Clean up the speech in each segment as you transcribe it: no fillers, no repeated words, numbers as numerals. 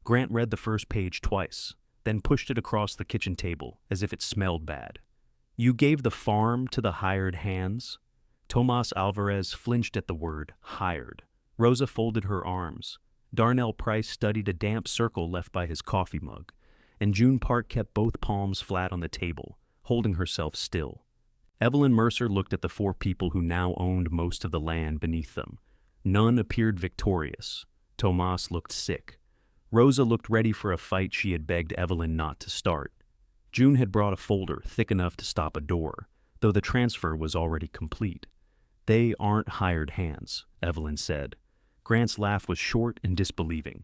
Grant read the first page twice, then pushed it across the kitchen table as if it smelled bad. You gave the farm to the hired hands? Tomas Alvarez flinched at the word hired. Rosa folded her arms. Darnell Price studied a damp circle left by his coffee mug, and June Park kept both palms flat on the table, holding herself still. Evelyn Mercer looked at the four people who now owned most of the land beneath them. None appeared victorious. Tomas looked sick. Rosa looked ready for a fight she had begged Evelyn not to start. June had brought a folder thick enough to stop a door, though the transfer was already complete. They aren't hired hands, Evelyn said. Grant's laugh was short and disbelieving.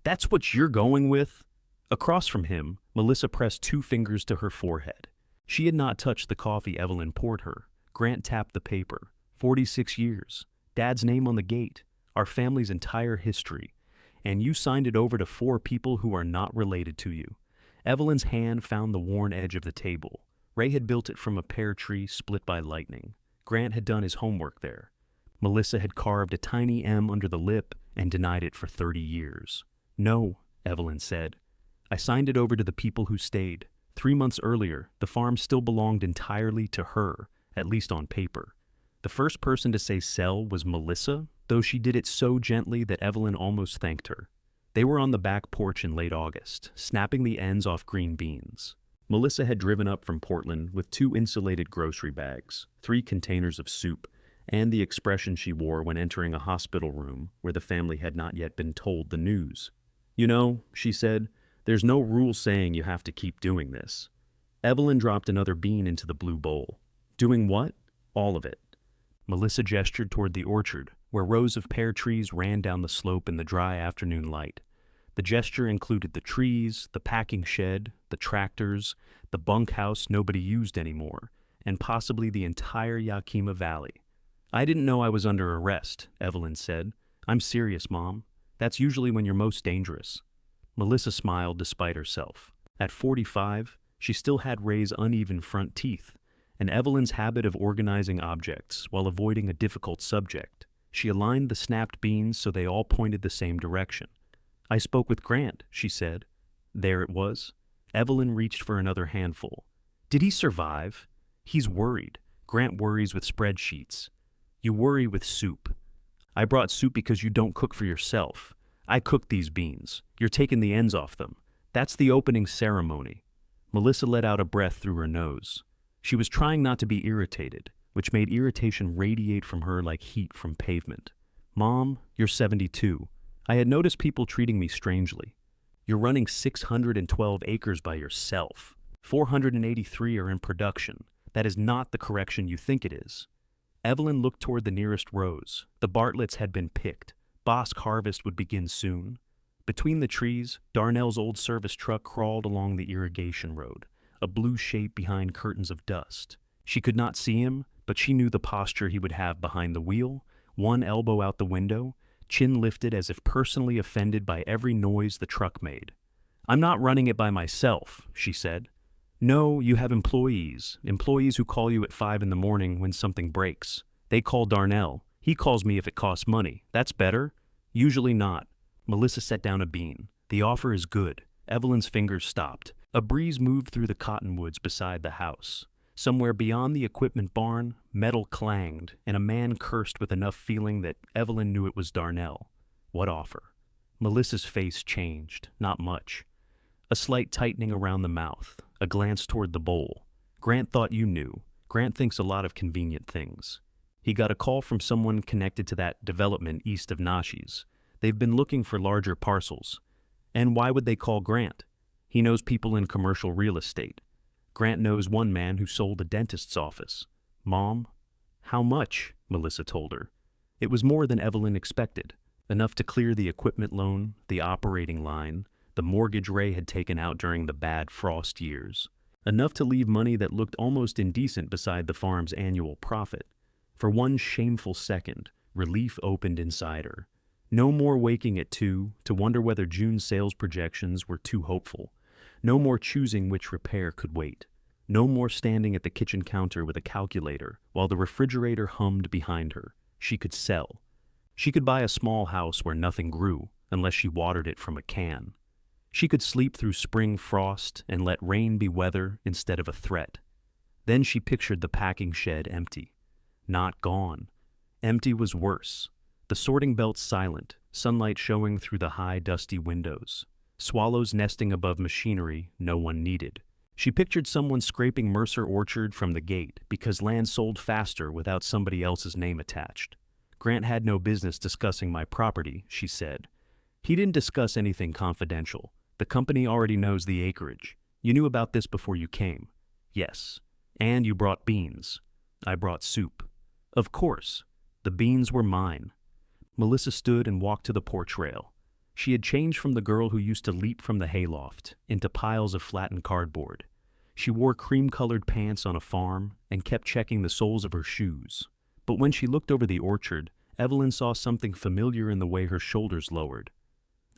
That's what you're going with? Across from him, Melissa pressed two fingers to her forehead. She had not touched the coffee Evelyn poured her. Grant tapped the paper. 46 years. Dad's name on the gate. Our family's entire history. And you signed it over to four people who are not related to you. Evelyn's hand found the worn edge of the table. Ray had built it from a pear tree split by lightning. Grant had done his homework there. Melissa had carved a tiny M under the lip and denied it for 30 years. No, Evelyn said. I signed it over to the people who stayed. 3 months earlier, the farm still belonged entirely to her, at least on paper. The first person to say sell was Melissa, though she did it so gently that Evelyn almost thanked her. They were on the back porch in late August, snapping the ends off green beans. Melissa had driven up from Portland with 2 insulated grocery bags, 3 containers of soup, and the expression she wore when entering a hospital room where the family had not yet been told the news. You know, she said, there's no rule saying you have to keep doing this. Evelyn dropped another bean into the blue bowl. Doing what? All of it. Melissa gestured toward the orchard, where rows of pear trees ran down the slope in the dry afternoon light. The gesture included the trees, the packing shed, the tractors, the bunkhouse nobody used anymore, and possibly the entire Yakima Valley. I didn't know I was under arrest, Evelyn said. I'm serious, Mom. That's usually when you're most dangerous. Melissa smiled despite herself. At 45, she still had Ray's uneven front teeth, and Evelyn's habit of organizing objects while avoiding a difficult subject. She aligned the snapped beans so they all pointed the same direction. I spoke with Grant, she said. There it was. Evelyn reached for another handful. Did he survive? He's worried. Grant worries with spreadsheets. You worry with soup. I brought soup because you don't cook for yourself. I cooked these beans. You're taking the ends off them. That's the opening ceremony. Melissa let out a breath through her nose. She was trying not to be irritated, which made irritation radiate from her like heat from pavement. Mom, you're 72. I had noticed people treating me strangely. You're running 612 acres by yourself. 483 are in production. That is not the correction you think it is. Evelyn looked toward the nearest rows. The Bartletts had been picked. Bosk harvest would begin soon. Between the trees, Darnell's old service truck crawled along the irrigation road, a blue shape behind curtains of dust. She could not see him, but she knew the posture he would have behind the wheel, one elbow out the window, chin lifted as if personally offended by every noise the truck made. I'm not running it by myself, she said. No, you have employees who call you at 5 in the morning when something breaks. They call Darnell. He calls me if it costs money. That's better. Usually not. Melissa set down a bean. The offer is good. Evelyn's fingers stopped. A breeze moved through the cottonwoods beside the house. Somewhere beyond the equipment barn, metal clanged, and a man cursed with enough feeling that Evelyn knew it was Darnell. What offer? Melissa's face changed, not much. A slight tightening around the mouth, a glance toward the bowl. Grant thought you knew. Grant thinks a lot of convenient things. He got a call from someone connected to that development east of Nashi's. They've been looking for larger parcels. And why would they call Grant? He knows people in commercial real estate. Grant knows one man who sold a dentist's office. Mom? How much? Melissa told her. It was more than Evelyn expected. Enough to clear the equipment loan, the operating line, the mortgage Ray had taken out during the bad frost years. Enough to leave money that looked almost indecent beside the farm's annual profit. For one shameful second, relief opened inside her. No more waking at 2 to wonder whether June's sales projections were too hopeful. No more choosing which repair could wait. No more standing at the kitchen counter with a calculator while the refrigerator hummed behind her. She could sell. She could buy a small house where nothing grew unless she watered it from a can. She could sleep through spring frost and let rain be weather instead of a threat. Then she pictured the packing shed empty. Not gone. Empty was worse. The sorting belt silent, sunlight showing through the high, dusty windows. Swallows nesting above machinery no one needed. She pictured someone scraping Mercer Orchard from the gate because land sold faster without somebody else's name attached. Grant had no business discussing my property, she said. He didn't discuss anything confidential. The company already knows the acreage. You knew about this before you came. Yes. And you brought beans. I brought soup. Of course. The beans were mine. Melissa stood and walked to the porch rail. She had changed from the girl who used to leap from the hayloft into piles of flattened cardboard. She wore cream-colored pants on a farm and kept checking the soles of her shoes. But when she looked over the orchard, Evelyn saw something familiar in the way her shoulders lowered.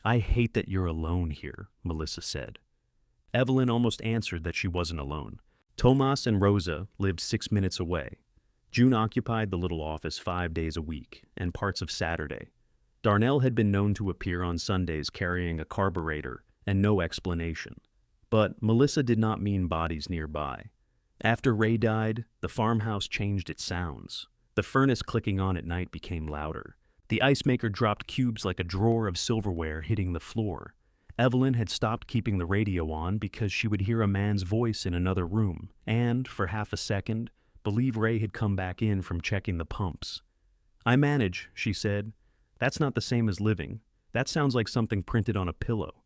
I hate that you're alone here, Melissa said. Evelyn almost answered that she wasn't alone. Tomas and Rosa lived 6 minutes away. June occupied the little office 5 days a week and parts of Saturday. Darnell had been known to appear on Sundays carrying a carburetor and no explanation. But Melissa did not mean bodies nearby. After Ray died, the farmhouse changed its sounds. The furnace clicking on at night became louder. The ice maker dropped cubes like a drawer of silverware hitting the floor. Evelyn had stopped keeping the radio on because she would hear a man's voice in another room and, for half a second, believe Ray had come back in from checking the pumps. I manage, she said. That's not the same as living. That sounds like something printed on a pillow.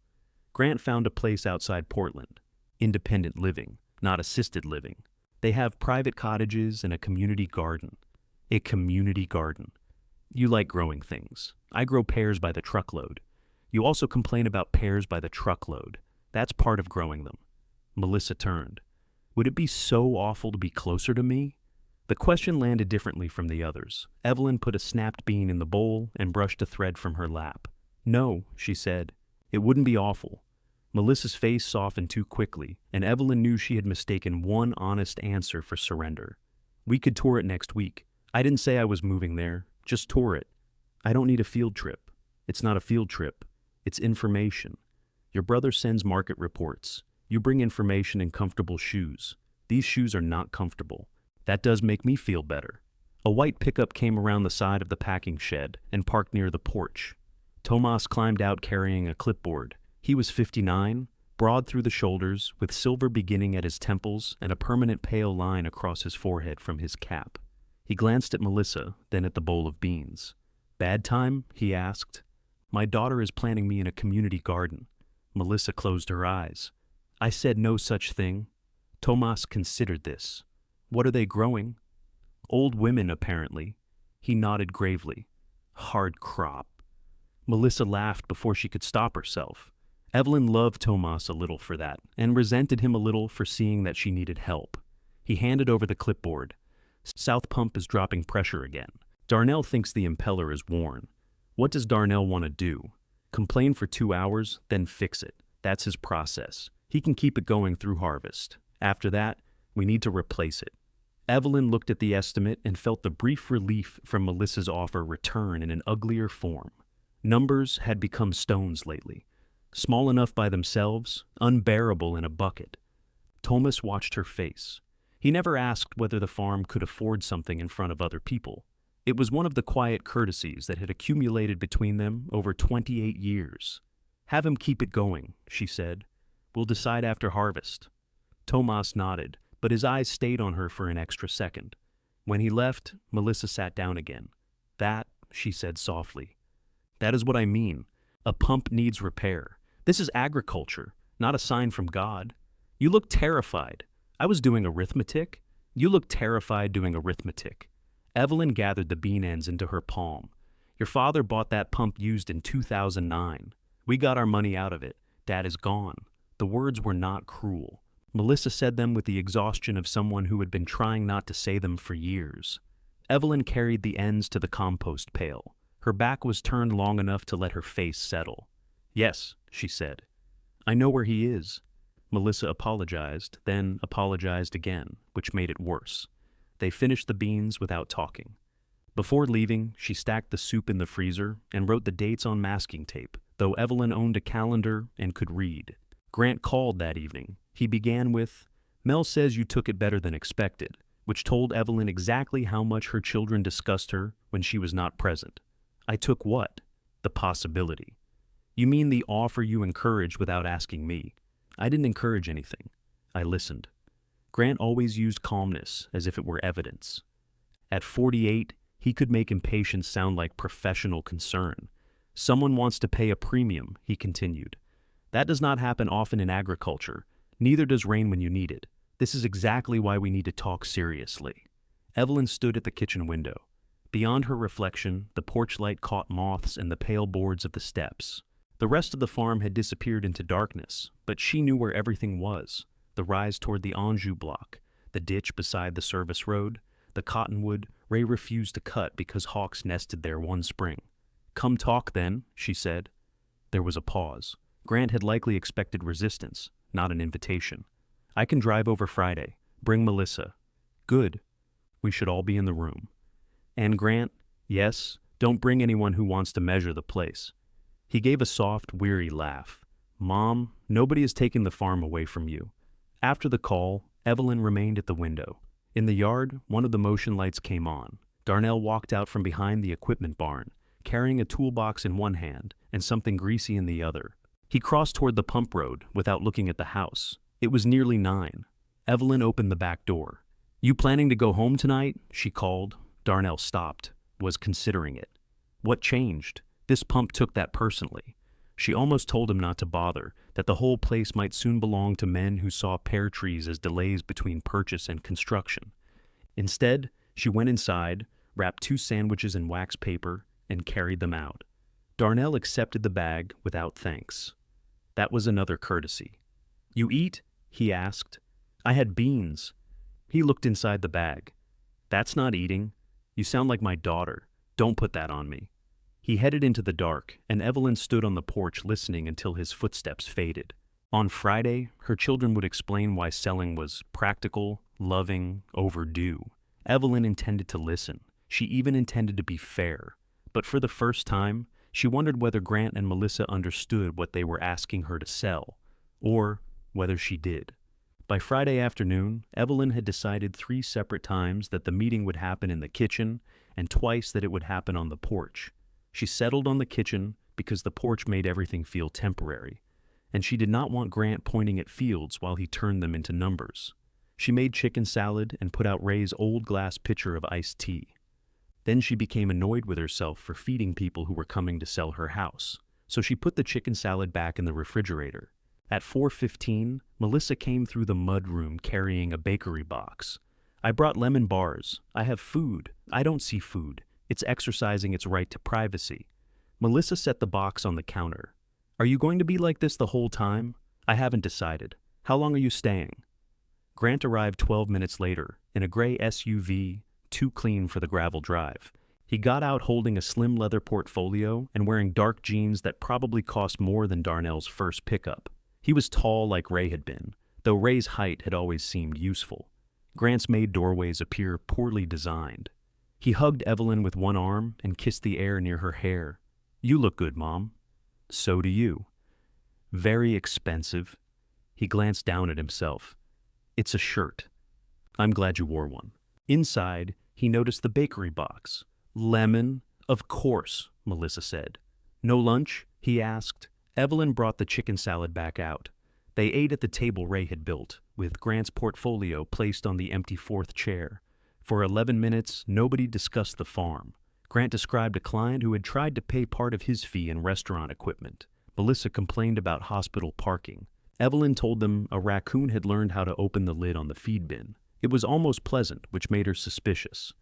Grant found a place outside Portland. Independent living, not assisted living. They have private cottages and a community garden. A community garden. You like growing things. I grow pears by the truckload. You also complain about pears by the truckload. That's part of growing them. Melissa turned. Would it be so awful to be closer to me? The question landed differently from the others. Evelyn put a snapped bean in the bowl and brushed a thread from her lap. No, she said. It wouldn't be awful. Melissa's face softened too quickly, and Evelyn knew she had mistaken one honest answer for surrender. We could tour it next week. I didn't say I was moving there. Just tour it. I don't need a field trip. It's not a field trip. It's information. Your brother sends market reports. You bring information in comfortable shoes. These shoes are not comfortable. That does make me feel better. A white pickup came around the side of the packing shed and parked near the porch. Tomas climbed out carrying a clipboard. He was 59, broad through the shoulders, with silver beginning at his temples and a permanent pale line across his forehead from his cap. He glanced at Melissa, then at the bowl of beans. Bad time? He asked. My daughter is planning me in a community garden. Melissa closed her eyes. I said no such thing. Tomas considered this. What are they growing? Old women, apparently. He nodded gravely. Hard crop. Melissa laughed before she could stop herself. Evelyn loved Tomas a little for that, and resented him a little for seeing that she needed help. He handed over the clipboard. South pump is dropping pressure again. Darnell thinks the impeller is worn. What does Darnell want to do? Complain for 2 hours, then fix it. That's his process. He can keep it going through harvest. After that, we need to replace it. Evelyn looked at the estimate and felt the brief relief from Melissa's offer return in an uglier form. Numbers had become stones lately. Small enough by themselves, unbearable in a bucket. Tomas watched her face. He never asked whether the farm could afford something in front of other people. It was one of the quiet courtesies that had accumulated between them over 28 years. Have him keep it going, she said. We'll decide after harvest. Tomas nodded, but his eyes stayed on her for an extra second. When he left, Melissa sat down again. That, she said softly. That is what I mean. A pump needs repair. This is agriculture, not a sign from God. You look terrified. I was doing arithmetic. You look terrified doing arithmetic. Evelyn gathered the bean ends into her palm. Your father bought that pump used in 2009. We got our money out of it. Dad is gone. The words were not cruel. Melissa said them with the exhaustion of someone who had been trying not to say them for years. Evelyn carried the ends to the compost pail. Her back was turned long enough to let her face settle. Yes, she said. I know where he is. Melissa apologized, then apologized again, which made it worse. They finished the beans without talking. Before leaving, she stacked the soup in the freezer and wrote the dates on masking tape, though Evelyn owned a calendar and could read. Grant called that evening. He began with, "Mel says you took it better than expected," which told Evelyn exactly how much her children discussed her when she was not present. "I took what?" "The possibility." "You mean the offer you encouraged without asking me?" "I didn't encourage anything. I listened." Grant always used calmness as if it were evidence. At 48, he could make impatience sound like professional concern. "Someone wants to pay a premium," he continued. "That does not happen often in agriculture. Neither does rain when you need it. This is exactly why we need to talk seriously." Evelyn stood at the kitchen window. Beyond her reflection, the porch light caught moths in the pale boards of the steps. The rest of the farm had disappeared into darkness, but she knew where everything was. The rise toward the Anjou block, the ditch beside the service road, the cottonwood Ray refused to cut because hawks nested there one spring. "Come talk then," she said. There was a pause. Grant had likely expected resistance, not an invitation. "I can drive over Friday. Bring Melissa." "Good. We should all be in the room." "And Grant?" "Yes, don't bring anyone who wants to measure the place." He gave a soft, weary laugh. "Mom, nobody is taking the farm away from you." After the call, Evelyn remained at the window. In the yard, one of the motion lights came on. Darnell walked out from behind the equipment barn, carrying a toolbox in one hand and something greasy in the other. He crossed toward the pump road without looking at the house. It was nearly 9. Evelyn opened the back door. "You planning to go home tonight?" she called. Darnell stopped, was considering it. What changed? This pump took that personally. She almost told him not to bother, that the whole place might soon belong to men who saw pear trees as delays between purchase and construction. Instead, she went inside, wrapped 2 sandwiches in wax paper, and carried them out. Darnell accepted the bag without thanks. That was another courtesy. "You eat?" he asked. "I had beans." He looked inside the bag. "That's not eating. You sound like my daughter. Don't put that on me." He headed into the dark, and Evelyn stood on the porch listening until his footsteps faded. On Friday, her children would explain why selling was practical, loving, overdue. Evelyn intended to listen. She even intended to be fair. But for the first time, she wondered whether Grant and Melissa understood what they were asking her to sell, or whether she did. By Friday afternoon, Evelyn had decided 3 separate times that the meeting would happen in the kitchen, and twice that it would happen on the porch. She settled on the kitchen because the porch made everything feel temporary, and she did not want Grant pointing at fields while he turned them into numbers. She made chicken salad and put out Ray's old glass pitcher of iced tea. Then she became annoyed with herself for feeding people who were coming to sell her house, so she put the chicken salad back in the refrigerator. At 4:15, Melissa came through the mudroom carrying a bakery box. "I brought lemon bars. I have food. I don't see food. It's exercising its right to privacy." Melissa set the box on the counter. "Are you going to be like this the whole time?" "I haven't decided. How long are you staying?" Grant arrived 12 minutes later, in a gray SUV, too clean for the gravel drive. He got out holding a slim leather portfolio and wearing dark jeans that probably cost more than Darnell's first pickup. He was tall like Ray had been, though Ray's height had always seemed useful. Grant's made doorways appear poorly designed. He hugged Evelyn with one arm and kissed the air near her hair. "You look good, Mom." "So do you." "Very expensive." He glanced down at himself. "It's a shirt." "I'm glad you wore one." Inside, he noticed the bakery box. "Lemon? Of course," Melissa said. "No lunch?" he asked. Evelyn brought the chicken salad back out. They ate at the table Ray had built, with Grant's portfolio placed on the empty 4th chair. For 11 minutes, nobody discussed the farm. Grant described a client who had tried to pay part of his fee in restaurant equipment. Melissa complained about hospital parking. Evelyn told them a raccoon had learned how to open the lid on the feed bin. It was almost pleasant, which made her suspicious.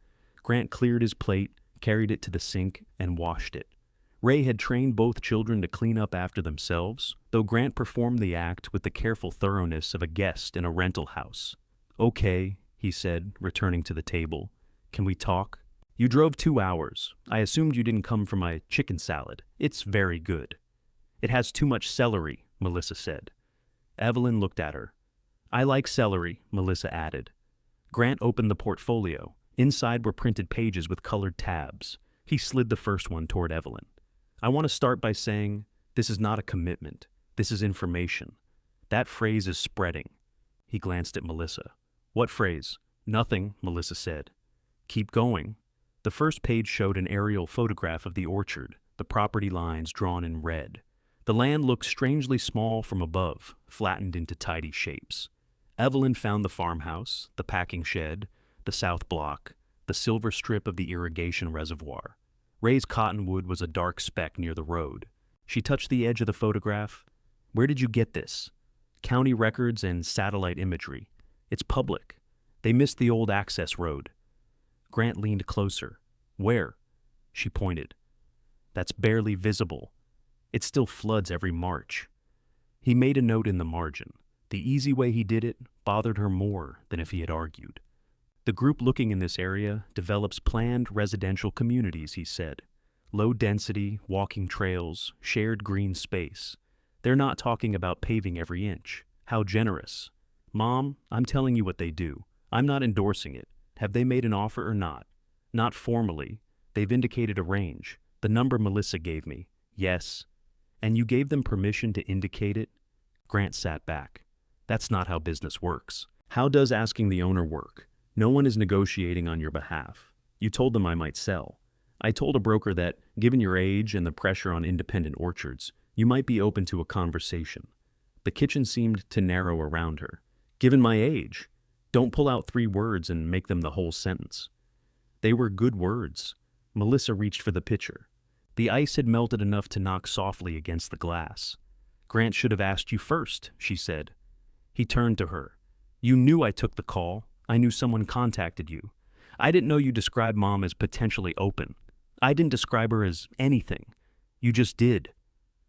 Grant cleared his plate, carried it to the sink, and washed it. Ray had trained both children to clean up after themselves, though Grant performed the act with the careful thoroughness of a guest in a rental house. "Okay," he said, returning to the table. "Can we talk?" "You drove 2 hours. I assumed you didn't come for my chicken salad. It's very good." "It has too much celery," Melissa said. Evelyn looked at her. "I like celery," Melissa added. Grant opened the portfolio. Inside were printed pages with colored tabs. He slid the first one toward Evelyn. "I want to start by saying, This is not a commitment. This is information. That phrase is spreading. He glanced at Melissa. What phrase? Nothing, Melissa said. Keep going. The first page showed an aerial photograph of the orchard, the property lines drawn in red. The land looked strangely small from above, flattened into tidy shapes. Evelyn found the farmhouse, the packing shed, the south block, the silver strip of the irrigation reservoir. Ray's cottonwood was a dark speck near the road. She touched the edge of the photograph. Where did you get this? County records and satellite imagery. It's public. They missed the old access road. Grant leaned closer. Where? She pointed. That's barely visible. It still floods every March. He made a note in the margin. The easy way he did it bothered her more than if he had argued. The group looking in this area develops planned residential communities, he said. Low density, walking trails, shared green space. They're not talking about paving every inch. How generous. Mom, I'm telling you what they do. I'm not endorsing it. Have they made an offer or not? Not formally. They've indicated a range. The number Melissa gave me. Yes. And you gave them permission to indicate it? Grant sat back. That's not how business works. How does asking the owner work? No one is negotiating on your behalf. You told them I might sell. I told a broker that, given your age and the pressure on independent orchards, you might be open to a conversation. The kitchen seemed to narrow around her. Given my age. Don't pull out 3 words and make them the whole sentence. They were good words. Melissa reached for the pitcher. The ice had melted enough to knock softly against the glass. Grant should have asked you first, she said. He turned to her. You knew I took the call. I knew someone contacted you. I didn't know you described Mom as potentially open. I didn't describe her as anything. You just did.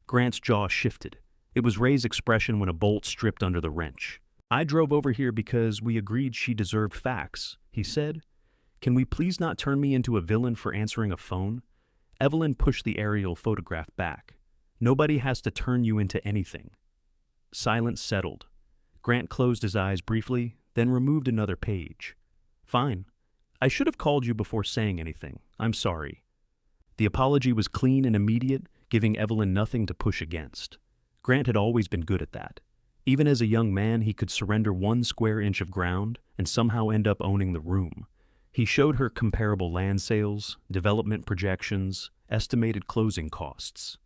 Grant's jaw shifted. It was Ray's expression when a bolt stripped under the wrench. I drove over here because we agreed she deserved facts, he said. Can we please not turn me into a villain for answering a phone? Evelyn pushed the aerial photograph back. Nobody has to turn you into anything. Silence settled. Grant closed his eyes briefly, then removed another page. Fine. I should have called you before saying anything. I'm sorry. The apology was clean and immediate, giving Evelyn nothing to push against. Grant had always been good at that. Even as a young man, he could surrender 1 square inch of ground and somehow end up owning the room. He showed her comparable land sales, development projections, estimated closing costs.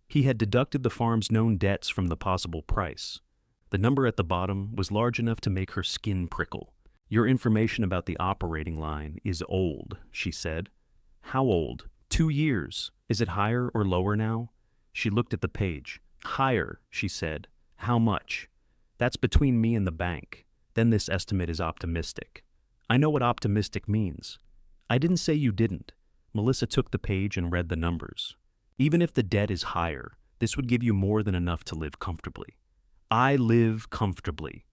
He had deducted the farm's known debts from the possible price. The number at the bottom was large enough to make her skin prickle. Your information about the operating line is old, she said. How old? 2 years. Is it higher or lower now? She looked at the page. Higher, she said. How much? That's between me and the bank. Then this estimate is optimistic. I know what optimistic means. I didn't say you didn't. Melissa took the page and read the numbers. Even if the debt is higher, this would give you more than enough to live comfortably. I live comfortably.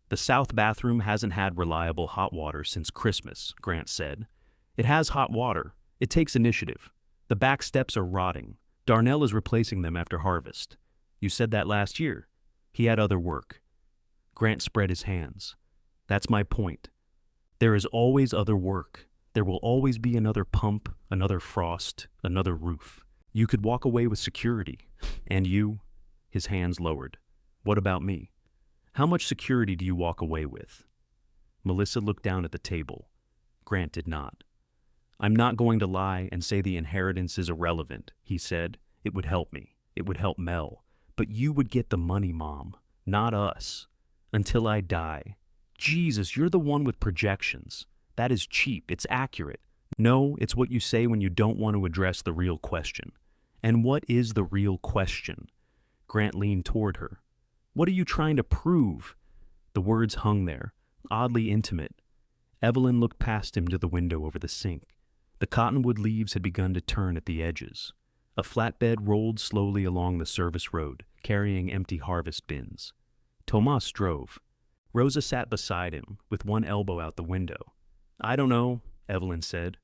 The south bathroom hasn't had reliable hot water since Christmas, Grant said. It has hot water. It takes initiative. The back steps are rotting. Darnell is replacing them after harvest. You said that last year. He had other work. Grant spread his hands. That's my point. There is always other work. There will always be another pump, another frost, another roof. You could walk away with security. And you? His hands lowered. What about me? How much security do you walk away with? Melissa looked down at the table. Grant did not. I'm not going to lie and say the inheritance is irrelevant, he said. It would help me. It would help Mel. But you would get the money, Mom. Not us. Until I die. Jesus, you're the one with projections. That is cheap. It's accurate. No, it's what you say when you don't want to address the real question. And what is the real question? Grant leaned toward her. What are you trying to prove? The words hung there, oddly intimate. Evelyn looked past him to the window over the sink. The cottonwood leaves had begun to turn at the edges. A flatbed rolled slowly along the service road, carrying empty harvest bins. Tomas drove. Rosa sat beside him, with one elbow out the window. I don't know, Evelyn said.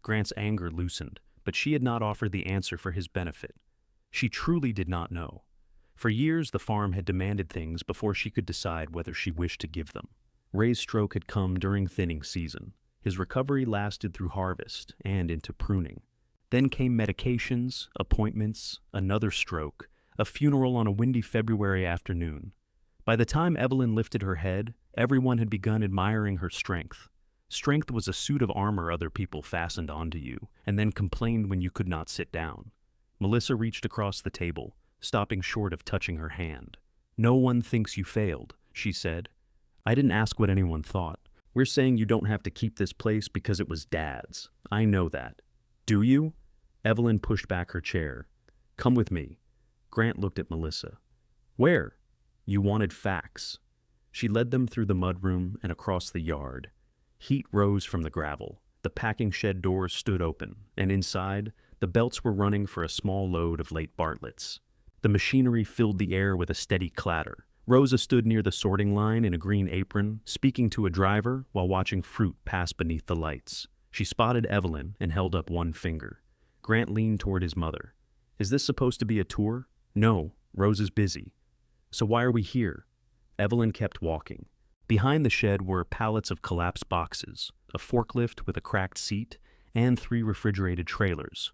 Grant's anger loosened, but she had not offered the answer for his benefit. She truly did not know. For years, the farm had demanded things before she could decide whether she wished to give them. Ray's stroke had come during thinning season. His recovery lasted through harvest and into pruning. Then came medications, appointments, another stroke, A funeral on a windy February afternoon. By the time Evelyn lifted her head, everyone had begun admiring her strength. Strength was a suit of armor other people fastened onto you, and then complained when you could not sit down. Melissa reached across the table, stopping short of touching her hand. "No one thinks you failed," she said. "I didn't ask what anyone thought. We're saying you don't have to keep this place because it was Dad's. I know that." "Do you?" Evelyn pushed back her chair. "Come with me." Grant looked at Melissa. "Where?" "You wanted facts." She led them through the mudroom and across the yard. Heat rose from the gravel. The packing shed doors stood open, and inside, the belts were running for a small load of late Bartletts. The machinery filled the air with a steady clatter. Rosa stood near the sorting line in a green apron, speaking to a driver while watching fruit pass beneath the lights. She spotted Evelyn and held up one finger. Grant leaned toward his mother. "Is this supposed to be a tour?" "No, Rosa's busy." "So why are we here?" Evelyn kept walking. Behind the shed were pallets of collapsed boxes, a forklift with a cracked seat, and 3 refrigerated trailers.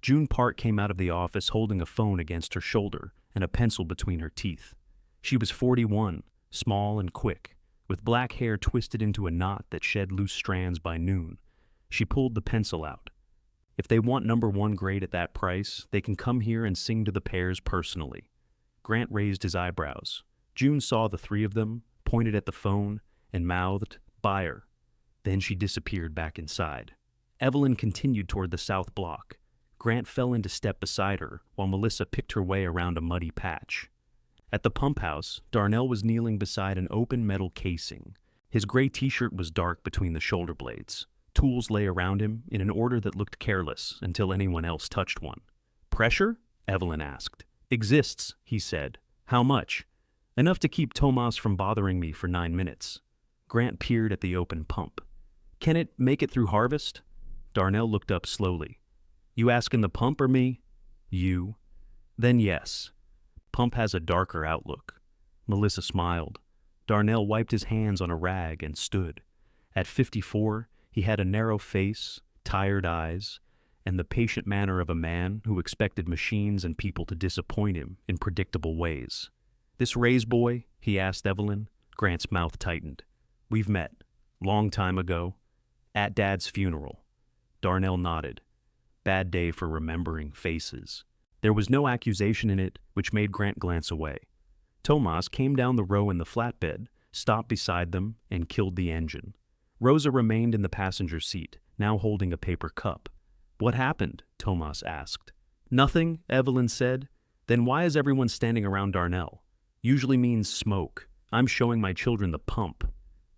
June Park came out of the office holding a phone against her shoulder and a pencil between her teeth. She was 41, small and quick, with black hair twisted into a knot that shed loose strands by noon. She pulled the pencil out. "If they want #1 grade at that price, they can come here and sing to the pears personally." Grant raised his eyebrows. June saw the 3 of them, pointed at the phone, and mouthed, "Buyer." Then she disappeared back inside. Evelyn continued toward the south block. Grant fell into step beside her while Melissa picked her way around a muddy patch. At the pump house, Darnell was kneeling beside an open metal casing. His gray t-shirt was dark between the shoulder blades. Tools lay around him in an order that looked careless until anyone else touched one. "Pressure?" Evelyn asked. "Exists," he said. "How much?" "Enough to keep Tomas from bothering me for 9 minutes." Grant peered at the open pump. "Can it make it through harvest?" Darnell looked up slowly. "You asking the pump or me?" "You." "Then yes." Pump has a darker outlook. Melissa smiled. Darnell wiped his hands on a rag and stood. At 54, he had a narrow face, tired eyes, and the patient manner of a man who expected machines and people to disappoint him in predictable ways. "This Ray's boy?" he asked Evelyn. Grant's mouth tightened. "We've met. Long time ago. At Dad's funeral." Darnell nodded. Bad day for remembering faces. There was no accusation in it, which made Grant glance away. Tomas came down the row in the flatbed, stopped beside them, and killed the engine. Rosa remained in the passenger seat, now holding a paper cup. "What happened?" Tomas asked. "Nothing," Evelyn said. "Then why is everyone standing around Darnell?" "Usually means smoke. I'm showing my children the pump."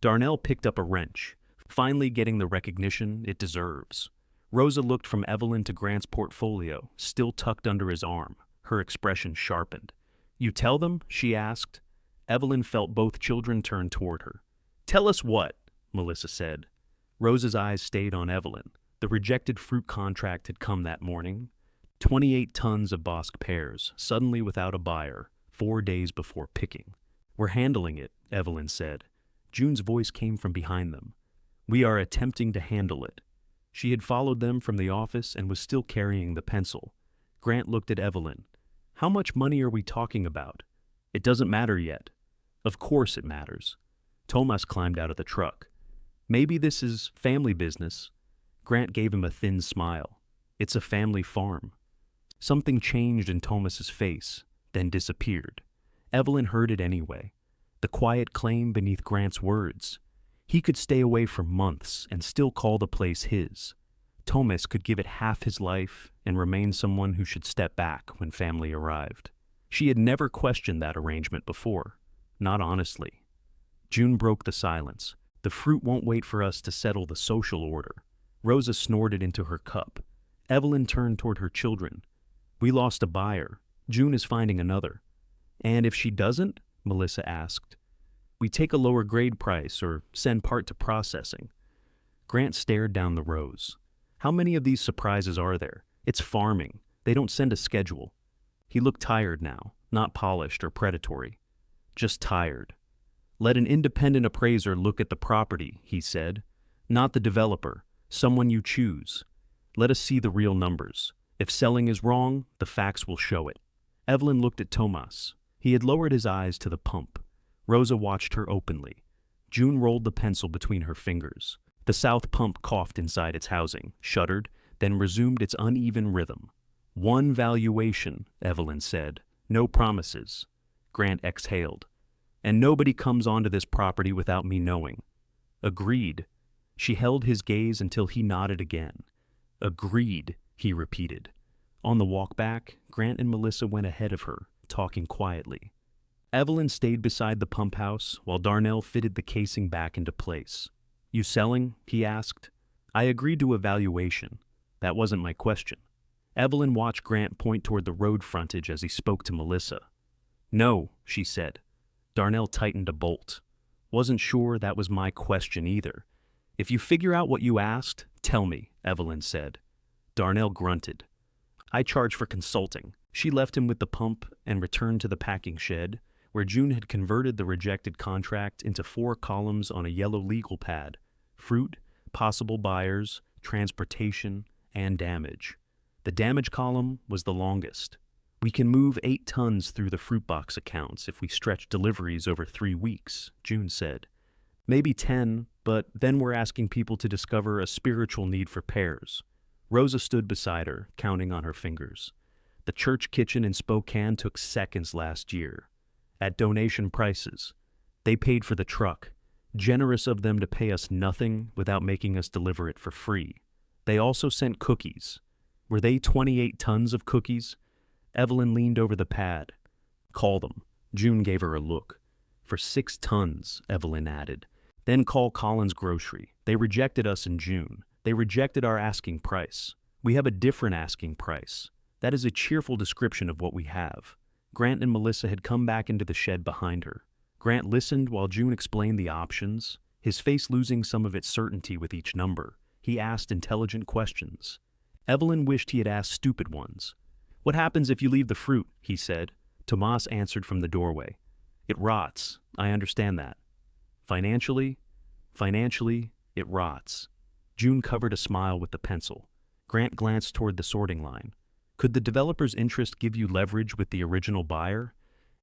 Darnell picked up a wrench, finally getting the recognition it deserves. Rosa looked from Evelyn to Grant's portfolio, still tucked under his arm. Her expression sharpened. "You tell them?" she asked. Evelyn felt both children turn toward her. "Tell us what?" Melissa said. Rosa's eyes stayed on Evelyn. The rejected fruit contract had come that morning. 28 tons of Bosque pears, suddenly without a buyer, 4 days before picking. "We're handling it," Evelyn said. June's voice came from behind them. "We are attempting to handle it." She had followed them from the office and was still carrying the pencil. Grant looked at Evelyn. "How much money are we talking about?" "It doesn't matter yet." "Of course it matters." Tomas climbed out of the truck. "Maybe this is family business." Grant gave him a thin smile. "It's a family farm." Something changed in Tomas's face, then disappeared. Evelyn heard it anyway. The quiet claim beneath Grant's words. He could stay away for months and still call the place his. Tomas could give it half his life and remain someone who should step back when family arrived. She had never questioned that arrangement before. Not honestly. June broke the silence. "The fruit won't wait for us to settle the social order." Rosa snorted into her cup. Evelyn turned toward her children. "We lost a buyer. June is finding another." "And if she doesn't?" Melissa asked. "We take a lower grade price or send part to processing." Grant stared down the rows. "How many of these surprises are there? It's farming. They don't send a schedule." He looked tired now, not polished or predatory. Just tired. "Let an independent appraiser look at the property," he said. "Not the developer, someone you choose. Let us see the real numbers. If selling is wrong, the facts will show it." Evelyn looked at Tomas. He had lowered his eyes to the pump. Rosa watched her openly. June rolled the pencil between her fingers. The south pump coughed inside its housing, shuddered, then resumed its uneven rhythm. "One valuation," Evelyn said. "No promises." Grant exhaled. "And nobody comes onto this property without me knowing." "Agreed." She held his gaze until he nodded again. "Agreed," he repeated. On the walk back, Grant and Melissa went ahead of her, talking quietly. Evelyn stayed beside the pump house while Darnell fitted the casing back into place. "You selling?" he asked. "I agreed to a valuation. That wasn't my question." Evelyn watched Grant point toward the road frontage as he spoke to Melissa. "No," she said. Darnell tightened a bolt. "Wasn't sure that was my question either." "If you figure out what you asked, tell me," Evelyn said. Darnell grunted. "I charge for consulting." She left him with the pump and returned to the packing shed, where June had converted the rejected contract into 4 columns on a yellow legal pad: fruit, possible buyers, transportation, and damage. The damage column was the longest. "We can move 8 tons through the fruit box accounts if we stretch deliveries over 3 weeks, June said. "Maybe 10, but then we're asking people to discover a spiritual need for pears." Rosa stood beside her, counting on her fingers. "The church kitchen in Spokane took seconds last year. At donation prices. They paid for the truck. Generous of them to pay us nothing without making us deliver it for free. They also sent cookies. Were they 28 tons of cookies?" Evelyn leaned over the pad. "Call them." June gave her a look. "For 6 tons, Evelyn added. "Then call Collins Grocery. They rejected us in June. They rejected our asking price. We have a different asking price. That is a cheerful description of what we have." Grant and Melissa had come back into the shed behind her. Grant listened while June explained the options, his face losing some of its certainty with each number. He asked intelligent questions. Evelyn wished he had asked stupid ones. "What happens if you leave the fruit?" he said. Tomas answered from the doorway. "It rots. I understand that." Financially, it rots." June covered a smile with the pencil. Grant glanced toward the sorting line. "Could the developer's interest give you leverage with the original buyer?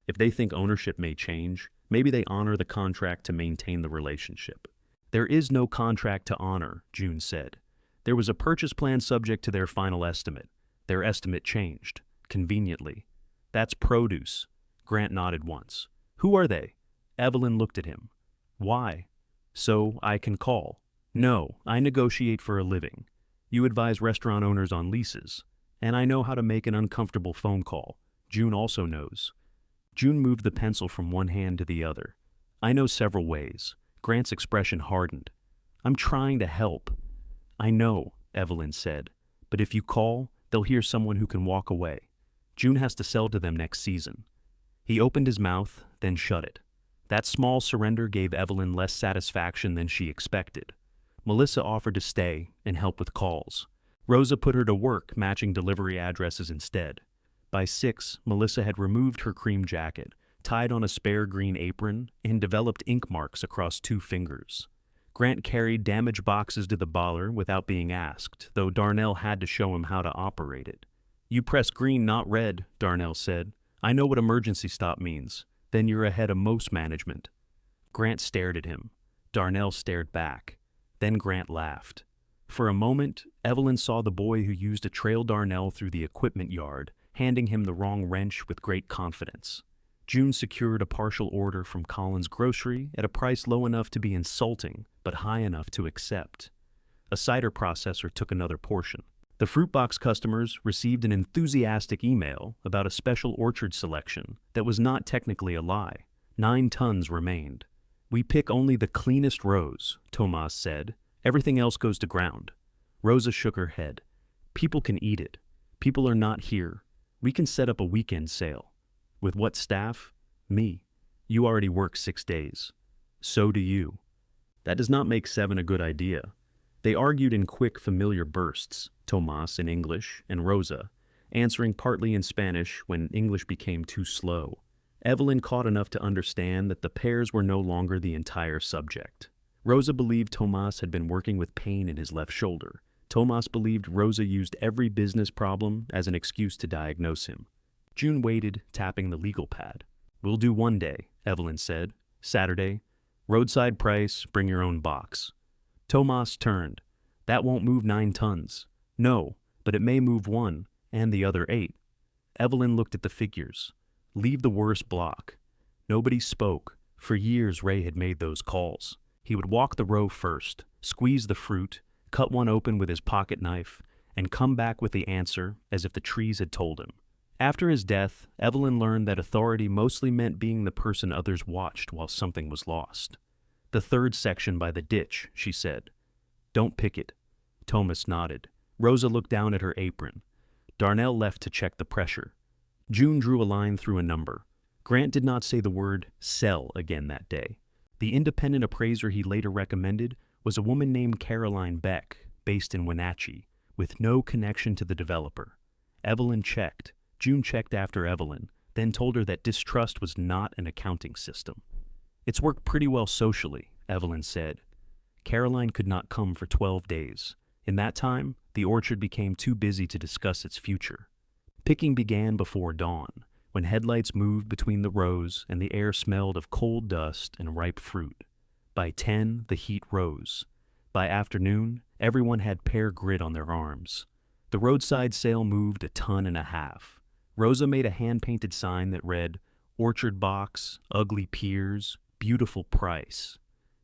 If they think ownership may change, maybe they honor the contract to maintain the relationship." "There is no contract to honor," June said. "There was a purchase plan subject to their final estimate. Their estimate changed, conveniently." "That's produce." Grant nodded once. "Who are they?" Evelyn looked at him. "Why?" "So I can call." "No, I negotiate for a living. You advise restaurant owners on leases. And I know how to make an uncomfortable phone call. June also knows." June moved the pencil from one hand to the other. "I know several ways." Grant's expression hardened. "I'm trying to help." "I know," Evelyn said. "But if you call, they'll hear someone who can walk away. June has to sell to them next season." He opened his mouth, then shut it. That small surrender gave Evelyn less satisfaction than she expected. Melissa offered to stay and help with calls. Rosa put her to work matching delivery addresses instead. By 6, Melissa had removed her cream jacket, tied on a spare green apron, and developed ink marks across 2 fingers. Grant carried damaged boxes to the baller without being asked, though Darnell had to show him how to operate it. "You press green, not red," Darnell said. "I know what emergency stop means. Then you're ahead of most management." Grant stared at him. Darnell stared back. Then Grant laughed. For a moment, Evelyn saw the boy who used to trail Darnell through the equipment yard, handing him the wrong wrench with great confidence. June secured a partial order from Collins Grocery at a price low enough to be insulting, but high enough to accept. A cider processor took another portion. The fruit box customers received an enthusiastic email about a special orchard selection that was not technically a lie. 9 tons remained. "We pick only the cleanest rows," Tomas said. "Everything else goes to ground." Rosa shook her head. "People can eat it. People are not here. We can set up a weekend sale." "With what staff?" "Me. You already work 6 days. So do you." "That does not make 7 a good idea." They argued in quick, familiar bursts, Tomas in English and Rosa, answering partly in Spanish when English became too slow. Evelyn caught enough to understand that the pears were no longer the entire subject. Rosa believed Tomas had been working with pain in his left shoulder. Tomas believed Rosa used every business problem as an excuse to diagnose him. June waited, tapping the legal pad. "We'll do one day," Evelyn said. "Saturday. Roadside price, bring your own box." Tomas turned. "That won't move 9 tons. "No, but it may move 1, and the other 8. Evelyn looked at the figures. "Leave the worst block." Nobody spoke. For years Ray had made those calls. He would walk the row first, squeeze the fruit, cut one open with his pocket knife, and come back with the answer as if the trees had told him. After his death, Evelyn learned that authority mostly meant being the person others watched while something was lost. "The third section by the ditch," she said. "Don't pick it." Thomas nodded. Rosa looked down at her apron. Darnell left to check the pressure. June drew a line through a number. Grant did not say the word sell again that day. The independent appraiser he later recommended was a woman named Caroline Beck, based in Wenatchee, with no connection to the developer. Evelyn checked. June checked after Evelyn, then told her that distrust was not an accounting system. "It's worked pretty well socially," Evelyn said. Caroline could not come for 12 days. In that time, the orchard became too busy to discuss its future. Picking began before dawn, when headlights moved between the rows and the air smelled of cold dust and ripe fruit. By 10, the heat rose. By afternoon, everyone had pear grit on their arms. The roadside sale moved 1.5 tons. Rosa made a hand-painted sign that read, "Orchard box, ugly pears, beautiful price."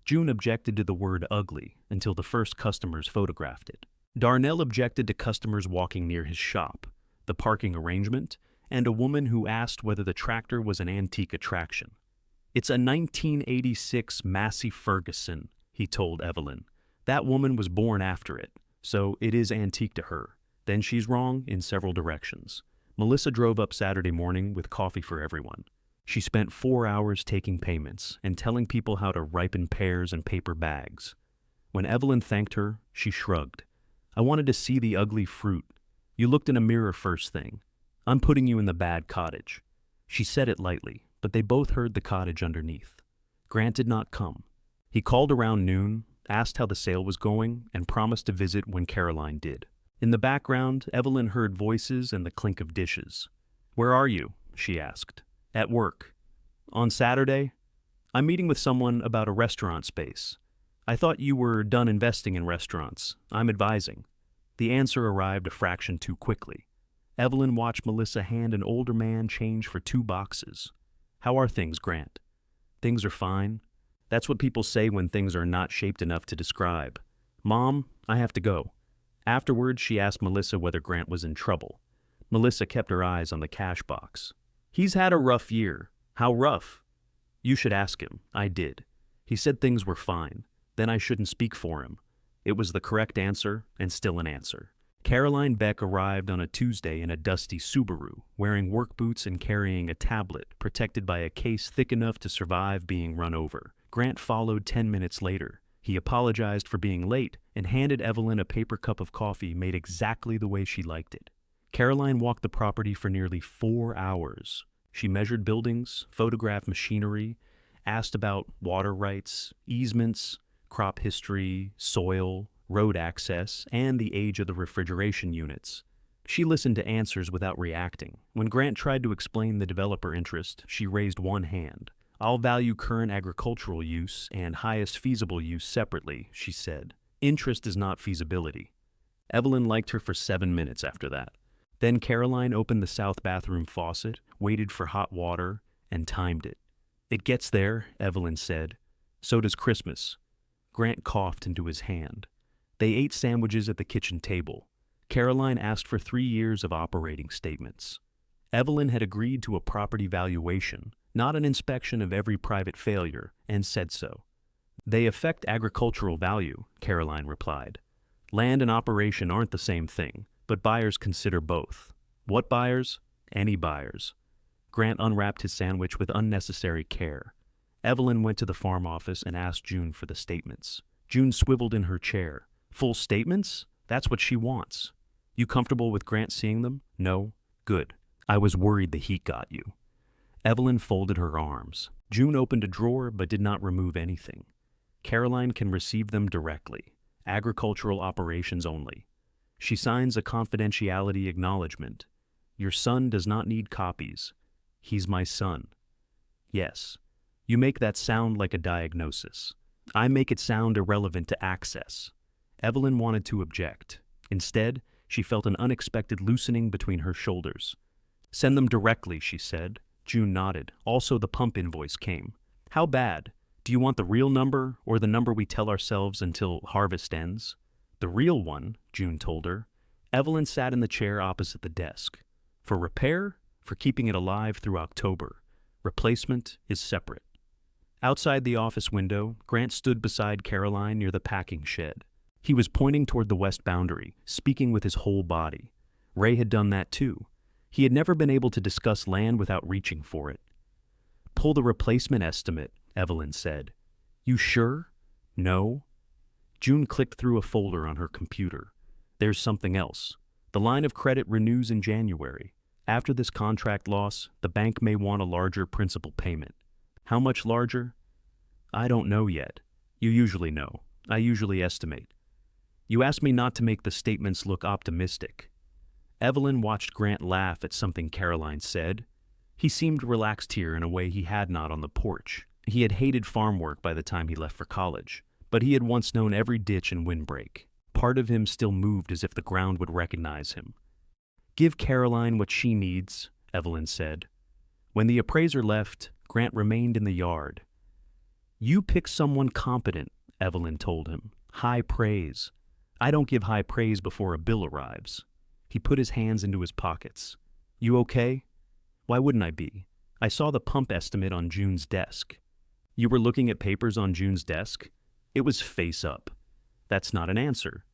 June objected to the word ugly until the first customers photographed it. Darnell objected to customers walking near his shop, the parking arrangement, and a woman who asked whether the tractor was an antique attraction. "It's a 1986 Massey Ferguson," he told Evelyn. "That woman was born after it, so it is antique to her. Then she's wrong in several directions." Melissa drove up Saturday morning with coffee for everyone. She spent 4 hours taking payments and telling people how to ripen pears in paper bags. When Evelyn thanked her, she shrugged. "I wanted to see the ugly fruit. You looked in a mirror first thing. I'm putting you in the bad cottage." She said it lightly, but they both heard the cottage underneath. Grant did not come. He called around noon, asked how the sale was going, and promised to visit when Caroline did. In the background, Evelyn heard voices and the clink of dishes. "Where are you?" she asked. "At work." "On Saturday?" "I'm meeting with someone about a restaurant space." "I thought you were done investing in restaurants. I'm advising." The answer arrived a fraction too quickly. Evelyn watched Melissa hand an older man change for 2 boxes. "How are things, Grant?" "Things are fine." That's what people say when things are not shaped enough to describe. "Mom, I have to go." Afterwards, she asked Melissa whether Grant was in trouble. Melissa kept her eyes on the cash box. "He's had a rough year." "How rough?" "You should ask him. I did. He said things were fine. Then I shouldn't speak for him." It was the correct answer, and still an answer. Caroline Beck arrived on a Tuesday in a dusty Subaru, wearing work boots and carrying a tablet protected by a case thick enough to survive being run over. Grant followed 10 minutes later. He apologized for being late and handed Evelyn a paper cup of coffee made exactly the way she liked it. Caroline walked the property for nearly 4 hours. She measured buildings, photographed machinery, asked about water rights, easements, crop history, soil, road access, and the age of the refrigeration units. She listened to answers without reacting. When Grant tried to explain the developer interest, she raised one hand. "I'll value current agricultural use and highest feasible use separately," she said. "Interest is not feasibility." Evelyn liked her for 7 minutes after that. Then Caroline opened the south bathroom faucet, waited for hot water, and timed it. "It gets there," Evelyn said. "So does Christmas." Grant coughed into his hand. They ate sandwiches at the kitchen table. Caroline asked for 3 years of operating statements. Evelyn had agreed to a property valuation, not an inspection of every private failure, and said so. "They affect agricultural value," Caroline replied. "Land and operation aren't the same thing, but buyers consider both." "What buyers?" "Any buyers." Grant unwrapped his sandwich with unnecessary care. Evelyn went to the farm office and asked June for the statements. June swiveled in her chair. "Full statements? That's what she wants." "You comfortable with Grant seeing them?" "No." "Good. I was worried the heat got you." Evelyn folded her arms. June opened a drawer but did not remove anything. "Caroline can receive them directly. Agricultural operations only. She signs a confidentiality acknowledgement. Your son does not need copies. He's my son. Yes. You make that sound like a diagnosis. I make it sound irrelevant to access. Evelyn wanted to object. Instead, she felt an unexpected loosening between her shoulders. Send them directly, she said. June nodded. Also, the pump invoice came. How bad? Do you want the real number or the number we tell ourselves until harvest ends? The real one, June told her. Evelyn sat in the chair opposite the desk. For repair, for keeping it alive through October. Replacement is separate. Outside the office window, Grant stood beside Caroline near the packing shed. He was pointing toward the west boundary, speaking with his whole body. Ray had done that too. He had never been able to discuss land without reaching for it. Pull the replacement estimate, Evelyn said. You sure? No. June clicked through a folder on her computer. There's something else. The line of credit renews in January. After this contract loss, the bank may want a larger principal payment. How much larger? I don't know yet. You usually know. I usually estimate. You asked me not to make the statements look optimistic. Evelyn watched Grant laugh at something Caroline said. He seemed relaxed here in a way he had not on the porch. He had hated farm work by the time he left for college, but he had once known every ditch and windbreak. Part of him still moved as if the ground would recognize him. Give Caroline what she needs, Evelyn said. When the appraiser left, Grant remained in the yard. You pick someone competent, Evelyn told him. High praise. I don't give high praise before a bill arrives. He put his hands into his pockets. You okay? Why wouldn't I be? I saw the pump estimate on June's desk. You were looking at papers on June's desk? It was face up. That's not an answer.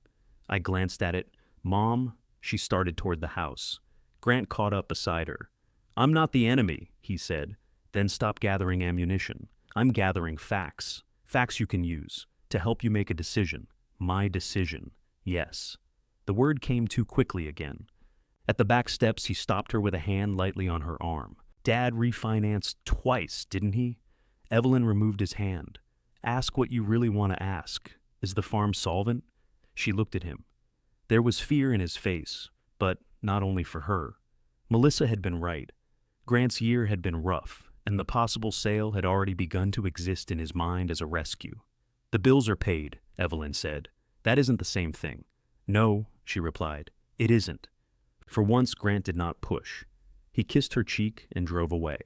I glanced at it. Mom, she started toward the house. Grant caught up beside her. I'm not the enemy, he said, then stopped gathering ammunition. I'm gathering facts. Facts you can use to help you make a decision. My decision. Yes. The word came too quickly again. At the back steps, he stopped her with a hand lightly on her arm. Dad refinanced twice, didn't he? Evelyn removed his hand. Ask what you really want to ask. Is the farm solvent? She looked at him. There was fear in his face, but not only for her. Melissa had been right. Grant's year had been rough, and the possible sale had already begun to exist in his mind as a rescue. The bills are paid, Evelyn said. That isn't the same thing. No, she replied. It isn't. For once, Grant did not push. He kissed her cheek and drove away.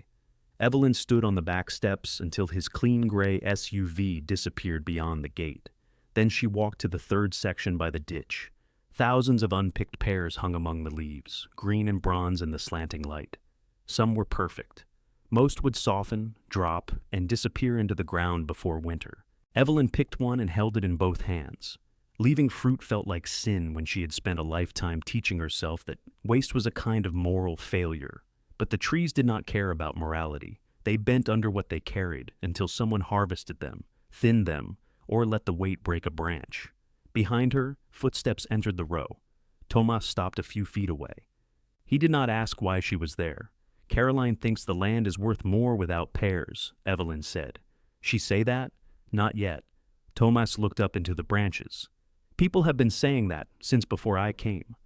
Evelyn stood on the back steps until his clean gray SUV disappeared beyond the gate. Then she walked to the third section by the ditch. Thousands of unpicked pears hung among the leaves, green and bronze in the slanting light. Some were perfect. Most would soften, drop, and disappear into the ground before winter. Evelyn picked one and held it in both hands. Leaving fruit felt like sin when she had spent a lifetime teaching herself that waste was a kind of moral failure. But the trees did not care about morality. They bent under what they carried until someone harvested them, thinned them, or let the weight break a branch. Behind her, footsteps entered the row. Tomas stopped a few feet away. He did not ask why she was there. Caroline thinks the land is worth more without pears, Evelyn said. She say that? Not yet. Tomas looked up into the branches. People have been saying that since before I came.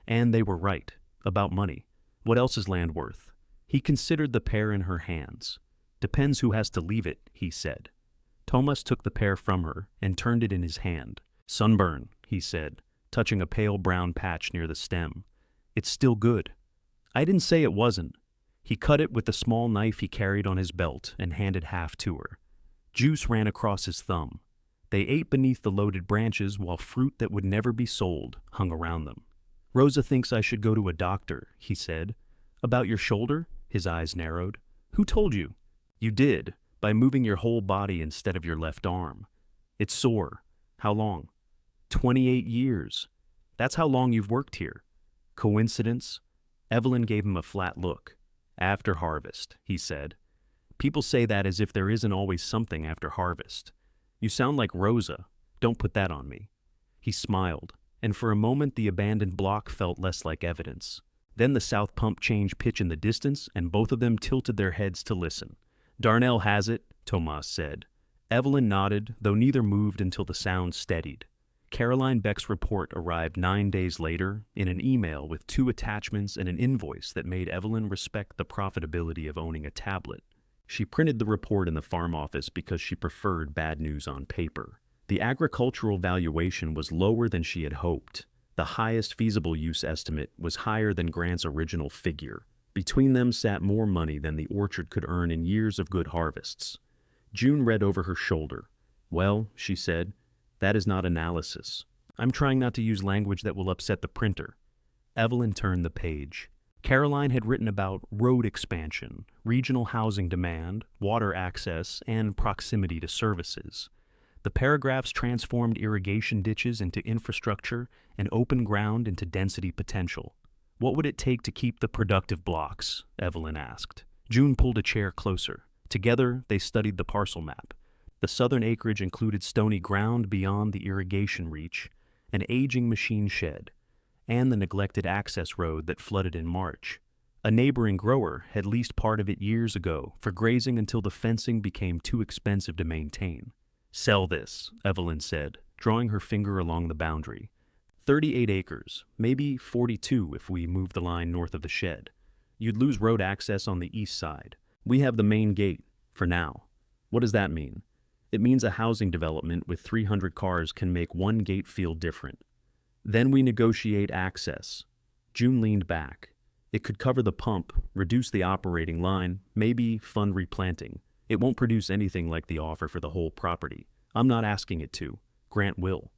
And they were right, about money. What else is land worth? He considered the pear in her hands. Depends who has to leave it, he said. Tomas took the pear from her and turned it in his hand. Sunburn, he said, touching a pale brown patch near the stem. It's still good. I didn't say it wasn't. He cut it with the small knife he carried on his belt and handed half to her. Juice ran across his thumb. They ate beneath the loaded branches while fruit that would never be sold hung around them. Rosa thinks I should go to a doctor, he said. About your shoulder? His eyes narrowed. Who told you? You did, by moving your whole body instead of your left arm. It's sore. How long? 28 years. That's how long you've worked here. Coincidence? Evelyn gave him a flat look. After harvest, he said. People say that as if there isn't always something after harvest. You sound like Rosa. Don't put that on me. He smiled, and for a moment the abandoned block felt less like evidence. Then the south pump changed pitch in the distance, and both of them tilted their heads to listen. Darnell has it, Tomas said. Evelyn nodded, though neither moved until the sound steadied. Caroline Beck's report arrived 9 days later in an email with 2 attachments and an invoice that made Evelyn respect the profitability of owning a tablet. She printed the report in the farm office because she preferred bad news on paper. The agricultural valuation was lower than she had hoped. The highest feasible use estimate was higher than Grant's original figure. Between them sat more money than the orchard could earn in years of good harvests. June read over her shoulder. "Well," she said, "that is not analysis. I'm trying not to use language that will upset the printer." Evelyn turned the page. Caroline had written about road expansion, regional housing demand, water access, and proximity to services. The paragraphs transformed irrigation ditches into infrastructure and open ground into density potential. "What would it take to keep the productive blocks?" Evelyn asked. June pulled a chair closer. Together, they studied the parcel map. The southern acreage included stony ground beyond the irrigation reach, an aging machine shed, and the neglected access road that flooded in March. A neighboring grower had leased part of it years ago for grazing until the fencing became too expensive to maintain. "Sell this," Evelyn said, drawing her finger along the boundary. 38 acres, maybe 42 if we move the line north of the shed. You'd lose road access on the east side. We have the main gate, for now." "What does that mean?" "It means a housing development with 300 cars can make one gate feel different. Then we negotiate access." June leaned back. "It could cover the pump, reduce the operating line, maybe fund replanting. It won't produce anything like the offer for the whole property. I'm not asking it to. Grant will."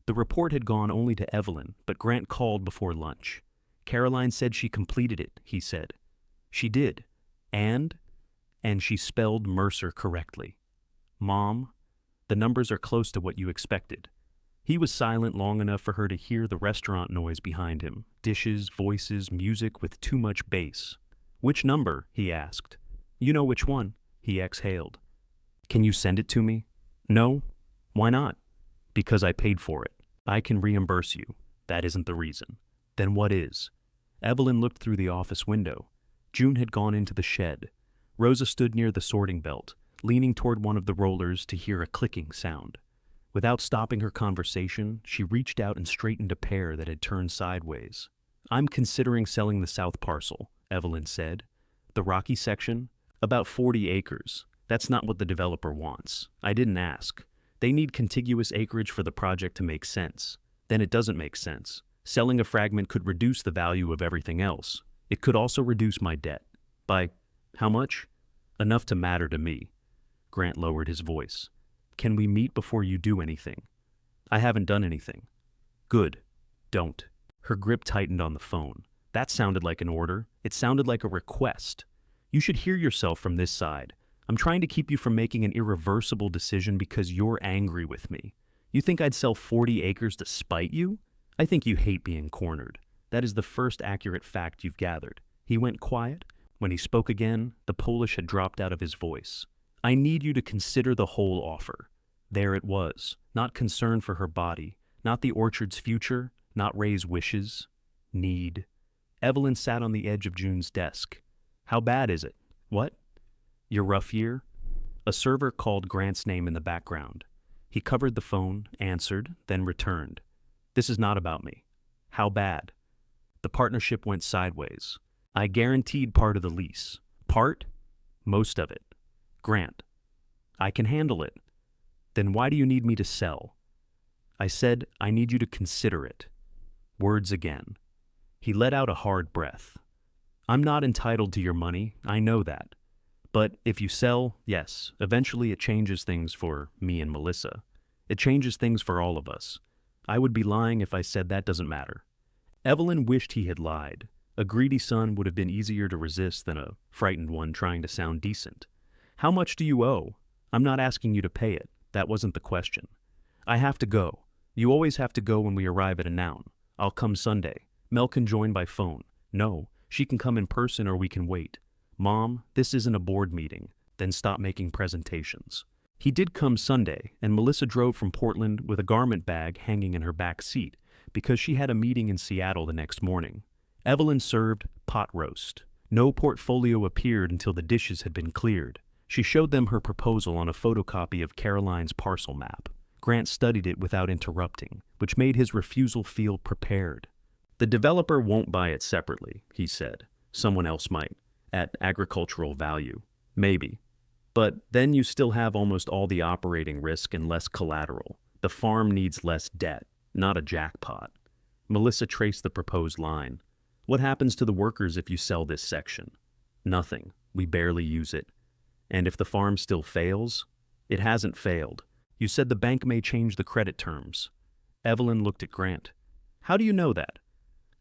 The report had gone only to Evelyn, but Grant called before lunch. "Caroline said she completed it," he said. "She did. And she spelled Mercer correctly. Mom, the numbers are close to what you expected." He was silent long enough for her to hear the restaurant noise behind him, dishes, voices, music with too much bass. "Which number?" he asked. "You know which one," he exhaled. "Can you send it to me?" "No." "Why not?" "Because I paid for it. I can reimburse you. That isn't the reason." "Then what is?" Evelyn looked through the office window. June had gone into the shed. Rosa stood near the sorting belt, leaning toward one of the rollers to hear a clicking sound. Without stopping her conversation, she reached out and straightened a pear that had turned sideways. "I'm considering selling the south parcel," Evelyn said. "The rocky section? About 40 acres. That's not what the developer wants. I didn't ask. They need contiguous acreage for the project to make sense. Then it doesn't make sense. Selling a fragment could reduce the value of everything else. It could also reduce my debt. By how much? Enough to matter to me." Grant lowered his voice. "Can we meet before you do anything?" "I haven't done anything." "Good. Don't." Her grip tightened on the phone. That sounded like an order. It sounded like a request. "You should hear yourself from this side. I'm trying to keep you from making an irreversible decision because you're angry with me. You think I'd sell 40 acres to spite you? I think you hate being cornered. That is the first accurate fact you've gathered." He went quiet. When he spoke again, the Polish had dropped out of his voice. "I need you to consider the whole offer." There it was, not concern for her body, not the orchard's future, not Ray's wishes. Need. Evelyn sat on the edge of June's desk. "How bad is it?" "What?" "Your rough year?" A server called Grant's name in the background. He covered the phone, answered, then returned. "This is not about me." "How bad?" "The partnership went sideways. I guaranteed part of the lease." "Part?" "Most of it." "Grant." "I can handle it." "Then why do you need me to sell?" "I said I need you to consider it." Words again. He let out a hard breath. "I'm not entitled to your money, I know that. But if you sell, yes, eventually it changes things for me and Melissa. It changes things for all of us. I would be lying if I said that doesn't matter." Evelyn wished he had lied. A greedy son would have been easier to resist than a frightened one trying to sound decent. "How much do you owe?" "I'm not asking you to pay it. That wasn't the question." "I have to go. You always have to go when we arrive at a noun. I'll come Sunday. Mel can join by phone." "No, she can come in person or we can wait." "Mom, this isn't a board meeting." "Then stop making presentations." He did come Sunday, and Melissa drove from Portland with a garment bag hanging in her back seat because she had a meeting in Seattle the next morning. Evelyn served pot roast. No portfolio appeared until the dishes had been cleared. She showed them her proposal on a photocopy of Caroline's parcel map. Grant studied it without interrupting, which made his refusal feel prepared. The developer won't buy it separately, he said. Someone else might, at agricultural value. Maybe. But then you still have almost all the operating risk and less collateral. The farm needs less debt, not a jackpot. Melissa traced the proposed line. What happens to the workers if you sell this section? Nothing. We barely use it. And if the farm still fails? It hasn't failed. You said the bank may change the credit terms. Evelyn looked at Grant. How do you know that?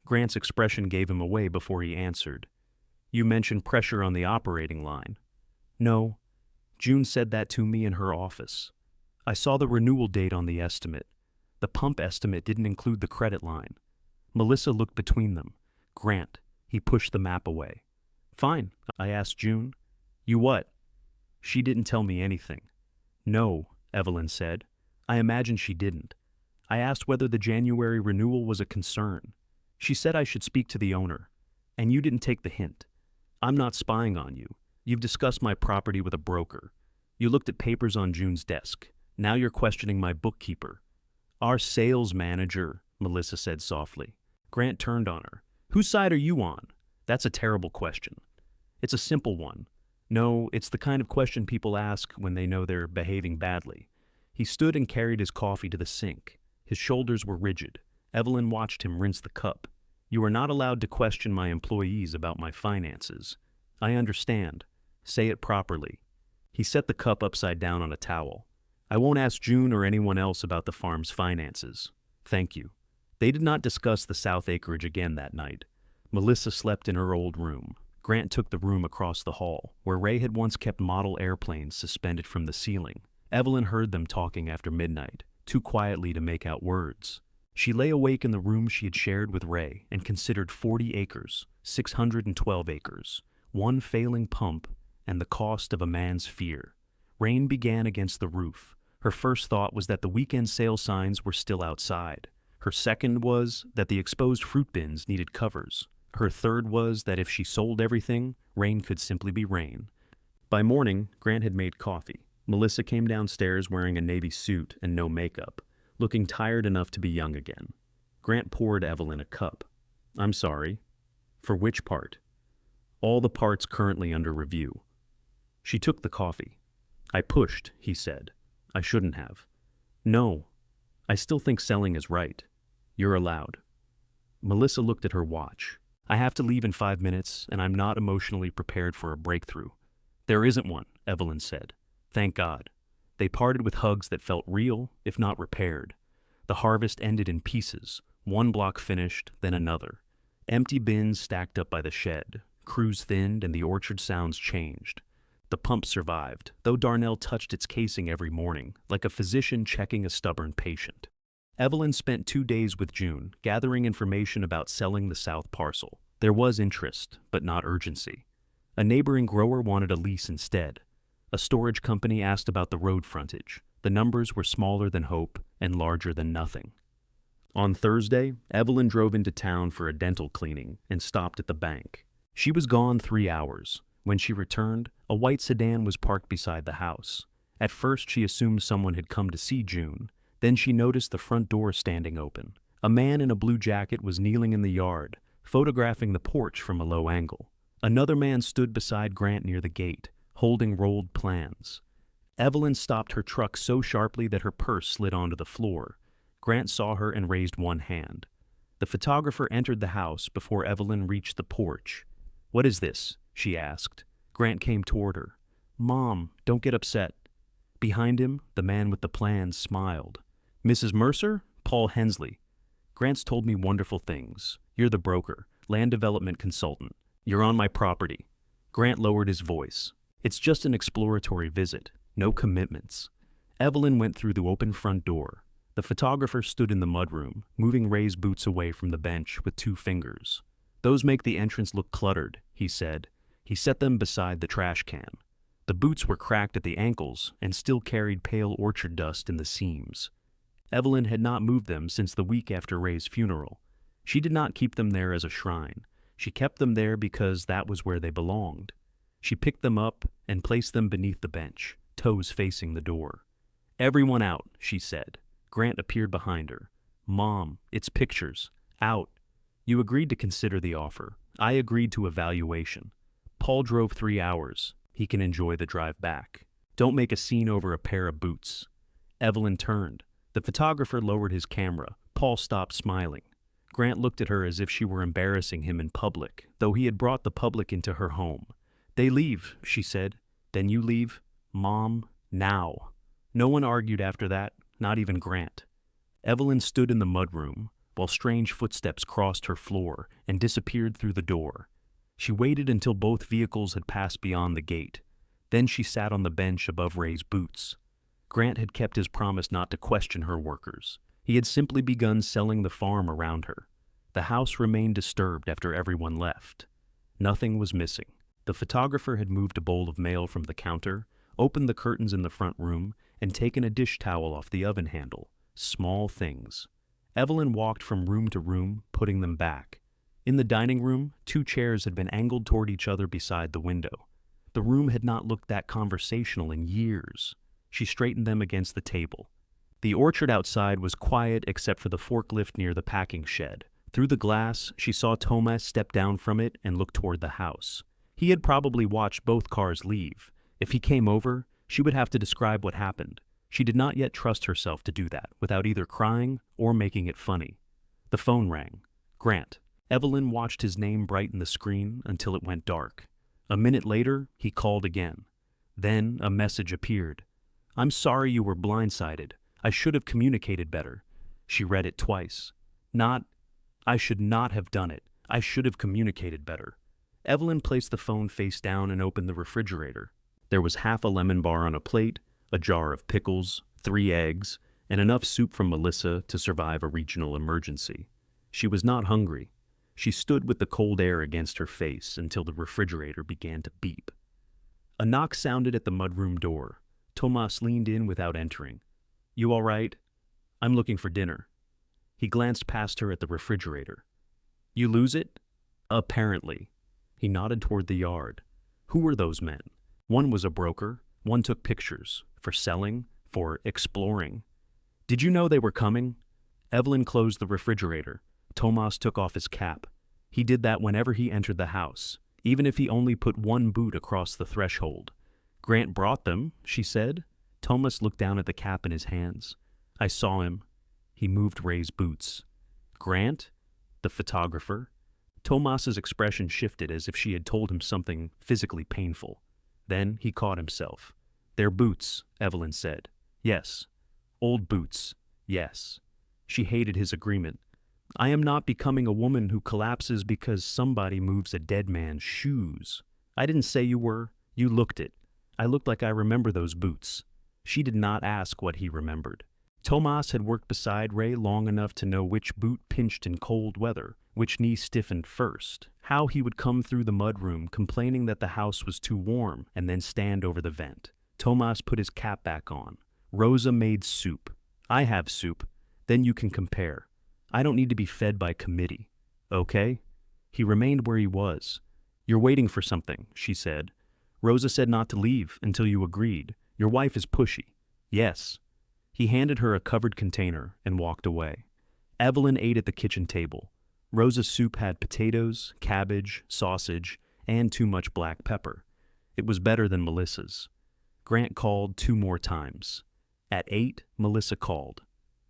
Grant's expression gave him away before he answered. You mentioned pressure on the operating line. No. June said that to me in her office. I saw the renewal date on the estimate. The pump estimate didn't include the credit line. Melissa looked between them. Grant. He pushed the map away. Fine, I asked June. You what? She didn't tell me anything. No, Evelyn said. I imagine she didn't. I asked whether the January renewal was a concern. She said I should speak to the owner. And you didn't take the hint. I'm not spying on you. You've discussed my property with a broker. You looked at papers on June's desk. Now you're questioning my bookkeeper. Our sales manager, Melissa said softly. Grant turned on her. Whose side are you on? That's a terrible question. It's a simple one. No, it's the kind of question people ask when they know they're behaving badly. He stood and carried his coffee to the sink. His shoulders were rigid. Evelyn watched him rinse the cup. You are not allowed to question my employees about my finances. I understand. Say it properly. He set the cup upside down on a towel. I won't ask June or anyone else about the farm's finances. Thank you. They did not discuss the South acreage again that night. Melissa slept in her old room. Grant took the room across the hall, where Ray had once kept model airplanes suspended from the ceiling. Evelyn heard them talking after midnight, too quietly to make out words. She lay awake in the room she had shared with Ray and considered 40 acres, 612 acres, one failing pump, and the cost of a man's fear. Rain began against the roof. Her first thought was that the weekend sale signs were still outside. Her second was that the exposed fruit bins needed covers. Her third was that if she sold everything, rain could simply be rain. By morning, Grant had made coffee. Melissa came downstairs wearing a navy suit and no makeup, looking tired enough to be young again. Grant poured Evelyn a cup. I'm sorry. For which part? All the parts currently under review. She took the coffee. I pushed, he said. I shouldn't have. No. I still think selling is right. You're allowed. Melissa looked at her watch. I have to leave in 5 minutes, and I'm not emotionally prepared for a breakthrough. There isn't one, Evelyn said. Thank God. They parted with hugs that felt real, if not repaired. The harvest ended in pieces, one block finished, then another. Empty bins stacked up by the shed. Crews thinned and the orchard sounds changed. The pump survived, though Darnell touched its casing every morning, like a physician checking a stubborn patient. Evelyn spent 2 days with June, gathering information about selling the south parcel. There was interest, but not urgency. A neighboring grower wanted a lease instead. A storage company asked about the road frontage. The numbers were smaller than hope and larger than nothing. On Thursday, Evelyn drove into town for a dental cleaning and stopped at the bank. She was gone 3 hours. When she returned, a white sedan was parked beside the house. At first, she assumed someone had come to see June. Then she noticed the front door standing open. A man in a blue jacket was kneeling in the yard, photographing the porch from a low angle. Another man stood beside Grant near the gate, holding rolled plans. Evelyn stopped her truck so sharply that her purse slid onto the floor. Grant saw her and raised one hand. The photographer entered the house before Evelyn reached the porch. What is this? She asked. Grant came toward her. Mom, don't get upset. Behind him, the man with the plans smiled. Mrs. Mercer? Paul Hensley. Grant's told me wonderful things. You're the broker, land development consultant. You're on my property. Grant lowered his voice. It's just an exploratory visit. No commitments. Evelyn went through the open front door. The photographer stood in the mudroom, moving Ray's boots away from the bench with 2 fingers. Those make the entrance look cluttered, he said. He set them beside the trash can. The boots were cracked at the ankles and still carried pale orchard dust in the seams. Evelyn had not moved them since the week after Ray's funeral. She did not keep them there as a shrine. She kept them there because that was where they belonged. She picked them up and placed them beneath the bench, toes facing the door. Everyone out, she said. Grant appeared behind her. Mom, it's pictures. Out. You agreed to consider the offer. I agreed to evaluation. Paul drove 3 hours. He can enjoy the drive back. Don't make a scene over a pair of boots. Evelyn turned. The photographer lowered his camera. Paul stopped smiling. Grant looked at her as if she were embarrassing him in public, though he had brought the public into her home. They leave, she said. Then you leave? Mom, now. No one argued after that, not even Grant. Evelyn stood in the mudroom, while strange footsteps crossed her floor and disappeared through the door. She waited until both vehicles had passed beyond the gate. Then she sat on the bench above Ray's boots. Grant had kept his promise not to question her workers. He had simply begun selling the farm around her. The house remained disturbed after everyone left. Nothing was missing. The photographer had moved a bowl of mail from the counter, opened the curtains in the front room, and taken a dish towel off the oven handle. Small things. Evelyn walked from room to room, putting them back. In the dining room, 2 chairs had been angled toward each other beside the window. The room had not looked that conversational in years. She straightened them against the table. The orchard outside was quiet except for the forklift near the packing shed. Through the glass, she saw Thomas step down from it and look toward the house. He had probably watched both cars leave. If he came over, she would have to describe what happened. She did not yet trust herself to do that without either crying or making it funny. The phone rang. Grant. Evelyn watched his name brighten the screen until it went dark. A minute later, he called again. Then a message appeared. I'm sorry you were blindsided. I should have communicated better. She read it twice. Not, I should not have done it. I should have communicated better. Evelyn placed the phone face down and opened the refrigerator. There was half a lemon bar on a plate, a jar of pickles, 3 eggs, and enough soup from Melissa to survive a regional emergency. She was not hungry. She stood with the cold air against her face until the refrigerator began to beep. A knock sounded at the mudroom door. Tomas leaned in without entering. You all right? I'm looking for dinner. He glanced past her at the refrigerator. You lose it? Apparently. He nodded toward the yard. Who were those men? One was a broker. One took pictures. For selling. For exploring. Did you know they were coming? Evelyn closed the refrigerator. Tomas took off his cap. He did that whenever he entered the house, even if he only put 1 boot across the threshold. Grant brought them, she said. Tomas looked down at the cap in his hands. I saw him. He moved Ray's boots. Grant? The photographer? Tomas's expression shifted as if she had told him something physically painful. Then he caught himself. They're boots, Evelyn said. Yes. Old boots. Yes. She hated his agreement. I am not becoming a woman who collapses because somebody moves a dead man's shoes. I didn't say you were. You looked it. I looked like I remember those boots. She did not ask what he remembered. Tomas had worked beside Ray long enough to know which boot pinched in cold weather, which knee stiffened first, how he would come through the mudroom complaining that the house was too warm and then stand over the vent. Tomas put his cap back on. Rosa made soup. I have soup. Then you can compare. I don't need to be fed by committee. Okay? He remained where he was. You're waiting for something, she said. Rosa said not to leave until you agreed. Your wife is pushy. Yes. He handed her a covered container and walked away. Evelyn ate at the kitchen table. Rosa's soup had potatoes, cabbage, sausage, and too much black pepper. It was better than Melissa's. Grant called 2 more times. At 8, Melissa called.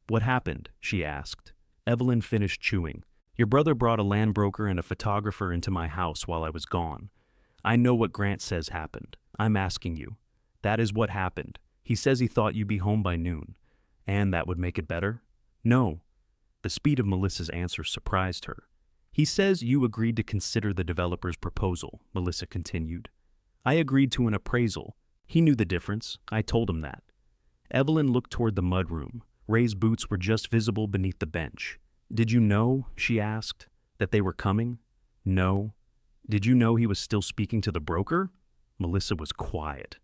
What happened? She asked. Evelyn finished chewing. Your brother brought a land broker and a photographer into my house while I was gone. I know what Grant says happened. I'm asking you. That is what happened. He says he thought you'd be home by noon. And that would make it better? No. The speed of Melissa's answer surprised her. He says you agreed to consider the developer's proposal, Melissa continued. I agreed to an appraisal. He knew the difference. I told him that. Evelyn looked toward the mudroom. Ray's boots were just visible beneath the bench. Did you know, she asked, that they were coming? No. Did you know he was still speaking to the broker? Melissa was quiet.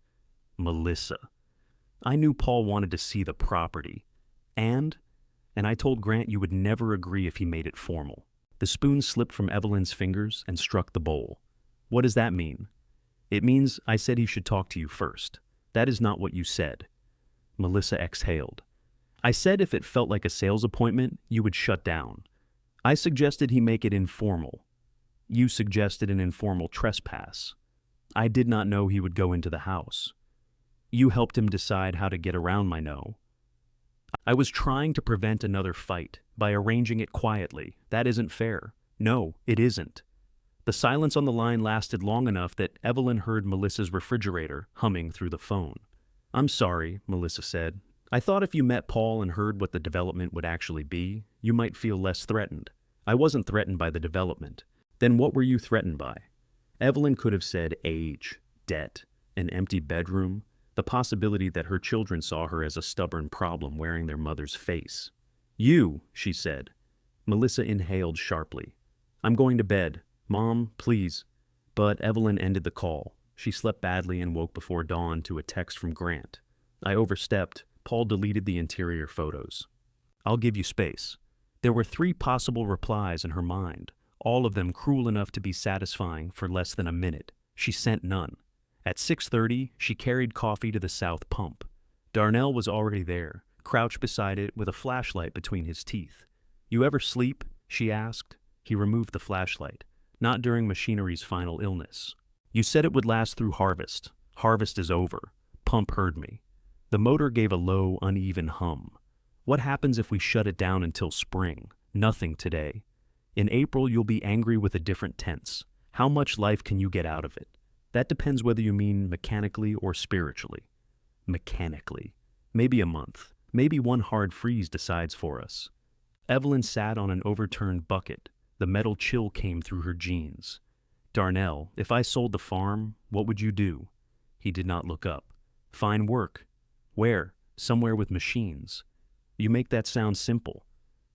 Melissa. I knew Paul wanted to see the property. And I told Grant you would never agree if he made it formal. The spoon slipped from Evelyn's fingers and struck the bowl. What does that mean? It means I said he should talk to you first. That is not what you said. Melissa exhaled. I said if it felt like a sales appointment, you would shut down. I suggested he make it informal. You suggested an informal trespass. I did not know he would go into the house. You helped him decide how to get around my no. I was trying to prevent another fight by arranging it quietly. That isn't fair. No, it isn't. The silence on the line lasted long enough that Evelyn heard Melissa's refrigerator humming through the phone. I'm sorry, Melissa said. I thought if you met Paul and heard what the development would actually be, you might feel less threatened. I wasn't threatened by the development. Then what were you threatened by? Evelyn could have said age, debt, an empty bedroom, the possibility that her children saw her as a stubborn problem wearing their mother's face. You, she said. Melissa inhaled sharply. I'm going to bed. Mom, please. But Evelyn ended the call. She slept badly and woke before dawn to a text from Grant. I overstepped. Paul deleted the interior photos. I'll give you space. There were 3 possible replies in her mind, all of them cruel enough to be satisfying for less than a minute. She sent none. At 6:30, she carried coffee to the south pump. Darnell was already there, crouched beside it with a flashlight between his teeth. You ever sleep? She asked. He removed the flashlight. Not during machinery's final illness. You said it would last through harvest. Harvest is over. Pump heard me. The motor gave a low, uneven hum. What happens if we shut it down until spring? Nothing today. In April, you'll be angry with a different tense. How much life can you get out of it? That depends whether you mean mechanically or spiritually. Mechanically. Maybe a month. Maybe one hard freeze decides for us. Evelyn sat on an overturned bucket. The metal chill came through her jeans. Darnell, if I sold the farm, what would you do? He did not look up. Find work. Where? Somewhere with machines. You make that sound simple.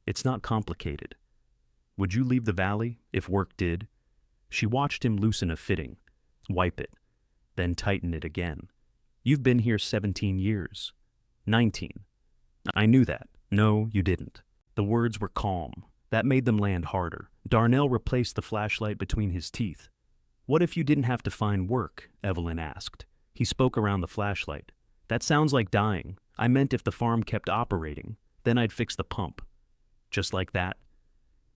It's not complicated. Would you leave the valley if work did? She watched him loosen a fitting, wipe it, then tighten it again. You've been here 17 years. 19. I knew that. No, you didn't. The words were calm. That made them land harder. Darnell replaced the flashlight between his teeth. What if you didn't have to find work? Evelyn asked. He spoke around the flashlight. That sounds like dying. I meant if the farm kept operating, then I'd fix the pump. Just like that.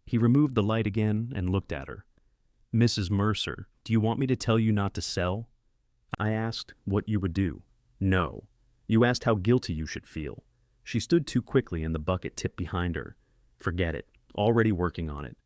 He removed the light again and looked at her. Mrs. Mercer, do you want me to tell you not to sell? I asked what you would do. No. You asked how guilty you should feel. She stood too quickly and the bucket tipped behind her. Forget it. Already working on it.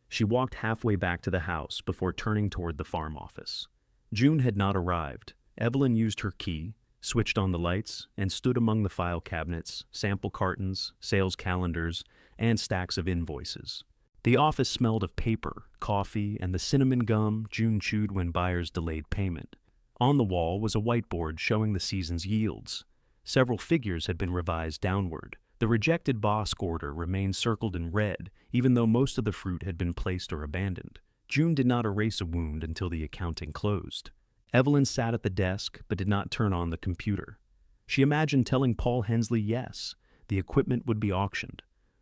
She walked halfway back to the house before turning toward the farm office. June had not arrived. Evelyn used her key, switched on the lights, and stood among the file cabinets, sample cartons, sales calendars, and stacks of invoices. The office smelled of paper, coffee, and the cinnamon gum June chewed when buyers delayed payment. On the wall was a whiteboard showing the season's yields. Several figures had been revised downward. The rejected Bosk order remained circled in red, even though most of the fruit had been placed or abandoned. June did not erase a wound until the accounting closed. Evelyn sat at the desk but did not turn on the computer. She imagined telling Paul Hensley yes, the equipment would be auctioned.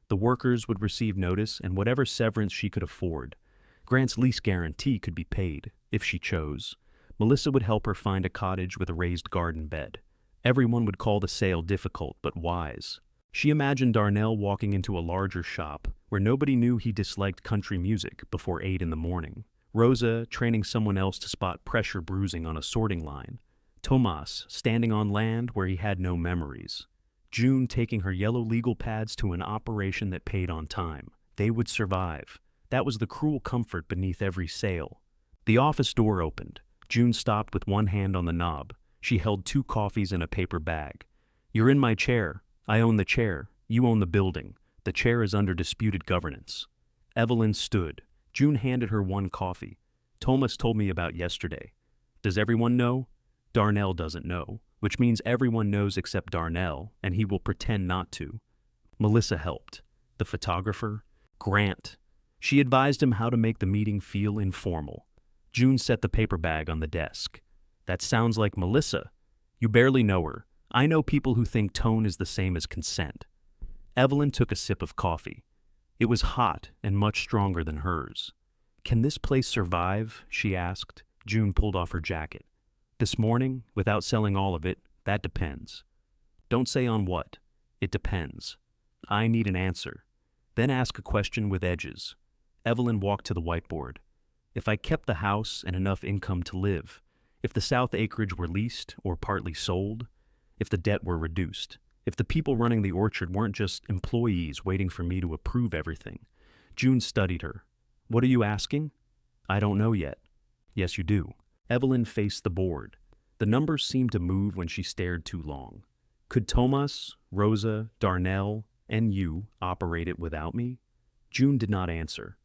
The workers would receive notice and whatever severance she could afford. Grant's lease guarantee could be paid, if she chose. Melissa would help her find a cottage with a raised garden bed. Everyone would call the sale difficult but wise. She imagined Darnell walking into a larger shop where nobody knew he disliked country music before 8 in the morning. Rosa training someone else to spot pressure bruising on a sorting line. Tomas standing on land where he had no memories. June taking her yellow legal pads to an operation that paid on time. They would survive. That was the cruel comfort beneath every sale. The office door opened. June stopped with one hand on the knob. She held 2 coffees in a paper bag. You're in my chair. I own the chair. You own the building. The chair is under disputed governance. Evelyn stood. June handed her 1 coffee. Thomas told me about yesterday. Does everyone know? Darnell doesn't know, which means everyone knows except Darnell, and he will pretend not to. Melissa helped. The photographer? Grant. She advised him how to make the meeting feel informal. June set the paper bag on the desk. That sounds like Melissa. You barely know her. I know people who think tone is the same as consent. Evelyn took a sip of coffee. It was hot and much stronger than hers. Can this place survive? She asked. June pulled off her jacket. This morning, without selling all of it, that depends. Don't say on what. It depends. I need an answer. Then ask a question with edges. Evelyn walked to the whiteboard. If I kept the house and enough income to live, if the south acreage were leased or partly sold, if the debt were reduced, if the people running the orchard weren't just employees waiting for me to approve everything. June studied her. What are you asking? I don't know yet. Yes, you do. Evelyn faced the board. The numbers seemed to move when she stared too long. Could Tomas, Rosa, Darnell, and you operate it without me? June did not answer.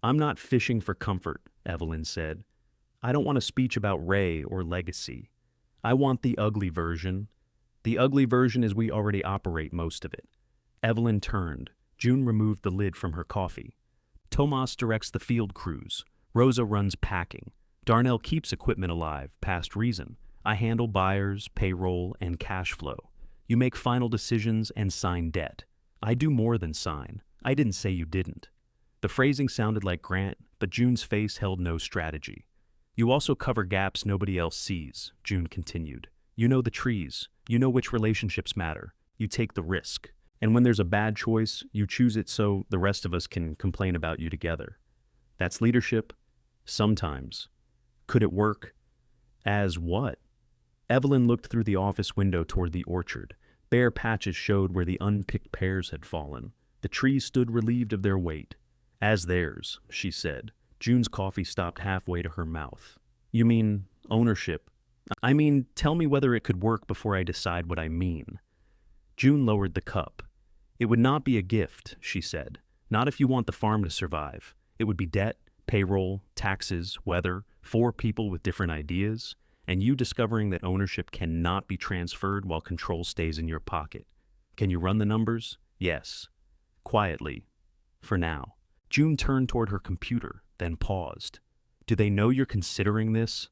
I'm not fishing for comfort, Evelyn said. I don't want a speech about Ray or legacy. I want the ugly version. The ugly version is we already operate most of it. Evelyn turned. June removed the lid from her coffee. Tomas directs the field crews. Rosa runs packing. Darnell keeps equipment alive, past reason. I handle buyers, payroll, and cash flow. You make final decisions and sign debt. I do more than sign. I didn't say you didn't. The phrasing sounded like Grant, but June's face held no strategy. You also cover gaps nobody else sees, June continued. You know the trees. You know which relationships matter. You take the risk. And when there's a bad choice, you choose it so the rest of us can complain about you together. That's leadership? Sometimes. Could it work? As what? Evelyn looked through the office window toward the orchard. Bare patches showed where the unpicked pears had fallen. The trees stood relieved of their weight. As theirs, she said. June's coffee stopped halfway to her mouth. You mean ownership? I mean, tell me whether it could work before I decide what I mean. June lowered the cup. It would not be a gift, she said. Not if you want the farm to survive. It would be debt, payroll, taxes, weather, 4 people with different ideas, and you discovering that ownership cannot be transferred while control stays in your pocket. Can you run the numbers? Yes. Quietly. For now. June turned toward her computer, then paused. Do they know you're considering this?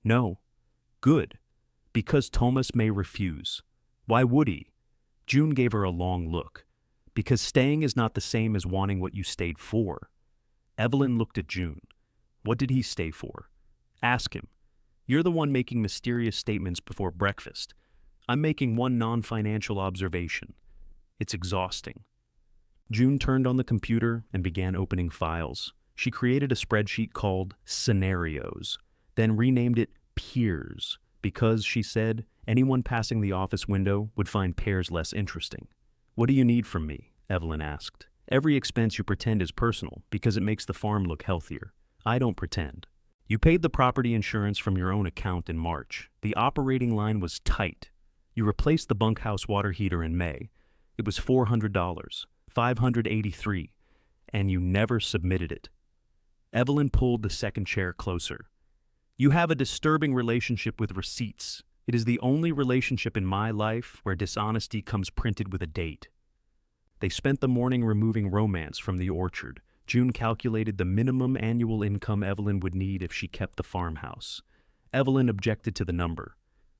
No. Good. Because Thomas may refuse. Why would he? June gave her a long look. Because staying is not the same as wanting what you stayed for. Evelyn looked at June. What did he stay for? Ask him. You're the one making mysterious statements before breakfast. I'm making one non-financial observation. It's exhausting. June turned on the computer and began opening files. She created a spreadsheet called Scenarios, then renamed it Peers, because, she said, anyone passing the office window would find pears less interesting. What do you need from me? Evelyn asked. Every expense you pretend is personal because it makes the farm look healthier. I don't pretend. You paid the property insurance from your own account in March. The operating line was tight. You replaced the bunkhouse water heater in May. It was $400, $583, and you never submitted it. Evelyn pulled the second chair closer. You have a disturbing relationship with receipts. It is the only relationship in my life where dishonesty comes printed with a date. They spent the morning removing romance from the orchard. June calculated the minimum annual income Evelyn would need if she kept the farmhouse. Evelyn objected to the number.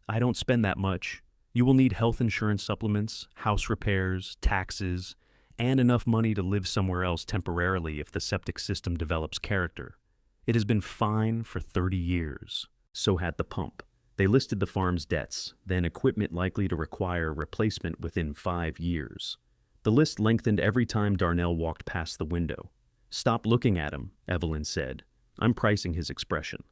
I don't spend that much. You will need health insurance supplements, house repairs, taxes, and enough money to live somewhere else temporarily if the septic system develops character. It has been fine for 30 years. So had the pump. They listed the farm's debts, then equipment likely to require replacement within 5 years. The list lengthened every time Darnell walked past the window. Stop looking at him, Evelyn said. I'm pricing his expression.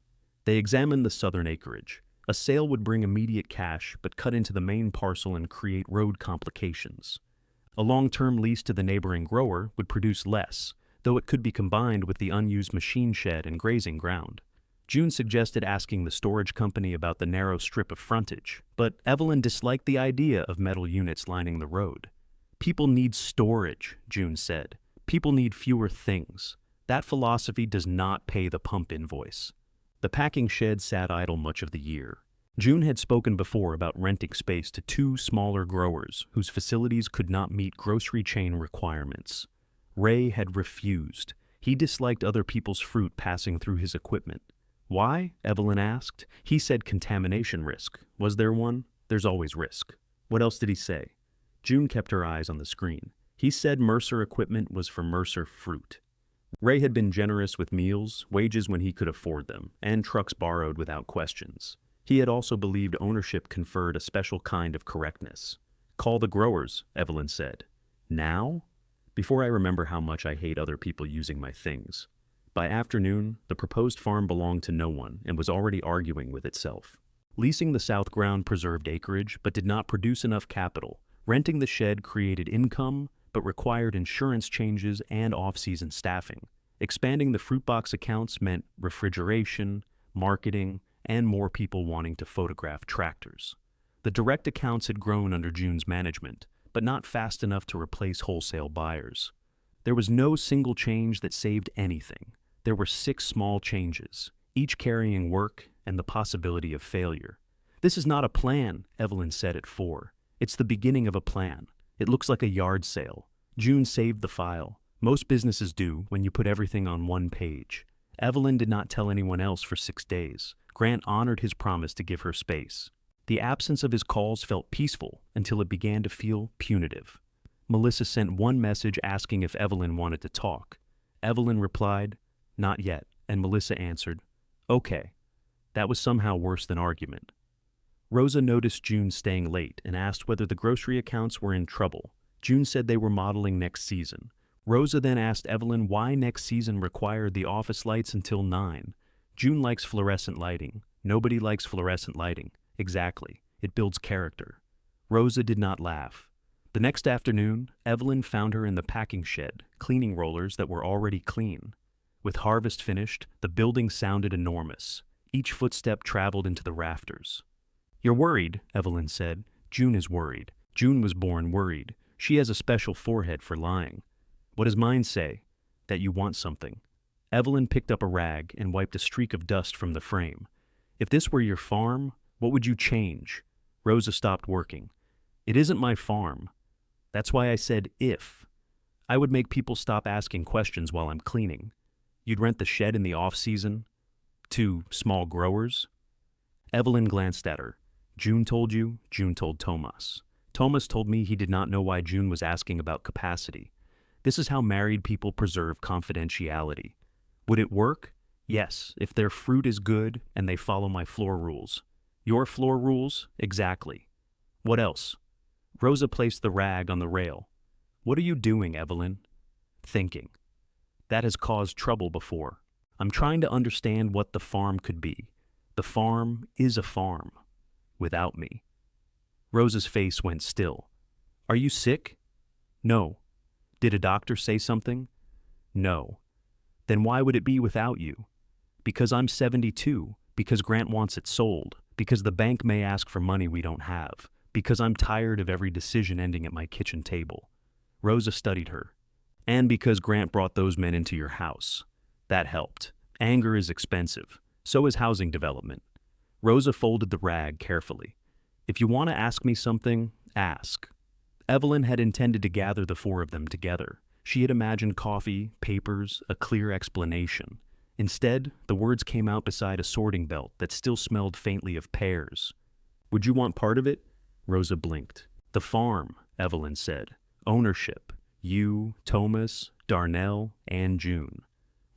They examined the southern acreage. A sale would bring immediate cash, but cut into the main parcel and create road complications. A long-term lease to the neighboring grower would produce less, though it could be combined with the unused machine shed and grazing ground. June suggested asking the storage company about the narrow strip of frontage, but Evelyn disliked the idea of metal units lining the road. People need storage, June said. People need fewer things. That philosophy does not pay the pump invoice. The packing shed sat idle much of the year. June had spoken before about renting space to 2 smaller growers whose facilities could not meet grocery chain requirements. Ray had refused. He disliked other people's fruit passing through his equipment. Why? Evelyn asked. He said contamination risk. Was there one? There's always risk. What else did he say? June kept her eyes on the screen. He said Mercer equipment was for Mercer fruit. Ray had been generous with meals, wages when he could afford them, and trucks borrowed without questions. He had also believed ownership conferred a special kind of correctness. Call the growers, Evelyn said. Now? Before I remember how much I hate other people using my things. By afternoon, the proposed farm belonged to no one and was already arguing with itself. Leasing the south ground preserved acreage but did not produce enough capital. Renting the shed created income but required insurance changes and off-season staffing. Expanding the fruit box accounts meant refrigeration, marketing, and more people wanting to photograph tractors. The direct accounts had grown under June's management, but not fast enough to replace wholesale buyers. There was no single change that saved anything. There were 6 small changes, each carrying work and the possibility of failure. This is not a plan, Evelyn said at 4. It's the beginning of a plan. It looks like a yard sale. June saved the file. Most businesses do when you put everything on one page. Evelyn did not tell anyone else for 6 days. Grant honored his promise to give her space. The absence of his calls felt peaceful until it began to feel punitive. Melissa sent one message asking if Evelyn wanted to talk. Evelyn replied, "Not yet," and Melissa answered, "Okay." That was somehow worse than argument. Rosa noticed June staying late and asked whether the grocery accounts were in trouble. June said they were modeling next season. Rosa then asked Evelyn why next season required the office lights until 9. June likes fluorescent lighting. Nobody likes fluorescent lighting. Exactly. It builds character. Rosa did not laugh. The next afternoon, Evelyn found her in the packing shed, cleaning rollers that were already clean. With harvest finished, the building sounded enormous. Each footstep traveled into the rafters. "You're worried," Evelyn said. "June is worried. June was born worried. She has a special forehead for lying. What does mine say? That you want something." Evelyn picked up a rag and wiped a streak of dust from the frame. "If this were your farm, what would you change?" Rosa stopped working. "It isn't my farm. That's why I said if. I would make people stop asking questions while I'm cleaning. You'd rent the shed in the off-season to small growers?" Evelyn glanced at her. "June told you?" June told Tomas. Tomas told me he did not know why June was asking about capacity. This is how married people preserve confidentiality. Would it work? Yes, if their fruit is good and they follow my floor rules. Your floor rules? Exactly. What else? Rosa placed the rag on the rail. "What are you doing, Evelyn?" "Thinking. That has caused trouble before. I'm trying to understand what the farm could be. The farm is a farm. Without me." Rosa's face went still. "Are you sick?" "No." "Did a doctor say something?" "No." "Then why would it be without you?" "Because I'm 72, because Grant wants it sold, because the bank may ask for money we don't have, because I'm tired of every decision ending at my kitchen table." Rosa studied her. "And because Grant brought those men into your house. That helped. Anger is expensive. So is housing development." Rosa folded the rag carefully. "If you want to ask me something, ask." Evelyn had intended to gather the 4 of them together. She had imagined coffee, papers, a clear explanation. Instead, the words came out beside a sorting belt that still smelled faintly of pears. "Would you want part of it?" Rosa blinked. "The farm," Evelyn said. "Ownership. You, Tomas, Darnell, and June."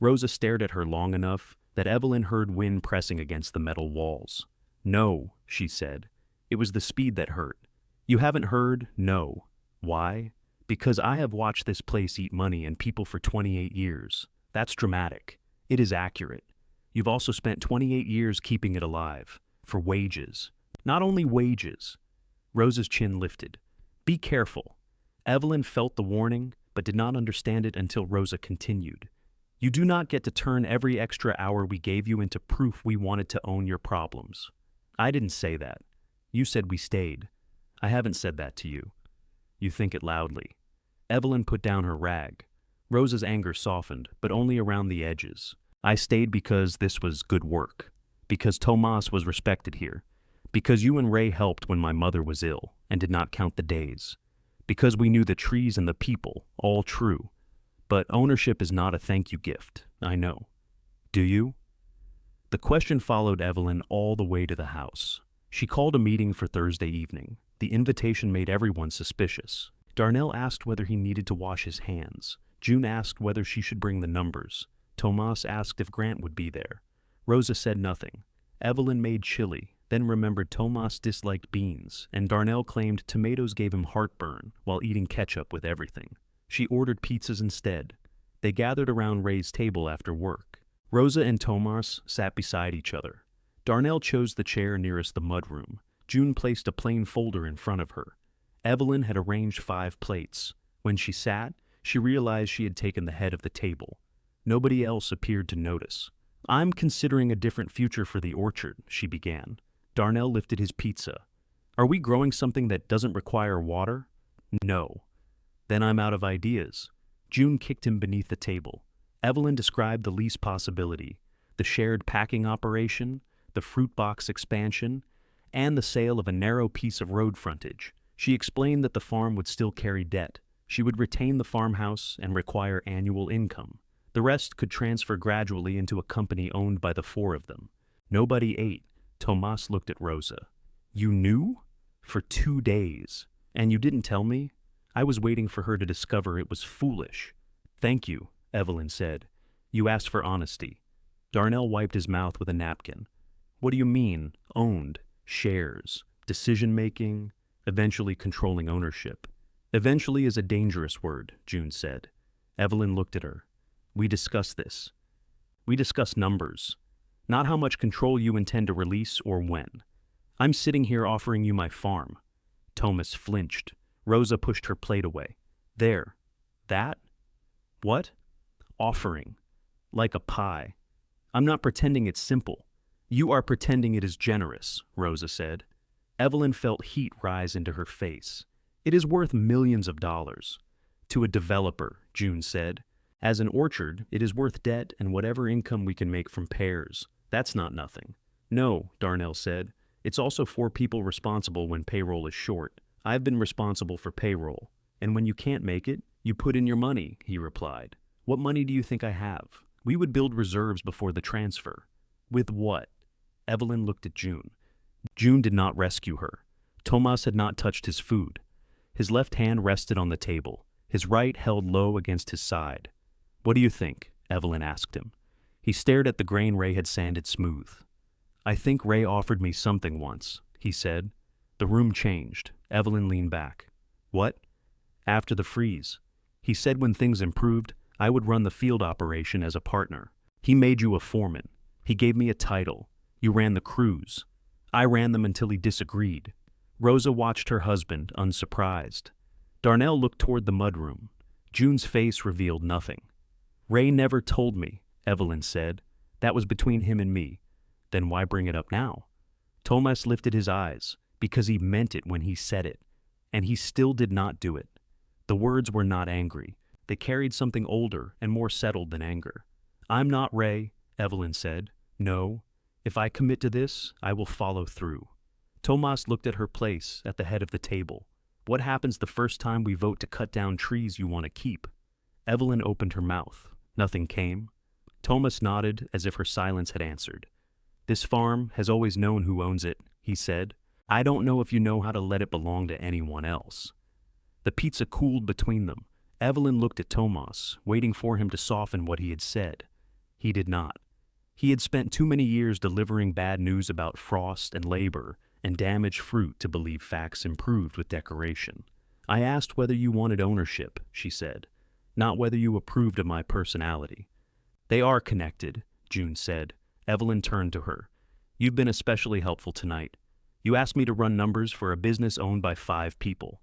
Rosa stared at her long enough that Evelyn heard wind pressing against the metal walls. "No," she said. It was the speed that hurt. "You haven't heard? No. Why? Because I have watched this place eat money and people for 28 years. That's dramatic. It is accurate. You've also spent 28 years keeping it alive. For wages. Not only wages." Rosa's chin lifted. "Be careful." Evelyn felt the warning, but did not understand it until Rosa continued. "You do not get to turn every extra hour we gave you into proof we wanted to own your problems." "I didn't say that. You said we stayed." "I haven't said that to you." "You think it loudly." Evelyn put down her rag. Rosa's anger softened, but only around the edges. "I stayed because this was good work. Because Tomas was respected here. Because you and Ray helped when my mother was ill and did not count the days. Because we knew the trees and the people, all true. But ownership is not a thank you gift, I know. Do you?" The question followed Evelyn all the way to the house. She called a meeting for Thursday evening. The invitation made everyone suspicious. Darnell asked whether he needed to wash his hands. June asked whether she should bring the numbers. Tomas asked if Grant would be there. Rosa said nothing. Evelyn made chili, then remembered Tomas disliked beans, and Darnell claimed tomatoes gave him heartburn while eating ketchup with everything. She ordered pizzas instead. They gathered around Ray's table after work. Rosa and Tomas sat beside each other. Darnell chose the chair nearest the mudroom. June placed a plain folder in front of her. Evelyn had arranged 5 plates. When she sat, she realized she had taken the head of the table. Nobody else appeared to notice. "I'm considering a different future for the orchard," she began. Darnell lifted his pizza. "Are we growing something that doesn't require water?" "No." "Then I'm out of ideas." June kicked him beneath the table. Evelyn described the lease possibility, the shared packing operation, the fruit box expansion, and the sale of a narrow piece of road frontage. She explained that the farm would still carry debt. She would retain the farmhouse and require annual income. The rest could transfer gradually into a company owned by the 4 of them. Nobody ate. Tomas looked at Rosa. "You knew? For 2 days. And you didn't tell me?" "I was waiting for her to discover it was foolish." "Thank you," Evelyn said. "You asked for honesty." Darnell wiped his mouth with a napkin. "What do you mean, owned? Shares, decision-making, eventually controlling ownership." "Eventually is a dangerous word," June said. Evelyn looked at her. "We discussed this. We discussed numbers, not how much control you intend to release or when. I'm sitting here offering you my farm." Thomas flinched. Rosa pushed her plate away. "There. That? What?" "Offering. Like a pie. I'm not pretending it's simple." "You are pretending it is generous," Rosa said. Evelyn felt heat rise into her face. "It is worth millions of dollars." "To a developer," June said. "As an orchard, it is worth debt and whatever income we can make from pears. That's not nothing." "No," Darnell said. "It's also 4 people responsible when payroll is short. I've been responsible for payroll. And when you can't make it, you put in your money," he replied. "What money do you think I have? We would build reserves before the transfer." "With what?" Evelyn looked at June. June did not rescue her. Tomas had not touched his food. His left hand rested on the table, his right held low against his side. "What do you think?" Evelyn asked him. He stared at the grain Ray had sanded smooth. "I think Ray offered me something once," he said. The room changed. Evelyn leaned back. "What?" "After the freeze. He said when things improved, I would run the field operation as a partner. He made you a foreman. He gave me a title. You ran the crews. I ran them until he disagreed." Rosa watched her husband, unsurprised. Darnell looked toward the mudroom. June's face revealed nothing. "Ray never told me," Evelyn said. "That was between him and me." "Then why bring it up now?" Tomas lifted his eyes, because he meant it when he said it, and he still did not do it. The words were not angry. They carried something older and more settled than anger. "I'm not Ray," Evelyn said. "No. If I commit to this, I will follow through." Tomas looked at her place at the head of the table. "What happens the first time we vote to cut down trees you want to keep?" Evelyn opened her mouth. Nothing came. Tomas nodded as if her silence had answered. "This farm has always known who owns it," he said. "I don't know if you know how to let it belong to anyone else." The pizza cooled between them. Evelyn looked at Tomas, waiting for him to soften what he had said. He did not. He had spent too many years delivering bad news about frost and labor and damaged fruit to believe facts improved with decoration. "I asked whether you wanted ownership," she said, "not whether you approved of my personality." "They are connected," June said. Evelyn turned to her. "You've been especially helpful tonight. You asked me to run numbers for a business owned by 5 people.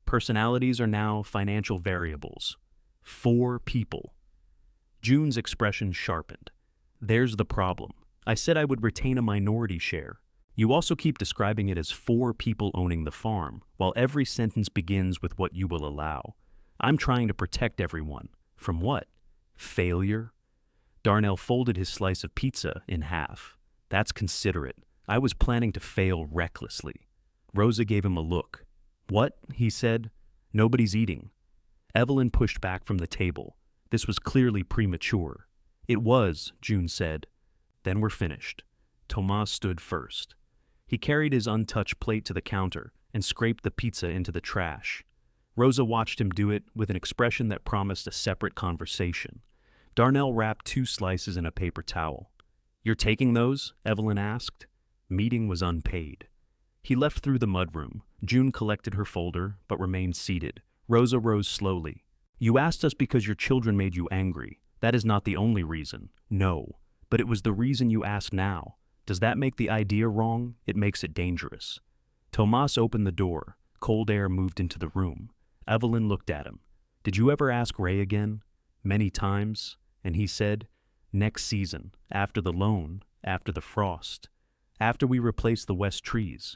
Personalities are now financial variables. 4 people." June's expression sharpened. "There's the problem. I said I would retain a minority share. You also keep describing it as 4 people owning the farm, while every sentence begins with what you will allow. I'm trying to protect everyone. From what? Failure?" Darnell folded his slice of pizza in half. "That's considerate. I was planning to fail recklessly." Rosa gave him a look. "What?" he said. "Nobody's eating." Evelyn pushed back from the table. This was clearly premature. "It was," June said. "Then we're finished." Tomas stood first. He carried his untouched plate to the counter and scraped the pizza into the trash. Rosa watched him do it with an expression that promised a separate conversation. Darnell wrapped 2 slices in a paper towel. "You're taking those?" Evelyn asked. Meeting was unpaid. He left through the mudroom. June collected her folder, but remained seated. Rosa rose slowly. You asked us because your children made you angry. That is not the only reason. No. But it was the reason you ask now. Does that make the idea wrong? It makes it dangerous. Tomas opened the door. Cold air moved into the room. Evelyn looked at him. Did you ever ask Ray again? Many times. And he said, next season, after the loan, after the frost, after we replaced the west trees.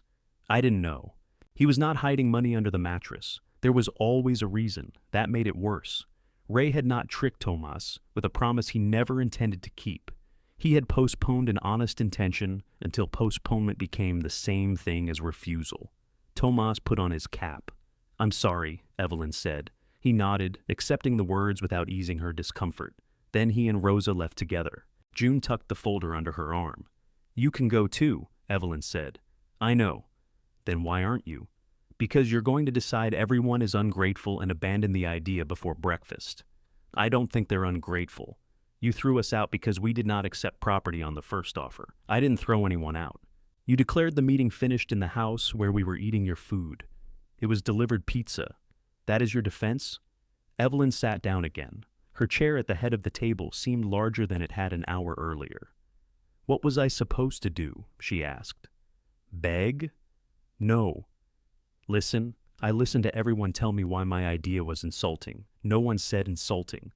I didn't know. He was not hiding money under the mattress. There was always a reason. That made it worse. Ray had not tricked Tomas with a promise he never intended to keep. He had postponed an honest intention until postponement became the same thing as refusal. Tomas put on his cap. I'm sorry, Evelyn said. He nodded, accepting the words without easing her discomfort. Then he and Rosa left together. June tucked the folder under her arm. You can go too, Evelyn said. I know. Then why aren't you? Because you're going to decide everyone is ungrateful and abandon the idea before breakfast. I don't think they're ungrateful. You threw us out because we did not accept property on the first offer. I didn't throw anyone out. You declared the meeting finished in the house where we were eating your food. It was delivered pizza. That is your defense? Evelyn sat down again. Her chair at the head of the table seemed larger than it had an hour earlier. What was I supposed to do? She asked. Beg? No. Listen, I listened to everyone tell me why my idea was insulting. No one said insulting.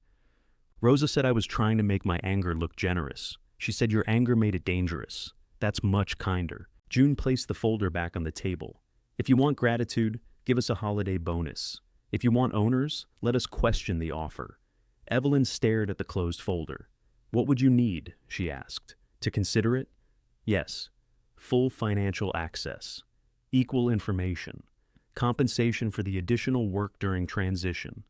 Rosa said I was trying to make my anger look generous. She said your anger made it dangerous. That's much kinder. June placed the folder back on the table. If you want gratitude, give us a holiday bonus. If you want owners, let us question the offer. Evelyn stared at the closed folder. What would you need? She asked. To consider it? Yes. Full financial access. Equal information. Compensation for the additional work during transition.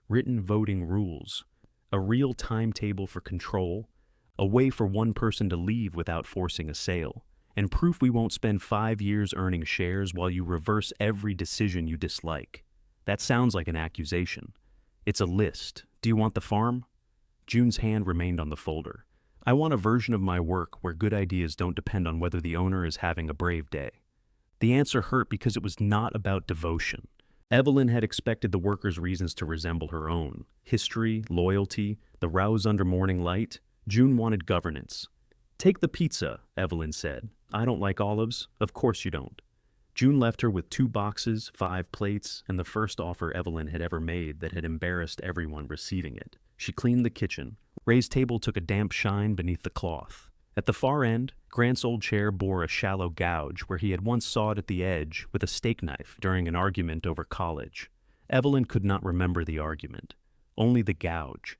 Written voting rules. A real timetable for control. A way for one person to leave without forcing a sale. And proof we won't spend 5 years earning shares while you reverse every decision you dislike. That sounds like an accusation. It's a list. Do you want the farm? June's hand remained on the folder. I want a version of my work where good ideas don't depend on whether the owner is having a brave day. The answer hurt because it was not about devotion. Evelyn had expected the workers' reasons to resemble her own. History, loyalty, the rouse under morning light. June wanted governance. Take the pizza, Evelyn said. I don't like olives. Of course you don't. June left her with 2 boxes, 5 plates, and the first offer Evelyn had ever made that had embarrassed everyone receiving it. She cleaned the kitchen. Ray's table took a damp shine beneath the cloth. At the far end, Grant's old chair bore a shallow gouge where he had once sawed at the edge with a steak knife during an argument over college. Evelyn could not remember the argument, only the gouge.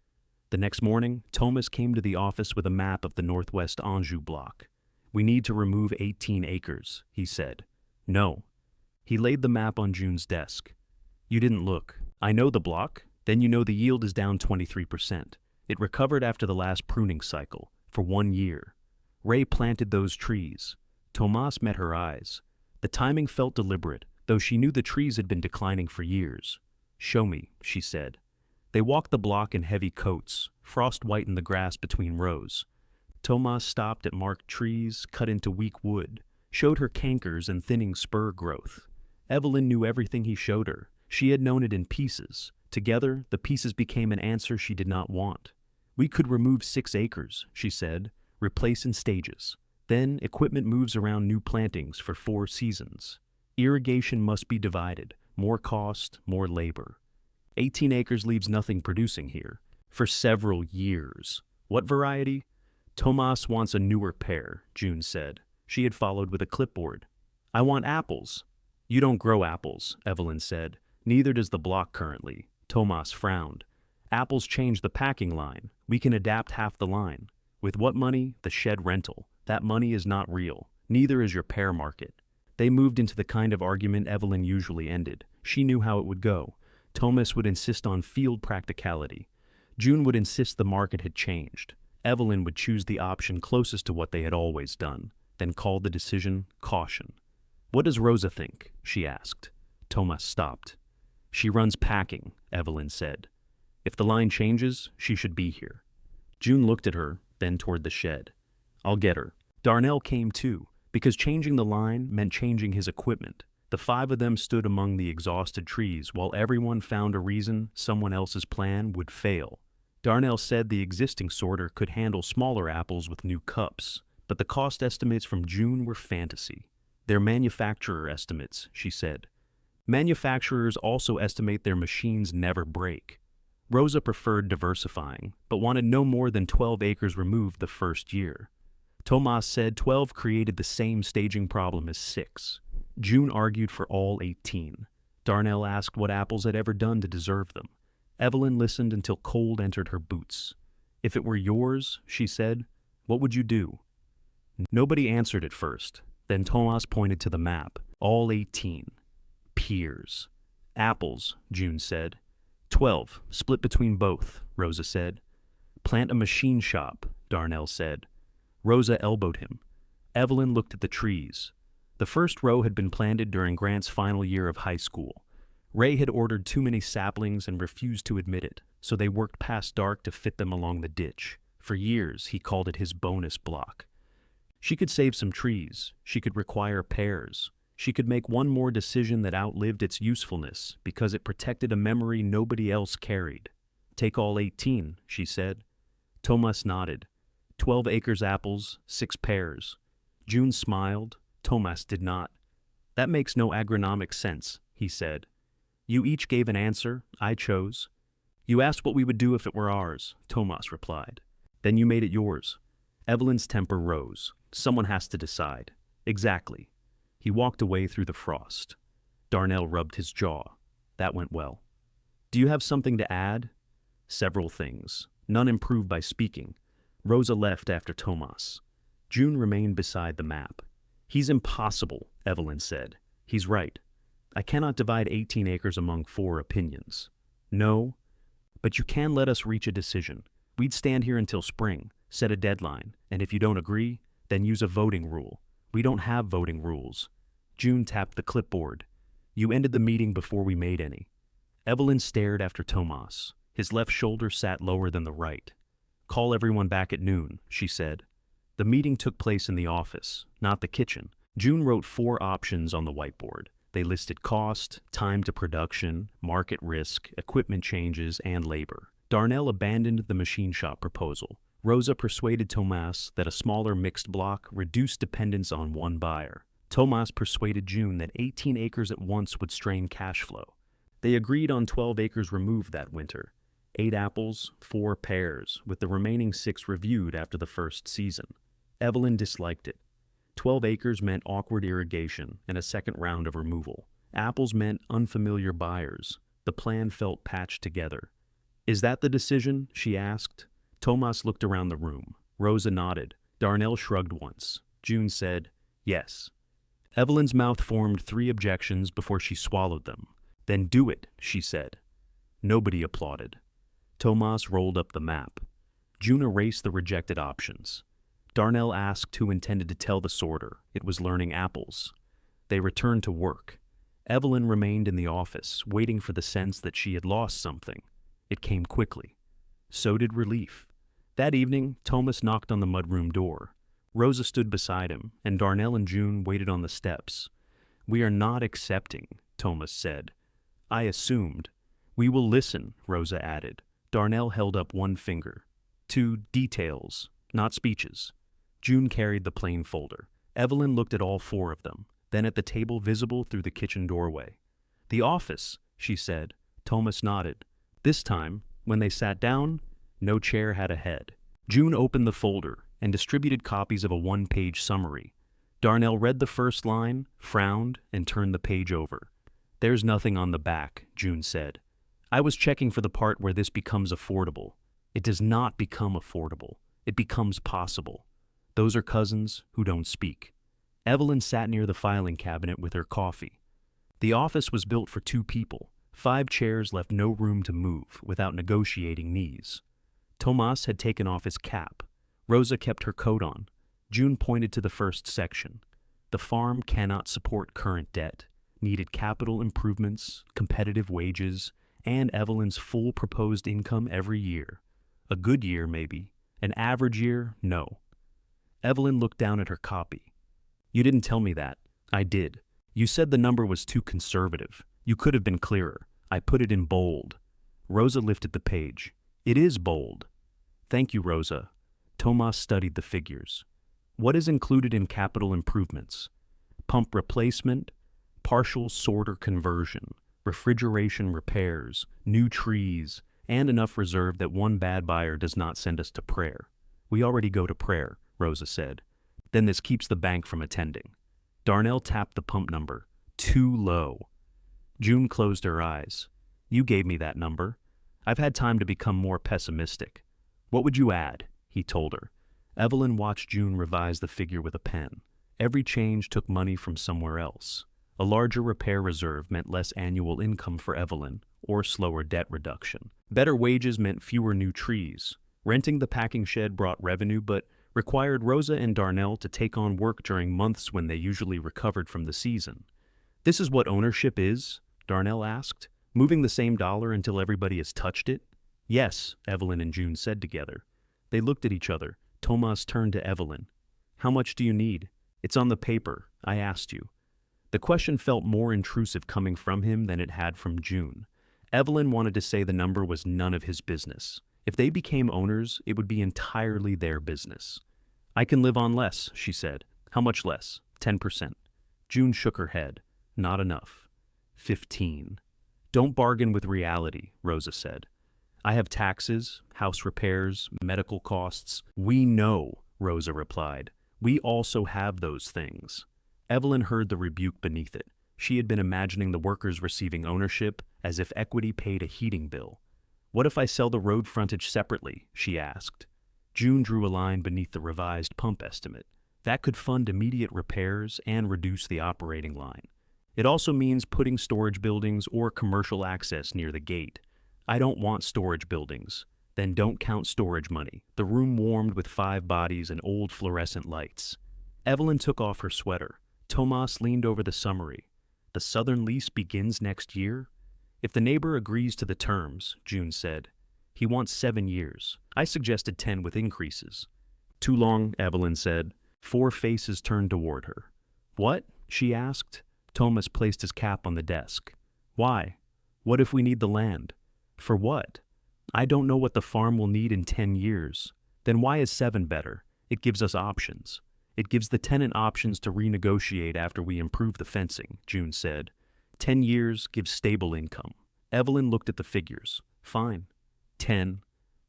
The next morning, Thomas came to the office with a map of the Northwest Anjou block. We need to remove 18 acres, he said. No. He laid the map on June's desk. You didn't look. I know the block. Then you know the yield is down 23%. It recovered after the last pruning cycle, for 1 year. Ray planted those trees. Tomas met her eyes. The timing felt deliberate, though she knew the trees had been declining for years. Show me, she said. They walked the block in heavy coats. Frost whitened the grass between rows. Tomas stopped at marked trees, cut into weak wood, showed her cankers and thinning spur growth. Evelyn knew everything he showed her. She had known it in pieces. Together, the pieces became an answer she did not want. We could remove 6 acres, she said, replace in stages. Then equipment moves around new plantings for 4 seasons. Irrigation must be divided, more cost, more labor. 18 acres leaves nothing producing here, for several years. What variety? Tomas wants a newer pear, June said. She had followed with a clipboard. I want apples. You don't grow apples, Evelyn said. Neither does the block currently. Tomas frowned. Apples change the packing line. We can adapt half the line. With what money? The shed rental. That money is not real. Neither is your pear market. They moved into the kind of argument Evelyn usually ended. She knew how it would go. Tomas would insist on field practicality. June would insist the market had changed. Evelyn would choose the option closest to what they had always done, then call the decision caution. What does Rosa think? She asked. Tomas stopped. She runs packing, Evelyn said. If the line changes, she should be here. June looked at her, then toward the shed. I'll get her. Darnell came too. because changing the line meant changing his equipment. The five of them stood among the exhausted trees while everyone found a reason someone else's plan would fail. Darnell said the existing sorter could handle smaller apples with new cups, but the cost estimates from June were fantasy. They're manufacturer estimates, she said. Manufacturers also estimate their machines never break. Rosa preferred diversifying, but wanted no more than 12 acres removed the first year. Tomas said 12 created the same staging problem as 6. June argued for all 18. Darnell asked what apples had ever done to deserve them. Evelyn listened until cold entered her boots. If it were yours, she said, what would you do? Nobody answered at first. Then Tomas pointed to the map. All 18. Pears. Apples, June said. 12, split between both, Rosa said. Plant a machine shop, Darnell said. Rosa elbowed him. Evelyn looked at the trees. The first row had been planted during Grant's final year of high school. Ray had ordered too many saplings and refused to admit it, so they worked past dark to fit them along the ditch. For years, he called it his bonus block. She could save some trees. She could require pears. She could make one more decision that outlived its usefulness because it protected a memory nobody else carried. Take all 18, she said. Tomas nodded. 12 acres apples, 6 pears. June smiled. Tomas did not. That makes no agronomic sense, he said. You each gave an answer. I chose. You asked what we would do if it were ours, Tomas replied. Then you made it yours. Evelyn's temper rose. Someone has to decide. Exactly. He walked away through the frost. Darnell rubbed his jaw. That went well. Do you have something to add? Several things. None improved by speaking. Rosa left after Tomas. June remained beside the map. He's impossible, Evelyn said. He's right. I cannot divide 18 acres among 4 opinions. No, but you can let us reach a decision. We'd stand here until spring, set a deadline, and if you don't agree, then use a voting rule. We don't have voting rules. June tapped the clipboard. You ended the meeting before we made any. Evelyn stared after Tomas. His left shoulder sat lower than the right. Call everyone back at noon, she said. The meeting took place in the office, not the kitchen. June wrote 4 options on the whiteboard. They listed cost, time to production, market risk, equipment changes, and labor. Darnell abandoned the machine shop proposal. Rosa persuaded Tomas that a smaller mixed block reduced dependence on one buyer. Tomas persuaded June that 18 acres at once would strain cash flow. They agreed on 12 acres removed that winter. 8 apples, 4 pears, with the remaining 6 reviewed after the first season. Evelyn disliked it. 12 acres meant awkward irrigation and a second round of removal. Apples meant unfamiliar buyers. The plan felt patched together. Is that the decision? She asked. Tomas looked around the room. Rosa nodded. Darnell shrugged once. June said, yes. Evelyn's mouth formed 3 objections before she swallowed them. Then do it, she said. Nobody applauded. Tomas rolled up the map. June erased the rejected options. Darnell asked who intended to tell the sorter it was learning apples. They returned to work. Evelyn remained in the office, waiting for the sense that she had lost something. It came quickly. So did relief. That evening, Tomas knocked on the mudroom door. Rosa stood beside him, and Darnell and June waited on the steps. We are not accepting, Tomas said. I assumed. We will listen, Rosa added. Darnell held up one finger. 2 details, not speeches. June carried the plain folder. Evelyn looked at all 4 of them, then at the table visible through the kitchen doorway. The office, she said. Tomas nodded. This time, when they sat down, no chair had a head. June opened the folder and distributed copies of a 1-page summary. Darnell read the first line, frowned, and turned the page over. There's nothing on the back, June said. I was checking for the part where this becomes affordable. It does not become affordable. It becomes possible. Those are cousins who don't speak. Evelyn sat near the filing cabinet with her coffee. The office was built for 2 people. 5 chairs left no room to move without negotiating knees. Tomas had taken off his cap. Rosa kept her coat on. June pointed to the first section. The farm cannot support current debt. Needed capital improvements, competitive wages, and Evelyn's full proposed income every year. A good year, maybe. An average year, no. Evelyn looked down at her copy. You didn't tell me that. I did. You said the number was too conservative. You could have been clearer. I put it in bold. Rosa lifted the page. It is bold. Thank you, Rosa. Tomas studied the figures. What is included in capital improvements? Pump replacement, partial sorter conversion, refrigeration repairs, new trees, and enough reserve that one bad buyer does not send us to prayer. We already go to prayer, Rosa said. Then this keeps the bank from attending. Darnell tapped the pump number. Too low. June closed her eyes. You gave me that number. I've had time to become more pessimistic. What would you add? He told her. Evelyn watched June revise the figure with a pen. Every change took money from somewhere else. A larger repair reserve meant less annual income for Evelyn, or slower debt reduction. Better wages meant fewer new trees. Renting the packing shed brought revenue, but required Rosa and Darnell to take on work during months when they usually recovered from the season. This is what ownership is? Darnell asked. Moving the same dollar until everybody has touched it? Yes, Evelyn and June said together. They looked at each other. Tomas turned to Evelyn. How much do you need? It's on the paper. I asked you. The question felt more intrusive coming from him than it had from June. Evelyn wanted to say the number was none of his business. If they became owners, it would be entirely their business. I can live on less, she said. How much less? 10%. June shook her head. Not enough. 15. Don't bargain with reality, Rosa said. I have taxes, house repairs, medical costs. We know, Rosa replied. We also have those things. Evelyn heard the rebuke beneath it. She had been imagining the workers receiving ownership as if equity paid a heating bill. What if I sell the road frontage separately? She asked. June drew a line beneath the revised pump estimate. That could fund immediate repairs and reduce the operating line. It also means putting storage buildings or commercial access near the gate. I don't want storage buildings. Then don't count storage money. The room warmed with 5 bodies and old fluorescent lights. Evelyn took off her sweater. Tomas leaned over the summary. The southern lease begins next year? If the neighbor agrees to the terms, June said. He wants 7 years. I suggested 10 with increases. Too long, Evelyn said. 4 faces turned toward her. What? She asked. Tomas placed his cap on the desk. Why? What if we need the land? For what? I don't know what the farm will need in 10 years. Then why is 7 better? It gives us options. It gives the tenant options to renegotiate after we improve the fencing, June said. 10 years gives stable income. Evelyn looked at the figures. Fine. 10.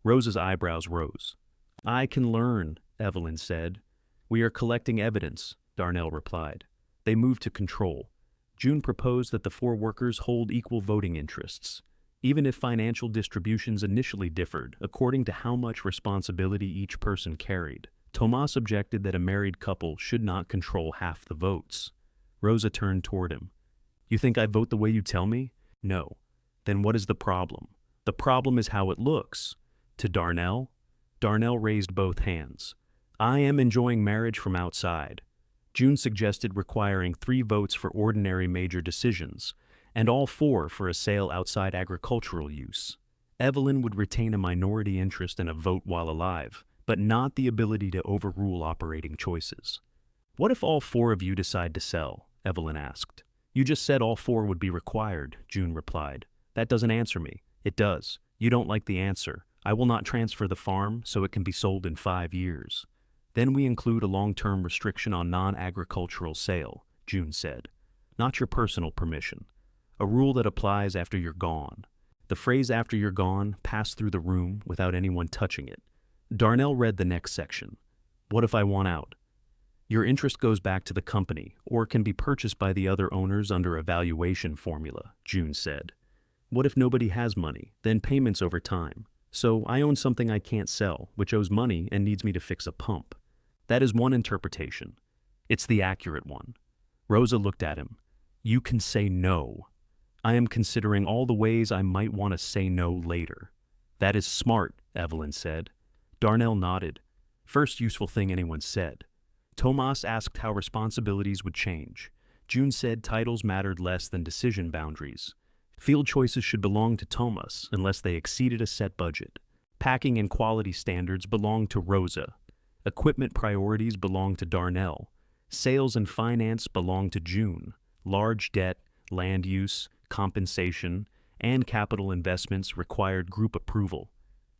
Rosa's eyebrows rose. I can learn, Evelyn said. We are collecting evidence, Darnell replied. They moved to control. June proposed that the 4 workers hold equal voting interests, even if financial distributions initially differed according to how much responsibility each person carried. Tomas objected that a married couple should not control half the votes. Rosa turned toward him. You think I vote the way you tell me? No. Then what is the problem? The problem is how it looks. To Darnell? Darnell raised both hands. I am enjoying marriage from outside. June suggested requiring 3 votes for ordinary major decisions, and all 4 for a sale outside agricultural use. Evelyn would retain a minority interest and a vote while alive, but not the ability to overrule operating choices. What if all 4 of you decide to sell? Evelyn asked. You just said all 4 would be required, June replied. That doesn't answer me. It does. You don't like the answer. I will not transfer the farm so it can be sold in 5 years. Then we include a long-term restriction on non-agricultural sale, June said. Not your personal permission. A rule that applies after you're gone. The phrase after you're gone passed through the room without anyone touching it. Darnell read the next section. What if I want out? Your interest goes back to the company, or can be purchased by the other owners under a valuation formula, June said. What if nobody has money, then payments over time? So I own something I can't sell, which owes money and needs me to fix a pump. That is one interpretation. It's the accurate one. Rosa looked at him. You can say no. I am considering all the ways I might want to say no later. That is smart, Evelyn said. Darnell nodded. First useful thing anyone said. Tomas asked how responsibilities would change. June said titles mattered less than decision boundaries. Field choices should belong to Tomas unless they exceeded a set budget. Packing and quality standards belonged to Rosa. Equipment priorities belonged to Darnell. Sales and finance belonged to June. Large debt, land use, compensation, and capital investments required group approval.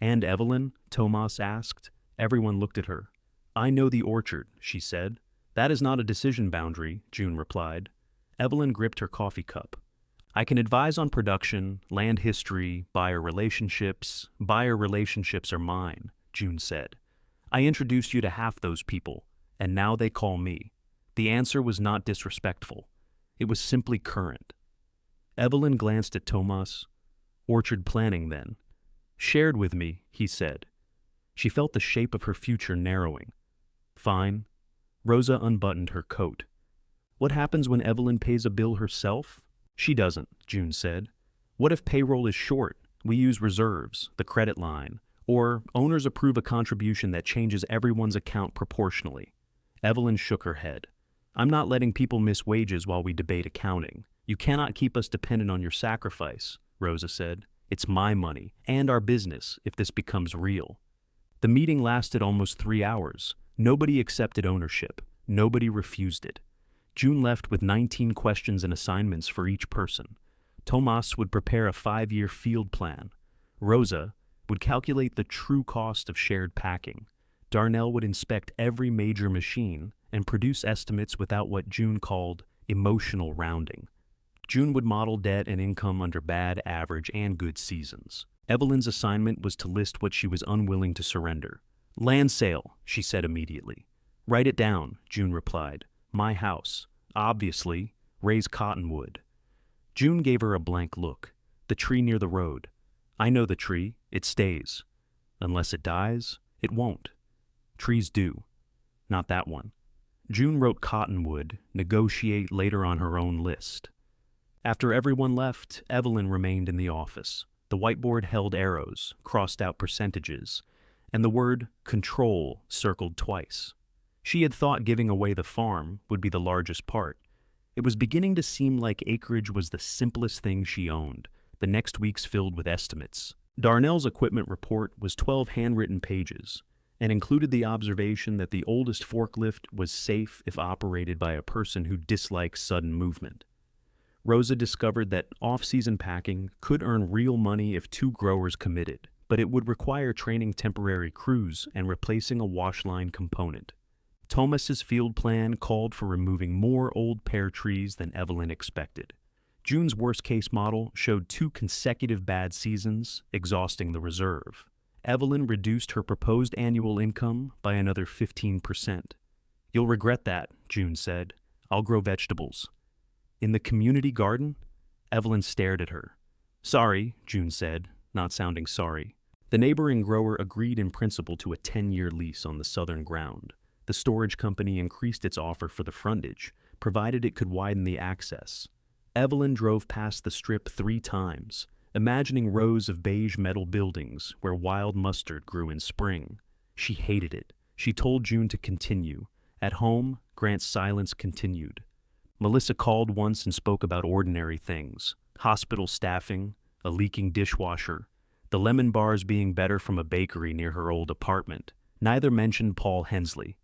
And Evelyn? Tomas asked. Everyone looked at her. I know the orchard, she said. That is not a decision boundary, June replied. Evelyn gripped her coffee cup. I can advise on production, land history, buyer relationships. Buyer relationships are mine, June said. I introduced you to half those people, and now they call me. The answer was not disrespectful. It was simply current. Evelyn glanced at Tomas. Orchard planning, then. Shared with me, he said. She felt the shape of her future narrowing. Fine. Rosa unbuttoned her coat. What happens when Evelyn pays a bill herself? She doesn't, June said. What if payroll is short? We use reserves, the credit line, or owners approve a contribution that changes everyone's account proportionally. Evelyn shook her head. I'm not letting people miss wages while we debate accounting. You cannot keep us dependent on your sacrifice, Rosa said. It's my money and our business if this becomes real. The meeting lasted almost 3 hours. Nobody accepted ownership. Nobody refused it. June left with 19 questions and assignments for each person. Tomas would prepare a 5-year field plan. Rosa would calculate the true cost of shared packing. Darnell would inspect every major machine and produce estimates without what June called emotional rounding. June would model debt and income under bad, average, and good seasons. Evelyn's assignment was to list what she was unwilling to surrender. Land sale, she said immediately. Write it down, June replied. My house. Obviously, raise cottonwood. June gave her a blank look. The tree near the road. I know the tree. It stays. Unless it dies, it won't. Trees do. Not that one. June wrote cottonwood, negotiate later on her own list. After everyone left, Evelyn remained in the office. The whiteboard held arrows, crossed out percentages, and the word control circled twice. She had thought giving away the farm would be the largest part. It was beginning to seem like acreage was the simplest thing she owned, the next weeks filled with estimates. Darnell's equipment report was 12 handwritten pages and included the observation that the oldest forklift was safe if operated by a person who dislikes sudden movement. Rosa discovered that off-season packing could earn real money if 2 growers committed, but it would require training temporary crews and replacing a wash line component. Tomas's field plan called for removing more old pear trees than Evelyn expected. June's worst-case model showed 2 consecutive bad seasons, exhausting the reserve. Evelyn reduced her proposed annual income by another 15%. You'll regret that, June said. I'll grow vegetables. In the community garden? Evelyn stared at her. Sorry, June said, not sounding sorry. The neighboring grower agreed in principle to a 10-year lease on the southern ground. The storage company increased its offer for the frontage, provided it could widen the access. Evelyn drove past the strip 3 times, imagining rows of beige metal buildings where wild mustard grew in spring. She hated it. She told June to continue. At home, Grant's silence continued. Melissa called once and spoke about ordinary things. Hospital staffing, a leaking dishwasher, the lemon bars being better from a bakery near her old apartment. Neither mentioned Paul Hensley.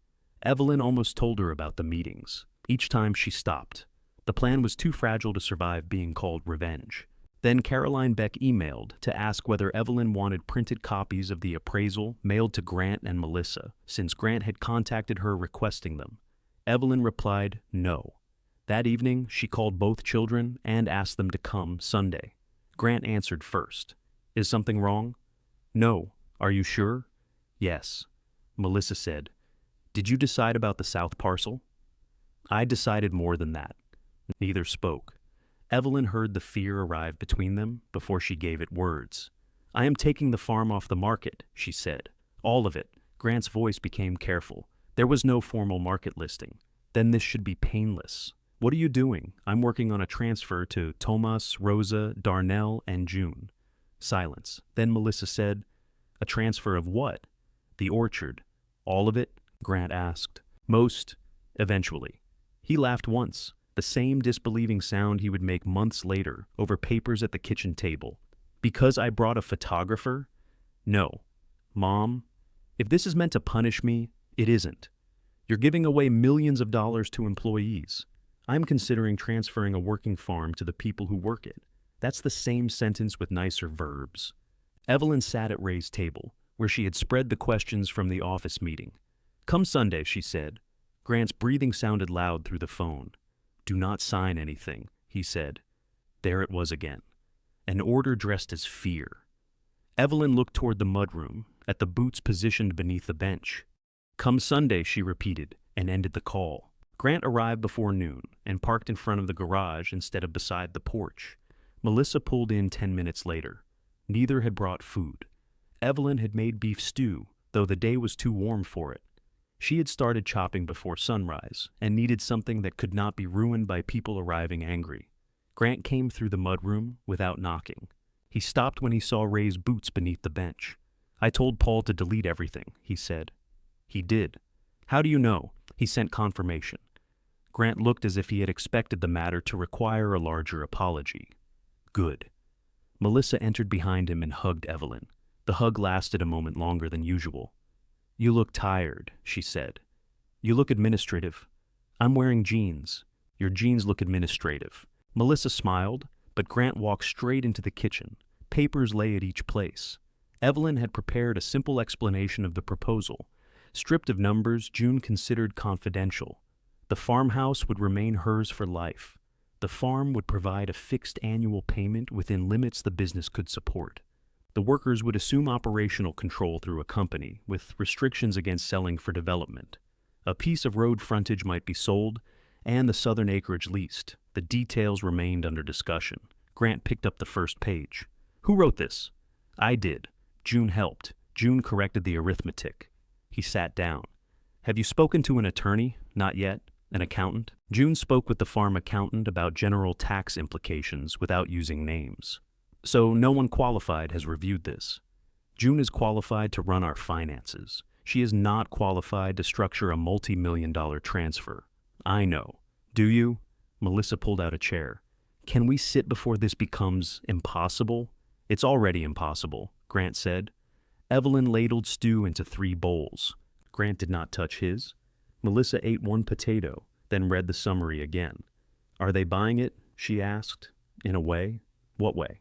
Evelyn almost told her about the meetings. Each time she stopped. The plan was too fragile to survive being called revenge. Then Caroline Beck emailed to ask whether Evelyn wanted printed copies of the appraisal mailed to Grant and Melissa, since Grant had contacted her requesting them. Evelyn replied no. That evening, she called both children and asked them to come Sunday. Grant answered first. Is something wrong? No. Are you sure? Yes. Melissa said, Did you decide about the south parcel? I decided more than that. Neither spoke. Evelyn heard the fear arrive between them before she gave it words. I am taking the farm off the market, she said. All of it. Grant's voice became careful. There was no formal market listing. Then this should be painless. What are you doing? I'm working on a transfer to Tomas, Rosa, Darnell, and June. Silence. Then Melissa said, A transfer of what? The orchard. All of it? Grant asked. Most, eventually. He laughed once, the same disbelieving sound he would make months later over papers at the kitchen table. Because I brought a photographer? No. Mom, if this is meant to punish me, it isn't. You're giving away millions of dollars to employees. I'm considering transferring a working farm to the people who work it. That's the same sentence with nicer verbs. Evelyn sat at Ray's table, where she had spread the questions from the office meeting. Come Sunday, she said. Grant's breathing sounded loud through the phone. Do not sign anything, he said. There it was again. An order dressed as fear. Evelyn looked toward the mudroom, at the boots positioned beneath the bench. Come Sunday, she repeated, and ended the call. Grant arrived before noon and parked in front of the garage instead of beside the porch. Melissa pulled in 10 minutes later. Neither had brought food. Evelyn had made beef stew, though the day was too warm for it. She had started chopping before sunrise and needed something that could not be ruined by people arriving angry. Grant came through the mudroom without knocking. He stopped when he saw Ray's boots beneath the bench. I told Paul to delete everything, he said. He did. How do you know? He sent confirmation. Grant looked as if he had expected the matter to require a larger apology. Good. Melissa entered behind him and hugged Evelyn. The hug lasted a moment longer than usual. You look tired, she said. You look administrative. I'm wearing jeans. Your jeans look administrative. Melissa smiled, but Grant walked straight into the kitchen. Papers lay at each place. Evelyn had prepared a simple explanation of the proposal. Stripped of numbers, June considered confidential. The farmhouse would remain hers for life. The farm would provide a fixed annual payment within limits the business could support. The workers would assume operational control through a company, with restrictions against selling for development. A piece of road frontage might be sold, and the southern acreage leased. The details remained under discussion. Grant picked up the first page. Who wrote this? I did. June helped. June corrected the arithmetic. He sat down. Have you spoken to an attorney? Not yet. An accountant? June spoke with the farm accountant about general tax implications without using names. So no one qualified has reviewed this. June is qualified to run our finances. She is not qualified to structure a multi-million-dollar transfer. I know. Do you? Melissa pulled out a chair. Can we sit before this becomes impossible? It's already impossible, Grant said. Evelyn ladled stew into 3 bowls. Grant did not touch his. Melissa ate 1 potato, then read the summary again. Are they buying it? She asked. In a way? What way?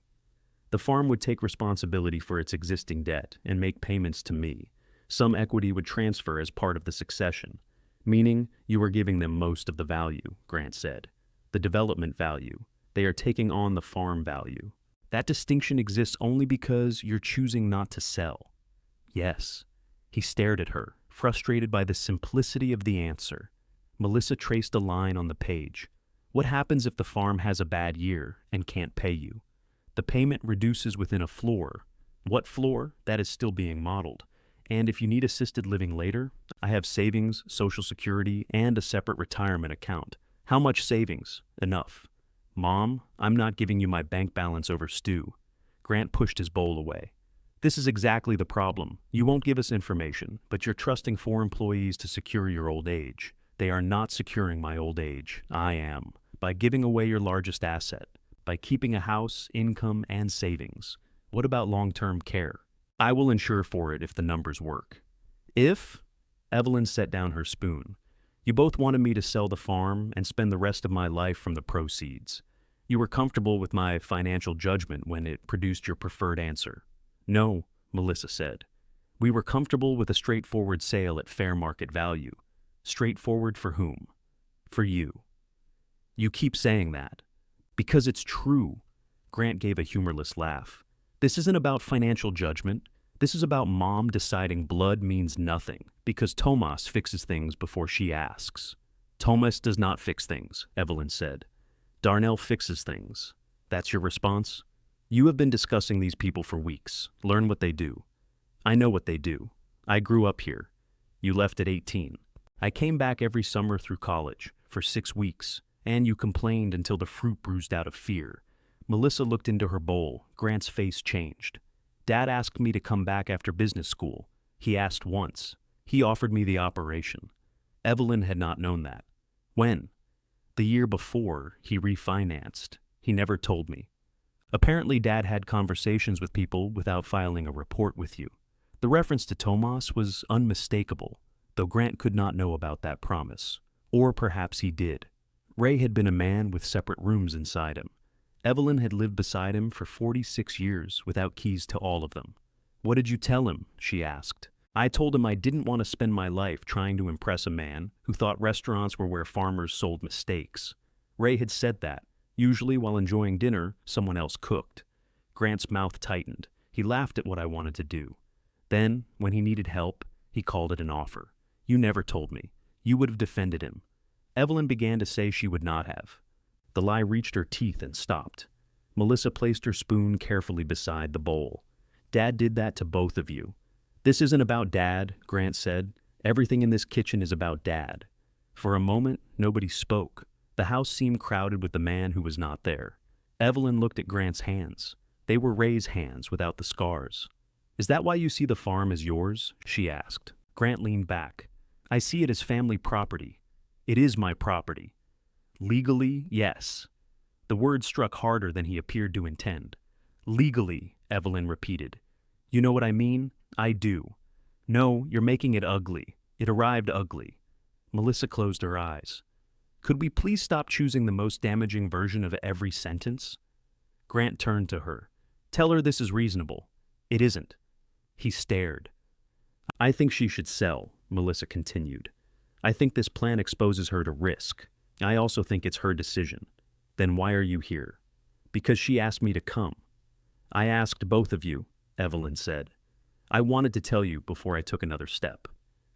The farm would take responsibility for its existing debt and make payments to me. Some equity would transfer as part of the succession. Meaning, you are giving them most of the value, Grant said. The development value. They are taking on the farm value. That distinction exists only because you're choosing not to sell. Yes. He stared at her, frustrated by the simplicity of the answer. Melissa traced a line on the page. What happens if the farm has a bad year and can't pay you? The payment reduces within a floor. What floor? That is still being modeled. And if you need assisted living later, I have savings, Social Security, and a separate retirement account. How much savings? Enough. Mom, I'm not giving you my bank balance over stew. Grant pushed his bowl away. This is exactly the problem. You won't give us information, but you're trusting 4 employees to secure your old age. They are not securing my old age. I am. By giving away your largest asset. By keeping a house, income, and savings. What about long-term care? I will insure for it if the numbers work. If? Evelyn set down her spoon. You both wanted me to sell the farm and spend the rest of my life from the proceeds. You were comfortable with my financial judgment when it produced your preferred answer. No, Melissa said. We were comfortable with a straightforward sale at fair market value. Straightforward for whom? For you. You keep saying that. Because it's true. Grant gave a humorless laugh. This isn't about financial judgment. This is about Mom deciding blood means nothing because Tomas fixes things before she asks. Tomas does not fix things, Evelyn said. Darnell fixes things. That's your response? You have been discussing these people for weeks. Learn what they do. I know what they do. I grew up here. You left at 18. I came back every summer through college for 6 weeks. And you complained until the fruit bruised out of fear. Melissa looked into her bowl. Grant's face changed. Dad asked me to come back after business school. He asked once. He offered me the operation. Evelyn had not known that. When? The year before, he refinanced. He never told me. Apparently, Dad had conversations with people without filing a report with you. The reference to Tomas was unmistakable. though Grant could not know about that promise. Or perhaps he did. Ray had been a man with separate rooms inside him. Evelyn had lived beside him for 46 years without keys to all of them. "What did you tell him?" she asked. "I told him I didn't want to spend my life trying to impress a man who thought restaurants were where farmers sold mistakes." Ray had said that. Usually while enjoying dinner, someone else cooked. Grant's mouth tightened. He laughed at what I wanted to do. Then, when he needed help, he called it an offer. "You never told me. You would have defended him." Evelyn began to say she would not have. The lie reached her teeth and stopped. Melissa placed her spoon carefully beside the bowl. "Dad did that to both of you." "This isn't about Dad," Grant said. "Everything in this kitchen is about Dad." For a moment, nobody spoke. The house seemed crowded with the man who was not there. Evelyn looked at Grant's hands. They were Ray's hands without the scars. "Is that why you see the farm as yours?" she asked. Grant leaned back. "I see it as family property. It is my property." "Legally, yes." The word struck harder than he appeared to intend. "Legally," Evelyn repeated. "You know what I mean?" "I do." "No, you're making it ugly. It arrived ugly." Melissa closed her eyes. "Could we please stop choosing the most damaging version of every sentence?" Grant turned to her. "Tell her this is reasonable." "It isn't." He stared. "I think she should sell," Melissa continued. "I think this plan exposes her to risk. I also think it's her decision." "Then why are you here?" "Because she asked me to come." "I asked both of you," Evelyn said. "I wanted to tell you before I took another step."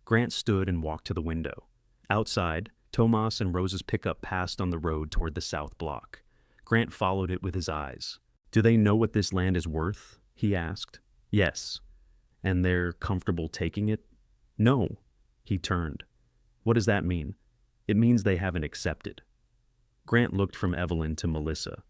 Grant stood and walked to the window. Outside, Tomas and Rose's pickup passed on the road toward the south block. Grant followed it with his eyes. "Do they know what this land is worth?" he asked. "Yes." "And they're comfortable taking it?" "No." He turned. "What does that mean?" "It means they haven't accepted." Grant looked from Evelyn to Melissa.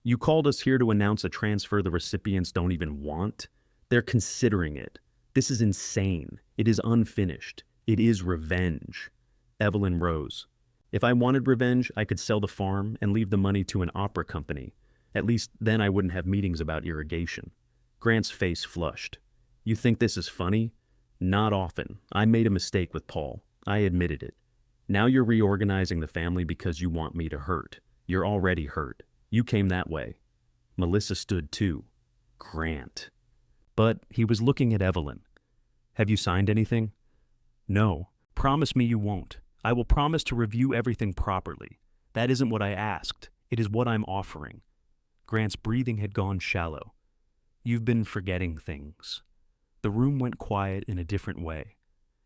"You called us here to announce a transfer the recipients don't even want? They're considering it. This is insane. It is unfinished. It is revenge." Evelyn rose. "If I wanted revenge, I could sell the farm and leave the money to an opera company. At least then I wouldn't have meetings about irrigation." Grant's face flushed. "You think this is funny?" "Not often. I made a mistake with Paul. I admitted it. Now you're reorganizing the family because you want me to hurt. You're already hurt. You came that way." Melissa stood too. Grant. But he was looking at Evelyn. "Have you signed anything?" "No. Promise me you won't. I will promise to review everything properly. That isn't what I asked. It is what I'm offering." Grant's breathing had gone shallow. "You've been forgetting things." The room went quiet in a different way.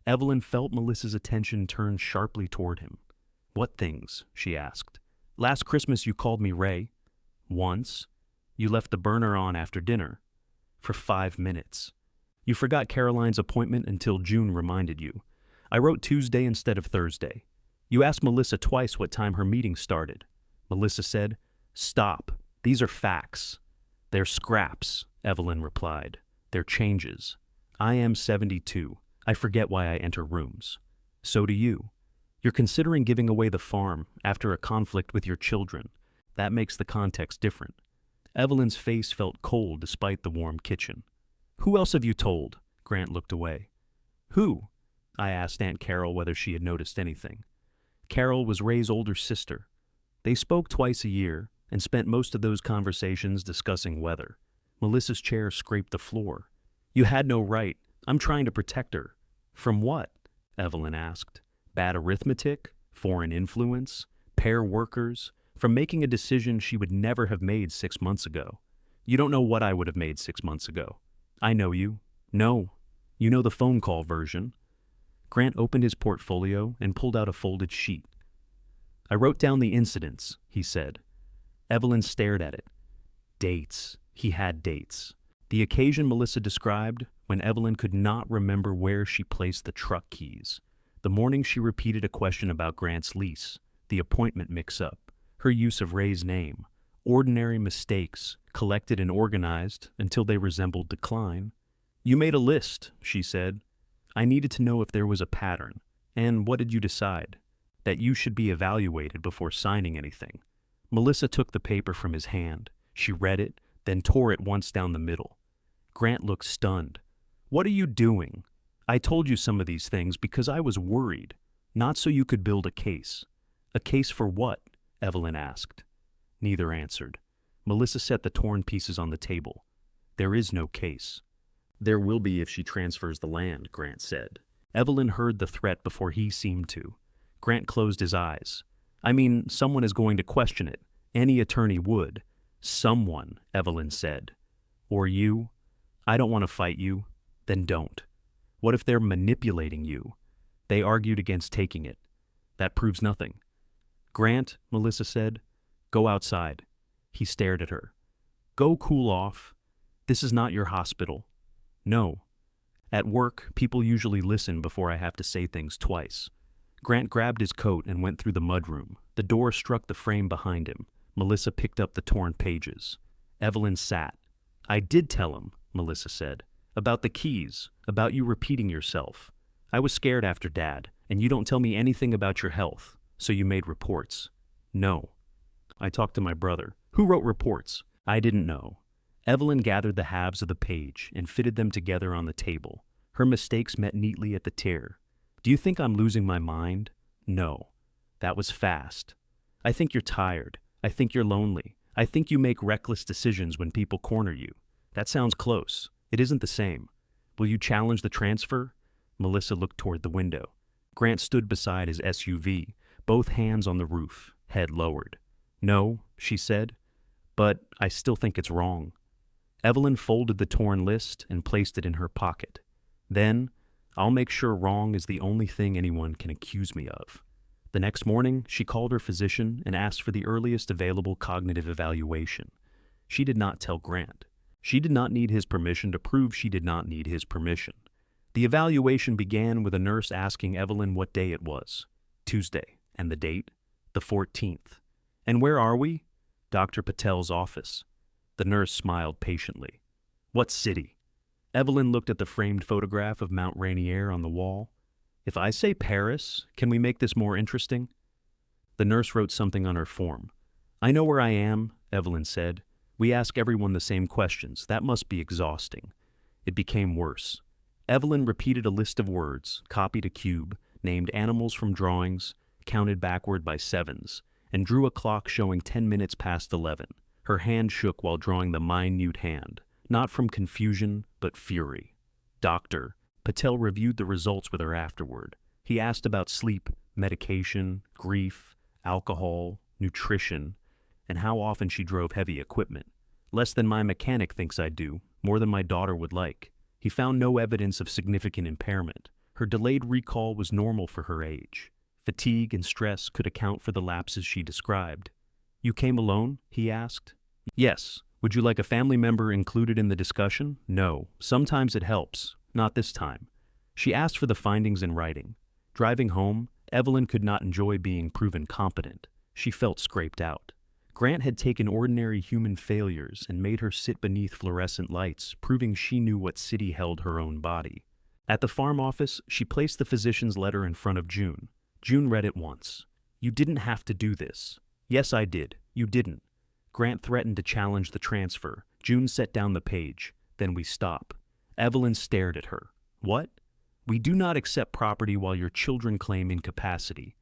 Evelyn felt Melissa's attention turn sharply toward him. "What things?" she asked. "Last Christmas you called me Ray." "Once." "You left the burner on after dinner." "For 5 minutes." "You forgot Caroline's appointment until June reminded you." "I wrote Tuesday instead of Thursday." "You asked Melissa twice what time her meeting started." Melissa said, "Stop. These are facts." "They're scraps," Evelyn replied. "They're changes. I am 72. I forget why I enter rooms." "So do you. You're considering giving away the farm after a conflict with your children. That makes the context different." Evelyn's face felt cold despite the warm kitchen. "Who else have you told?" Grant looked away. "Who?" I asked Aunt Carol whether she had noticed anything. Carol was Ray's older sister. They spoke twice a year and spent most of those conversations discussing weather. Melissa's chair scraped the floor. "You had no right. I'm trying to protect her." "From what?" Evelyn asked. "Bad arithmetic? Foreign influence? Pair workers? From making a decision she would never have made 6 months ago." "You don't know what I would have made 6 months ago." "I know you." "No. You know the phone call version." Grant opened his portfolio and pulled out a folded sheet. "I wrote down the incidents," he said. Evelyn stared at it. Dates. He had dates. The occasion Melissa described when Evelyn could not remember where she placed the truck keys. The morning she repeated a question about Grant's lease, the appointment mix-up, her use of Ray's name, ordinary mistakes collected and organized until they resembled decline. "You made a list," she said. "I needed to know if there was a pattern. And what did you decide?" "That you should be evaluated before signing anything." Melissa took the paper from his hand. She read it, then tore it once down the middle. Grant looked stunned. "What are you doing?" I told you some of these things because I was worried, not so you could build a case. A case for what? Evelyn asked. Neither answered. Melissa set the torn pieces on the table. There is no case. There will be if she transfers the land, Grant said. Evelyn heard the threat before he seemed to. Grant closed his eyes. I mean, someone is going to question it. Any attorney would. Someone, Evelyn said. Or you? I don't want to fight you. Then don't. What if they're manipulating you? They argued against taking it. That proves nothing. Grant, Melissa said, go outside. He stared at her. Go cool off. This is not your hospital. No. At work, people usually listen before I have to say things twice. Grant grabbed his coat and went through the mudroom. The door struck the frame behind him. Melissa picked up the torn pages. Evelyn sat. I did tell him, Melissa said. About the keys, about you repeating yourself. I was scared after Dad, and you don't tell me anything about your health, so you made reports. No. I talked to my brother. Who wrote reports? I didn't know. Evelyn gathered the halves of the page and fitted them together on the table. Her mistakes met neatly at the tear. Do you think I'm losing my mind? No. That was fast. I think you're tired. I think you're lonely. I think you make reckless decisions when people corner you. That sounds close. It isn't the same. Will you challenge the transfer? Melissa looked toward the window. Grant stood beside his SUV, both hands on the roof, head lowered. No, she said, but I still think it's wrong. Evelyn folded the torn list and placed it in her pocket. Then, I'll make sure wrong is the only thing anyone can accuse me of. The next morning, she called her physician and asked for the earliest available cognitive evaluation. She did not tell Grant. She did not need his permission to prove she did not need his permission. The evaluation began with a nurse asking Evelyn what day it was. Tuesday. And the date? The 14th. And where are we? Dr. Patel's office. The nurse smiled patiently. What city? Evelyn looked at the framed photograph of Mount Rainier on the wall. If I say Paris, can we make this more interesting? The nurse wrote something on her form. I know where I am, Evelyn said. We ask everyone the same questions. That must be exhausting. It became worse. Evelyn repeated a list of words, copied a cube, named animals from drawings, counted backward by sevens, and drew a clock showing 10 minutes past 11. Her hand shook while drawing the minute hand, not from confusion, but fury. Doctor, Patel reviewed the results with her afterward. He asked about sleep, medication, grief, alcohol, nutrition, and how often she drove heavy equipment. Less than my mechanic thinks I do, more than my daughter would like. He found no evidence of significant impairment. Her delayed recall was normal for her age. Fatigue and stress could account for the lapses she described. You came alone? He asked. Yes. Would you like a family member included in the discussion? No. Sometimes it helps. Not this time. She asked for the findings in writing. Driving home, Evelyn could not enjoy being proven competent. She felt scraped out. Grant had taken ordinary human failures and made her sit beneath fluorescent lights, proving she knew what city held her own body. At the farm office, she placed the physician's letter in front of June. June read it once. You didn't have to do this. Yes, I did. You didn't. Grant threatened to challenge the transfer. June set down the page. Then we stop. Evelyn stared at her. What? We do not accept property while your children claim incapacity.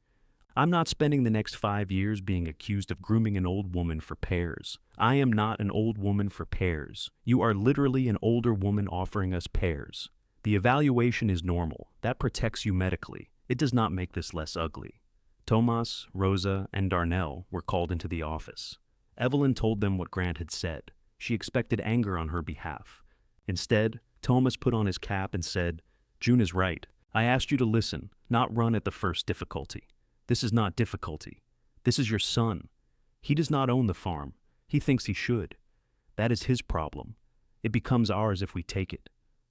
I'm not spending the next 5 years being accused of grooming an old woman for pears. I am not an old woman for pears. You are literally an older woman offering us pears. The evaluation is normal. That protects you medically. It does not make this less ugly. Tomas, Rosa, and Darnell were called into the office. Evelyn told them what Grant had said. She expected anger on her behalf. Instead, Tomas put on his cap and said, June is right. I asked you to listen, not run at the first difficulty. This is not difficulty. This is your son. He does not own the farm. He thinks he should. That is his problem. It becomes ours if we take it.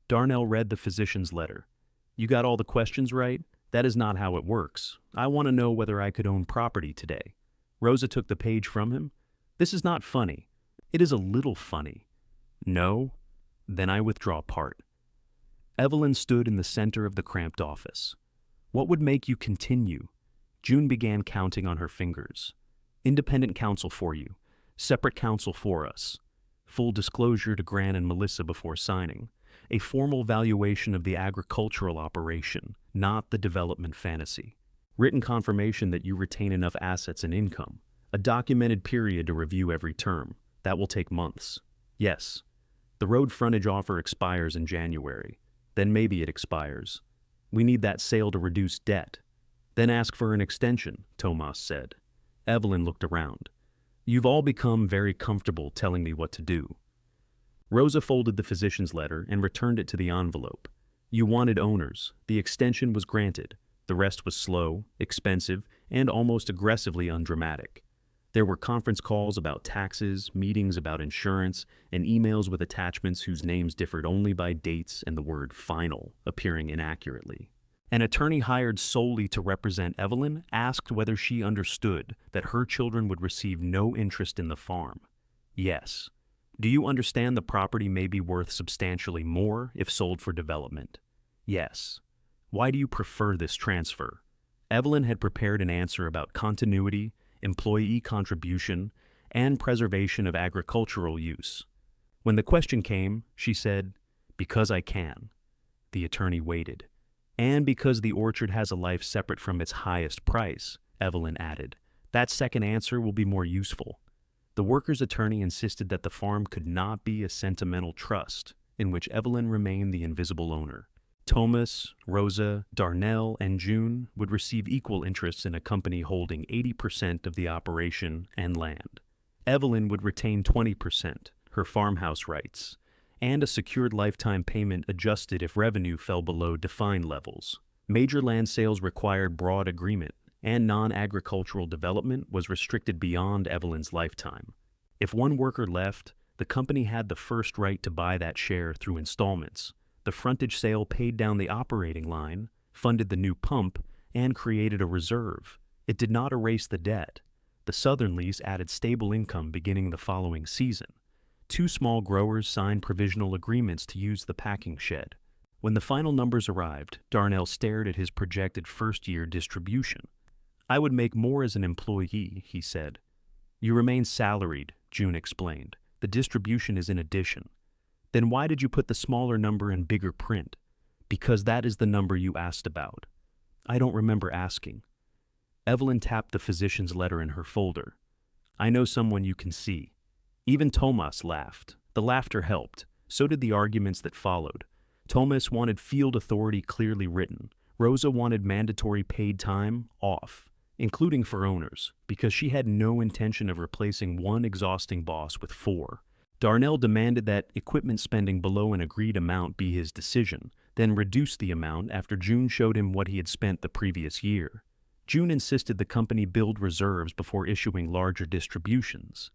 Darnell read the physician's letter. You got all the questions right? That is not how it works. I want to know whether I could own property today. Rosa took the page from him. This is not funny. It is a little funny. No? Then I withdraw part. Evelyn stood in the center of the cramped office. What would make you continue? June began counting on her fingers. Independent counsel for you. Separate counsel for us. Full disclosure to Grant and Melissa before signing. a formal valuation of the agricultural operation, not the development fantasy. Written confirmation that you retain enough assets and income. A documented period to review every term. That will take months. Yes. The road frontage offer expires in January. Then maybe it expires. We need that sale to reduce debt. Then ask for an extension, Tomas said. Evelyn looked around. You've all become very comfortable telling me what to do. Rosa folded the physician's letter and returned it to the envelope. You wanted owners. The extension was granted. The rest was slow, expensive, and almost aggressively undramatic. There were conference calls about taxes, meetings about insurance, and emails with attachments whose names differed only by dates and the word final appearing inaccurately. An attorney hired solely to represent Evelyn asked whether she understood that her children would receive no interest in the farm. Yes. Do you understand the property may be worth substantially more if sold for development? Yes. Why do you prefer this transfer? Evelyn had prepared an answer about continuity, employee contribution, and preservation of agricultural use. When the question came, she said, because I can. The attorney waited. And because the orchard has a life separate from its highest price, Evelyn added. That second answer will be more useful. The workers' attorney insisted that the farm could not be a sentimental trust, in which Evelyn remained the invisible owner. Thomas, Rosa, Darnell, and June would receive equal interests in a company holding 80% of the operation and land. Evelyn would retain 20%, her farmhouse rights, and a secured lifetime payment adjusted if revenue fell below defined levels. Major land sales required broad agreement, and non-agricultural development was restricted beyond Evelyn's lifetime. If one worker left, the company had the first right to buy that share through installments. The frontage sale paid down the operating line, funded the new pump, and created a reserve. It did not erase the debt. The southern lease added stable income beginning the following season. 2 small growers signed provisional agreements to use the packing shed. When the final numbers arrived, Darnell stared at his projected first-year distribution. I would make more as an employee, he said. You remain salaried, June explained. The distribution is in addition. Then why did you put the smaller number in bigger print? Because that is the number you asked about. I don't remember asking. Evelyn tapped the physician's letter in her folder. I know someone you can see. Even Tomas laughed. The laughter helped. So did the arguments that followed. Tomas wanted field authority clearly written. Rosa wanted mandatory paid time off, including for owners, because she had no intention of replacing one exhausting boss with 4. Darnell demanded that equipment spending below an agreed amount be his decision, then reduced the amount after June showed him what he had spent the previous year. June insisted the company build reserves before issuing larger distributions.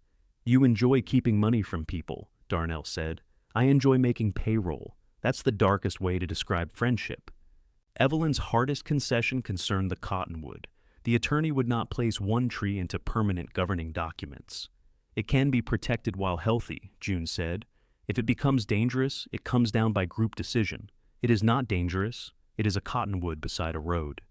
You enjoy keeping money from people, Darnell said. I enjoy making payroll. That's the darkest way to describe friendship. Evelyn's hardest concession concerned the cottonwood. The attorney would not place one tree into permanent governing documents. It can be protected while healthy, June said. If it becomes dangerous, it comes down by group decision. It is not dangerous. It is a cottonwood beside a road.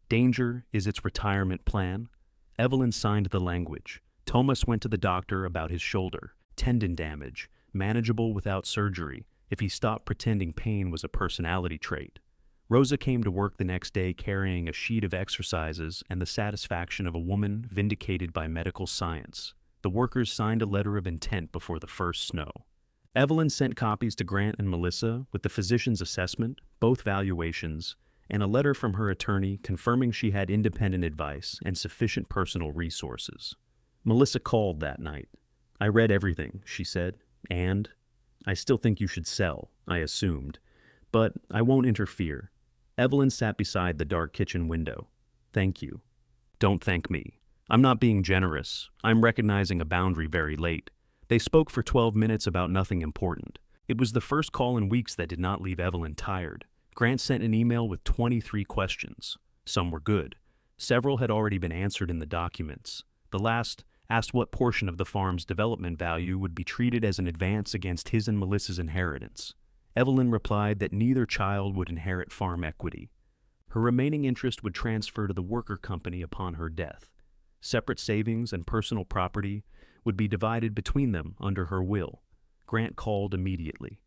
Danger is its retirement plan. Evelyn signed the language. Thomas went to the doctor about his shoulder. Tendon damage, manageable without surgery, if he stopped pretending pain was a personality trait. Rosa came to work the next day carrying a sheet of exercises and the satisfaction of a woman vindicated by medical science. The workers signed a letter of intent before the first snow. Evelyn sent copies to Grant and Melissa with the physician's assessment, both valuations, and a letter from her attorney confirming she had independent advice and sufficient personal resources. Melissa called that night. I read everything, she said, and I still think you should sell, I assumed, but I won't interfere. Evelyn sat beside the dark kitchen window. Thank you. Don't thank me. I'm not being generous. I'm recognizing a boundary very late. They spoke for 12 minutes about nothing important. It was the first call in weeks that did not leave Evelyn tired. Grant sent an email with 23 questions. Some were good. Several had already been answered in the documents. The last asked what portion of the farm's development value would be treated as an advance against his and Melissa's inheritance. Evelyn replied that neither child would inherit farm equity. Her remaining interest would transfer to the worker company upon her death. Separate savings and personal property would be divided between them under her will. Grant called immediately.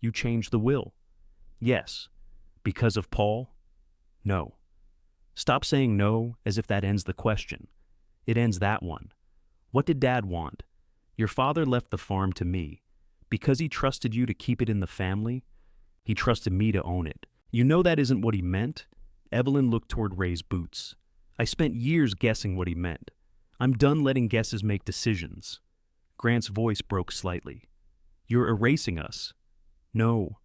You changed the will. Yes. Because of Paul? No. Stop saying no as if that ends the question. It ends that one. What did Dad want? Your father left the farm to me. Because he trusted you to keep it in the family, he trusted me to own it. You know that isn't what he meant? Evelyn looked toward Ray's boots. I spent years guessing what he meant. I'm done letting guesses make decisions. Grant's voice broke slightly. You're erasing us. No,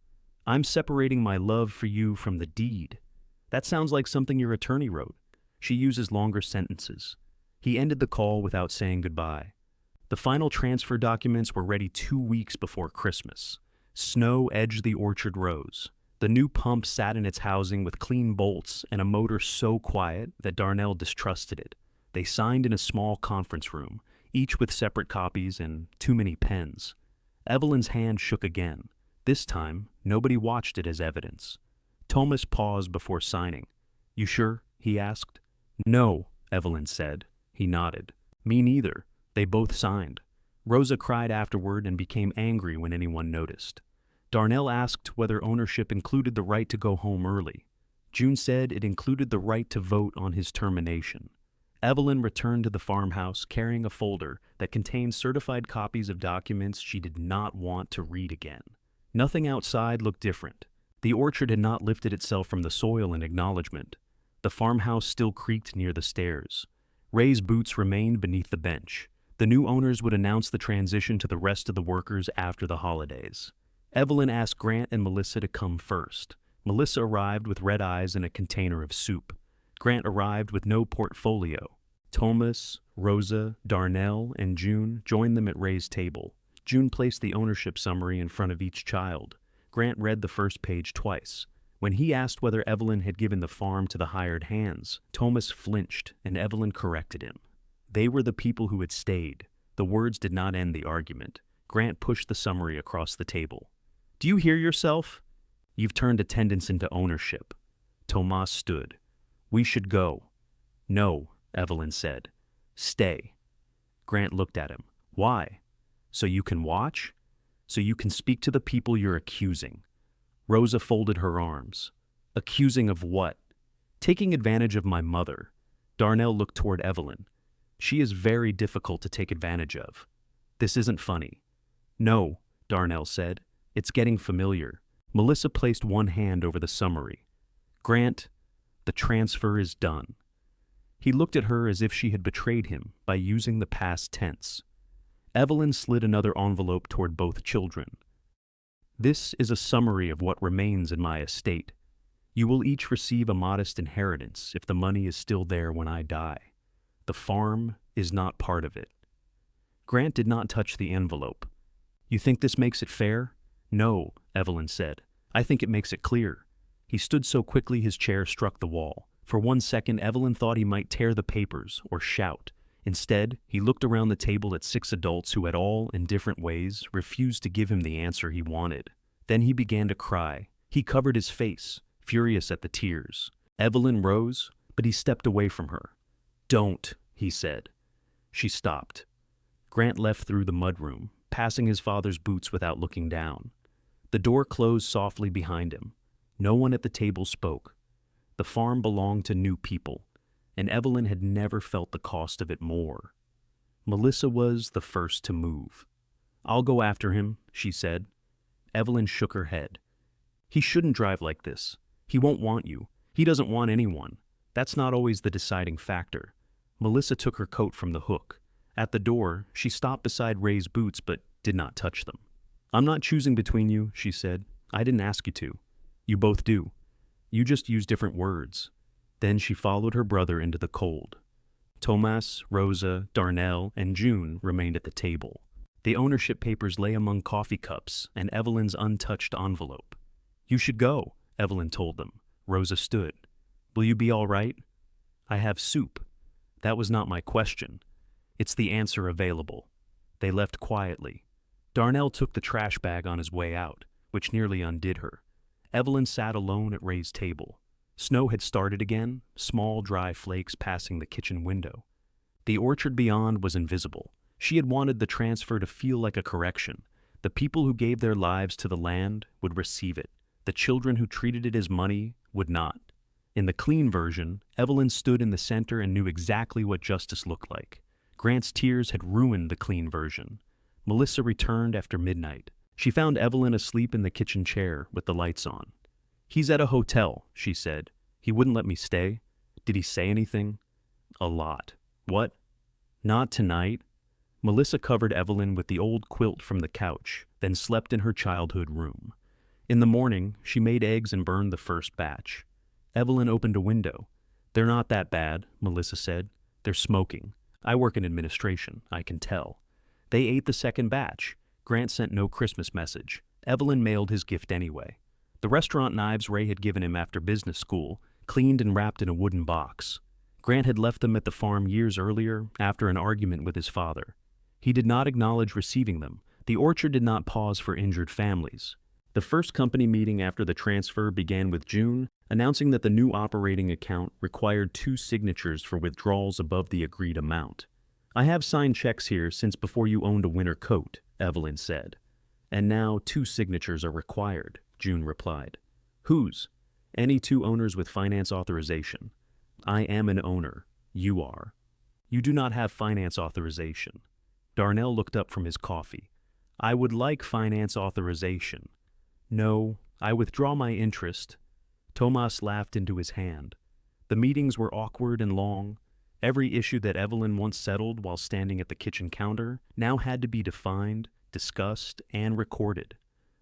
I'm separating my love for you from the deed. That sounds like something your attorney wrote. She uses longer sentences. He ended the call without saying goodbye. The final transfer documents were ready 2 weeks before Christmas. Snow edged the orchard rows. The new pump sat in its housing with clean bolts and a motor so quiet that Darnell distrusted it. They signed in a small conference room, each with separate copies and too many pens. Evelyn's hand shook again. This time, nobody watched it as evidence. Thomas paused before signing. You sure? He asked. No, Evelyn said. He nodded. Me neither. They both signed. Rosa cried afterward and became angry when anyone noticed. Darnell asked whether ownership included the right to go home early. June said it included the right to vote on his termination. Evelyn returned to the farmhouse carrying a folder that contained certified copies of documents she did not want to read again. Nothing outside looked different. The orchard had not lifted itself from the soil in acknowledgement. The farmhouse still creaked near the stairs. Ray's boots remained beneath the bench. The new owners would announce the transition to the rest of the workers after the holidays. Evelyn asked Grant and Melissa to come first. Melissa arrived with red eyes and a container of soup. Grant arrived with no portfolio. Thomas, Rosa, Darnell, and June joined them at Ray's table. June placed the ownership summary in front of each child. Grant read the first page twice. When he asked whether Evelyn had given the farm to the hired hands, Thomas flinched and Evelyn corrected him. They were the people who had stayed. The words did not end the argument. Grant pushed the summary across the table. Do you hear yourself? You've turned attendance into ownership. Thomas stood. We should go. No, Evelyn said. Stay. Grant looked at him. Why? So you can watch? So you can speak to the people you're accusing. Rosa folded her arms. Accusing of what? Taking advantage of my mother. Darnell looked toward Evelyn. She is very difficult to take advantage of. This isn't funny. No, Darnell said. It's getting familiar. Melissa placed one hand over the summary. Grant, the transfer is done. He looked at her as if she had betrayed him by using the past tense. Evelyn slid another envelope toward both children. This is a summary of what remains in my estate. You will each receive a modest inheritance if the money is still there when I die. The farm is not part of it. Grant did not touch the envelope. You think this makes it fair? No, Evelyn said. I think it makes it clear. He stood so quickly his chair struck the wall. For 1 second, Evelyn thought he might tear the papers or shout. Instead, he looked around the table at 6 adults who had all, in different ways, refused to give him the answer he wanted. Then he began to cry. He covered his face, furious at the tears. Evelyn rose, but he stepped away from her. Don't, he said. She stopped. Grant left through the mudroom, passing his father's boots without looking down. The door closed softly behind him. No one at the table spoke. The farm belonged to new people, and Evelyn had never felt the cost of it more. Melissa was the first to move. I'll go after him, she said. Evelyn shook her head. He shouldn't drive like this. He won't want you. He doesn't want anyone. That's not always the deciding factor. Melissa took her coat from the hook. At the door, she stopped beside Ray's boots but did not touch them. I'm not choosing between you, she said. I didn't ask you to. You both do. You just use different words. Then she followed her brother into the cold. Thomas, Rosa, Darnell, and June remained at the table. The ownership papers lay among coffee cups and Evelyn's untouched envelope. You should go, Evelyn told them. Rosa stood. Will you be all right? I have soup. That was not my question. It's the answer available. They left quietly. Darnell took the trash bag on his way out, which nearly undid her. Evelyn sat alone at Ray's table. Snow had started again, small dry flakes passing the kitchen window. The orchard beyond was invisible. She had wanted the transfer to feel like a correction. The people who gave their lives to the land would receive it. The children who treated it as money would not. In the clean version, Evelyn stood in the center and knew exactly what justice looked like. Grant's tears had ruined the clean version. Melissa returned after midnight. She found Evelyn asleep in the kitchen chair with the lights on. "He's at a hotel," she said. "He wouldn't let me stay." "Did he say anything?" "A lot." "What?" "Not tonight." Melissa covered Evelyn with the old quilt from the couch, then slept in her childhood room. In the morning, she made eggs and burned the first batch. Evelyn opened a window. "They're not that bad," Melissa said. "They're smoking. I work in administration, I can tell." They ate the second batch. Grant sent no Christmas message. Evelyn mailed his gift anyway. The restaurant knives Ray had given him after business school, cleaned and wrapped in a wooden box. Grant had left them at the farm years earlier, after an argument with his father. He did not acknowledge receiving them. The orchard did not pause for injured families. The first company meeting after the transfer began with June, announcing that the new operating account required 2 signatures for withdrawals above the agreed amount. "I have signed checks here since before you owned a winter coat," Evelyn said. "And now 2 signatures are required," June replied. "Whose?" "Any 2 owners with finance authorization." "I am an owner. You are." "You do not have finance authorization." Darnell looked up from his coffee. "I would like finance authorization." "No, I withdraw my interest." Tomas laughed into his hand. The meetings were awkward and long. Every issue that Evelyn once settled while standing at the kitchen counter now had to be defined, discussed, and recorded.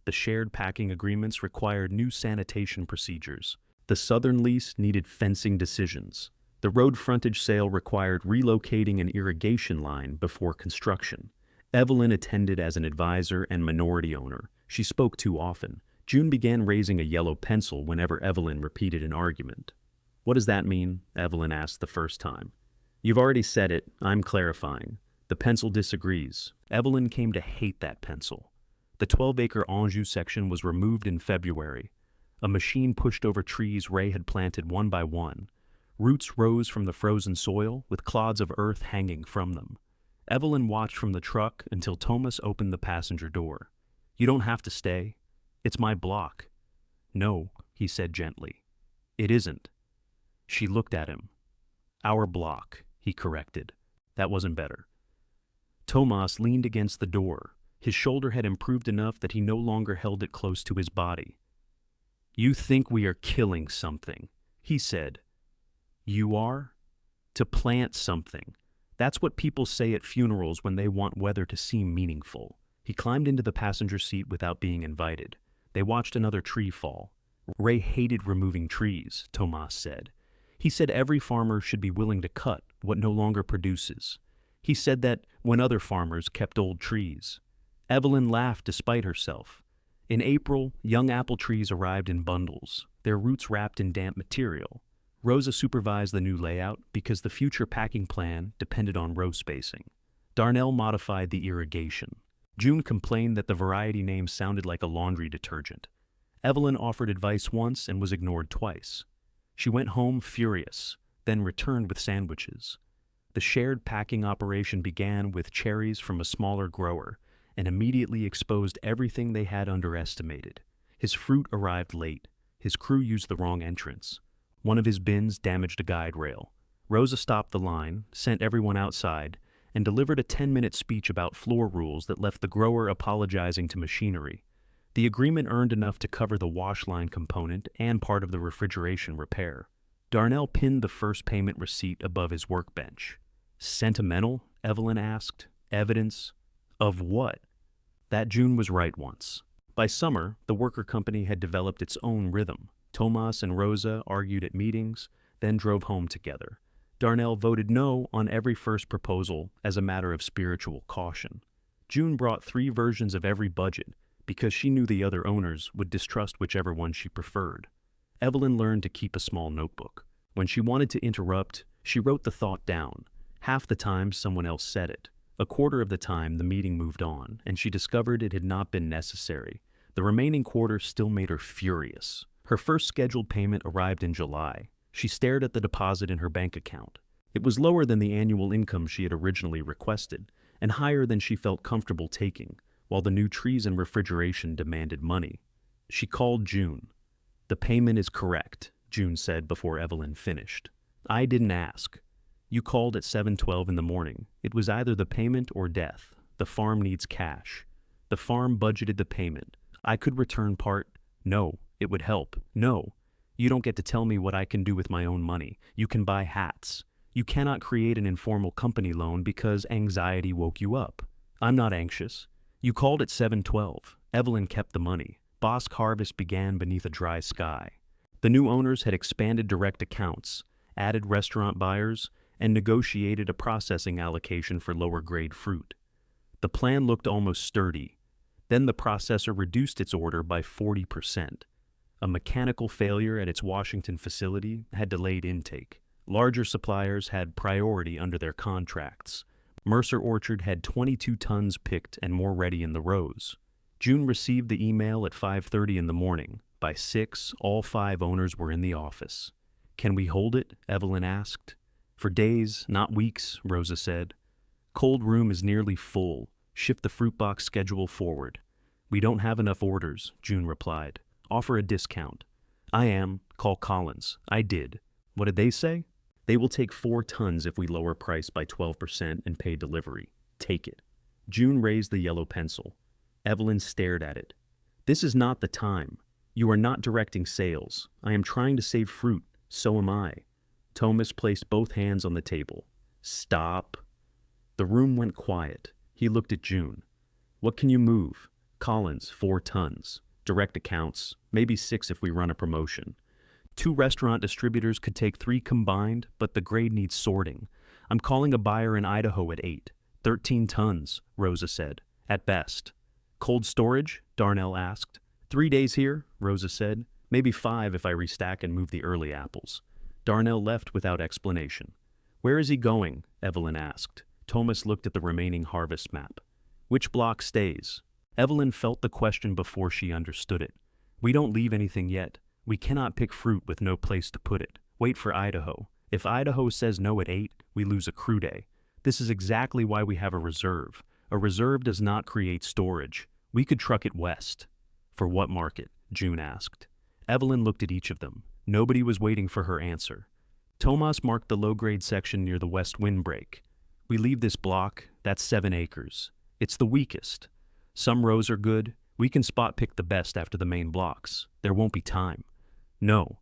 The shared packing agreements required new sanitation procedures. The southern lease needed fencing decisions. The road frontage sale required relocating an irrigation line before construction. Evelyn attended as an advisor and minority owner. She spoke too often. June began raising a yellow pencil whenever Evelyn repeated an argument. "What does that mean?" Evelyn asked the first time. "You've already said it. I'm clarifying." The pencil disagrees. Evelyn came to hate that pencil. The 12-acre Anjou section was removed in February. A machine pushed over trees Ray had planted one by one. Roots rose from the frozen soil, with clods of earth hanging from them. Evelyn watched from the truck until Thomas opened the passenger door. "You don't have to stay. It's my block." "No," he said gently. "It isn't." She looked at him. "Our block," he corrected. That wasn't better. Tomas leaned against the door. His shoulder had improved enough that he no longer held it close to his body. "You think we are killing something," he said. "You are?" "To plant something. That's what people say at funerals when they want weather to seem meaningful." He climbed into the passenger seat without being invited. They watched another tree fall. "Ray hated removing trees," Tomas said. "He said every farmer should be willing to cut what no longer produces. He said that when other farmers kept old trees." Evelyn laughed despite herself. In April, young apple trees arrived in bundles, their roots wrapped in damp material. Rosa supervised the new layout because the future packing plan depended on row spacing. Darnell modified the irrigation. June complained that the variety name sounded like a laundry detergent. Evelyn offered advice once and was ignored twice. She went home furious, then returned with sandwiches. The shared packing operation began with cherries from a smaller grower and immediately exposed everything they had underestimated. His fruit arrived late. His crew used the wrong entrance. One of his bins damaged a guide rail. Rosa stopped the line, sent everyone outside, and delivered a 10-minute speech about floor rules that left the grower apologizing to machinery. The agreement earned enough to cover the wash line component and part of the refrigeration repair. Darnell pinned the first payment receipt above his workbench. "Sentimental?" Evelyn asked. "Evidence? Of what?" That June was right once. By summer, the worker company had developed its own rhythm. Tomas and Rosa argued at meetings, then drove home together. Darnell voted no on every first proposal as a matter of spiritual caution. June brought 3 versions of every budget because she knew the other owners would distrust whichever one she preferred. Evelyn learned to keep a small notebook. When she wanted to interrupt, she wrote the thought down. Half the time, someone else said it. A quarter of the time, the meeting moved on, and she discovered it had not been necessary. The remaining quarter still made her furious. Her first scheduled payment arrived in July. She stared at the deposit in her bank account. It was lower than the annual income she had originally requested, and higher than she felt comfortable taking. while the new trees and refrigeration demanded money. She called June. "The payment is correct," June said before Evelyn finished. "I didn't ask. You called at 7:12 in the morning. It was either the payment or death. The farm needs cash. The farm budgeted the payment. I could return part. No, it would help. No. You don't get to tell me what I can do with my own money. You can buy hats. You cannot create an informal company loan because anxiety woke you up. I'm not anxious. You called at 7:12. Evelyn kept the money. Bosk harvest began beneath a dry sky. The new owners had expanded direct accounts, added restaurant buyers, and negotiated a processing allocation for lower-grade fruit. The plan looked almost sturdy. Then the processor reduced its order by 40%. A mechanical failure at its Washington facility had delayed intake. Larger suppliers had priority under their contracts. Mercer Orchard had 22 tons picked and more ready in the rows. June received the email at 5:30 in the morning. By 6, all 5 owners were in the office. "Can we hold it?" Evelyn asked. "For days, not weeks," Rosa said. "Cold room is nearly full. Shift the fruit box schedule forward." "We don't have enough orders," June replied. "Offer a discount." "I am. Call Collins." "I did." "What did they say?" "They will take 4 tons if we lower price by 12% and pay delivery." "Take it." June raised the yellow pencil. Evelyn stared at it. "This is not the time. You are not directing sales. I am trying to save fruit. So am I." Thomas placed both hands on the table. "Stop." The room went quiet. He looked at June. "What can you move?" "Collins, 4 tons. Direct accounts, maybe 6 if we run a promotion. 2 restaurant distributors could take 3 combined, but the grade needs sorting. I'm calling a buyer in Idaho at 8. 13 tons, Rosa said, at best. "Cold storage?" Darnell asked. 3 days here, Rosa said. "Maybe 5 if I restack and move the early apples." Darnell left without explanation. "Where is he going?" Evelyn asked. Thomas looked at the remaining harvest map. "Which block stays?" Evelyn felt the question before she understood it. "We don't leave anything yet. We cannot pick fruit with no place to put it. Wait for Idaho. If Idaho says no at 8, we lose a crew day. This is exactly why we have a reserve. A reserve does not create storage. We could truck it west." "For what market?" June asked. Evelyn looked at each of them. Nobody was waiting for her answer. Tomas marked the low-grade section near the west windbreak. "We leave this block. That's 7 acres. It's the weakest. Some rows are good. We can spot pick the best after the main blocks. There won't be time." No.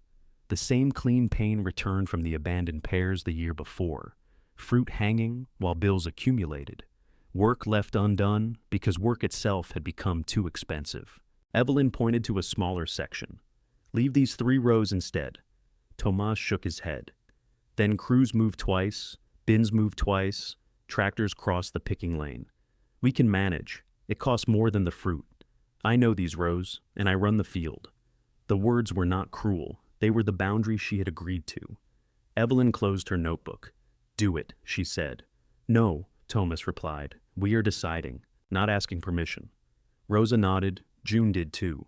The same clean pane returned from the abandoned pears the year before. Fruit hanging while bills accumulated. Work left undone because work itself had become too expensive. Evelyn pointed to a smaller section. "Leave these 3 rows instead." Tomas shook his head. Then crews moved twice, bins moved twice, tractors crossed the picking lane. "We can manage. It costs more than the fruit. I know these rows, and I run the field." The words were not cruel. They were the boundary she had agreed to. Evelyn closed her notebook. "Do it," she said. "No," Thomas replied. "We are deciding, not asking permission." Rosa nodded. June did too.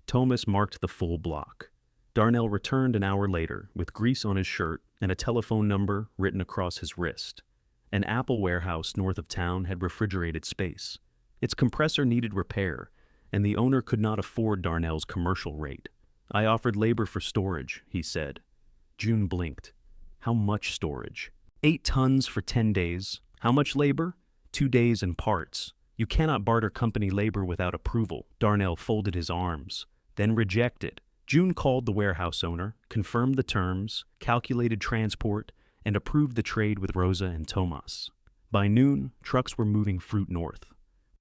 Thomas marked the full block. Darnell returned an hour later with grease on his shirt and a telephone number written across his wrist. An apple warehouse north of town had refrigerated space. Its compressor needed repair, and the owner could not afford Darnell's commercial rate. "I offered labor for storage," he said. June blinked. "How much storage?" 8 tons for 10 days. "How much labor?" 2 days and parts. "You cannot barter company labor without approval." Darnell folded his arms, then rejected. June called the warehouse owner, confirmed the terms, calculated transport, and approved the trade with Rosa and Tomas. By noon, trucks were moving fruit north.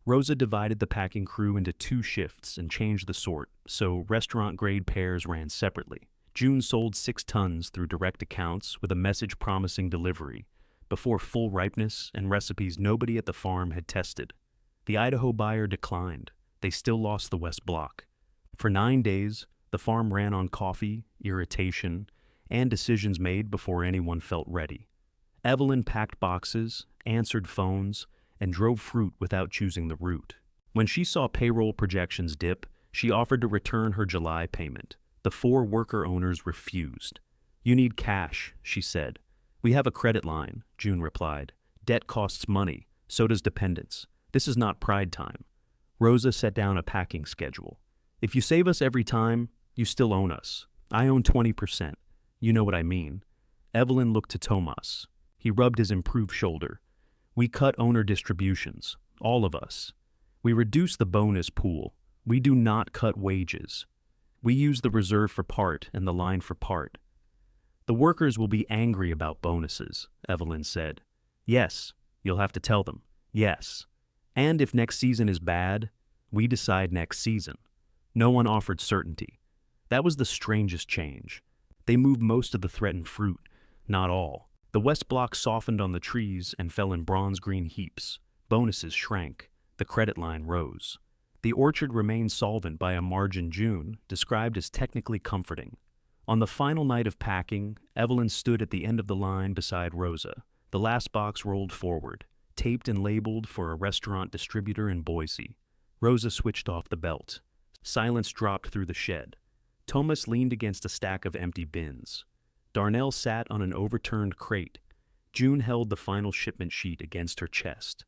Rosa divided the packing crew into 2 shifts and changed the sort, so restaurant-grade pears ran separately. June sold 6 tons through direct accounts with a message promising delivery, before full ripeness and recipes nobody at the farm had tested. The Idaho buyer declined. They still lost the West Block. For 9 days, the farm ran on coffee, irritation, and decisions made before anyone felt ready. Evelyn packed boxes, answered phones, and drove fruit without choosing the route. When she saw payroll projections dip, she offered to return her July payment. The 4 worker owners refused. "You need cash," she said. "We have a credit line," June replied. "Debt costs money, so does dependence. This is not pride time." Rosa set down a packing schedule. If you save us every time, you still own us. I own 20%. You know what I mean. Evelyn looked to Tomas. He rubbed his improved shoulder. We cut owner distributions, all of us. We reduce the bonus pool. We do not cut wages. We use the reserve for part and the line for part. The workers will be angry about bonuses, Evelyn said. Yes, you'll have to tell them. Yes. And if next season is bad, we decide next season. No one offered certainty. That was the strangest change. They moved most of the threatened fruit, not all. The west block softened on the trees and fell in bronze-green heaps. Bonuses shrank. The credit line rose. The orchard remained solvent by a margin. June described as technically comforting. On the final night of packing, Evelyn stood at the end of the line beside Rosa. The last box rolled forward, taped and labeled for a restaurant distributor in Boise. Rosa switched off the belt. Silence dropped through the shed. Tomas leaned against a stack of empty bins. Darnell sat on an overturned crate. June held the final shipment sheet against her chest.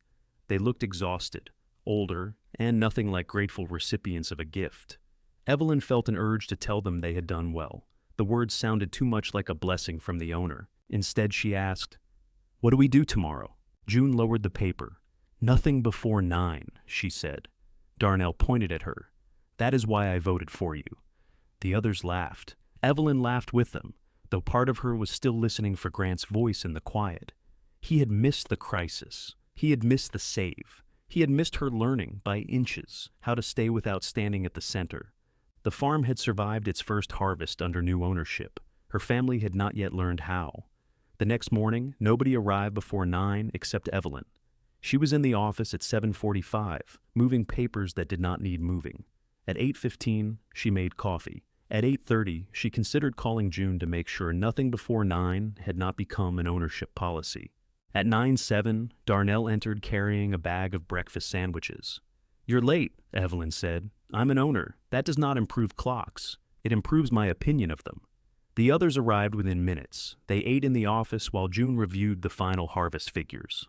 They looked exhausted, older, and nothing like grateful recipients of a gift. Evelyn felt an urge to tell them they had done well. The words sounded too much like a blessing from the owner. Instead, she asked, "What do we do tomorrow?" June lowered the paper. "Nothing before 9, she said. Darnell pointed at her. "That is why I voted for you." The others laughed. Evelyn laughed with them, though part of her was still listening for Grant's voice in the quiet. He had missed the crisis. He had missed the save. He had missed her learning, by inches, how to stay without standing at the center. The farm had survived its first harvest under new ownership. Her family had not yet learned how. The next morning, nobody arrived before 9 except Evelyn. She was in the office at 7:45, moving papers that did not need moving. At 8:15, she made coffee. At 8:30, she considered calling June to make sure nothing before 9 had not become an ownership policy. At 9:07, Darnell entered carrying a bag of breakfast sandwiches. "You're late," Evelyn said. "I'm an owner. That does not improve clocks. It improves my opinion of them." The others arrived within minutes. They ate in the office while June reviewed the final harvest figures.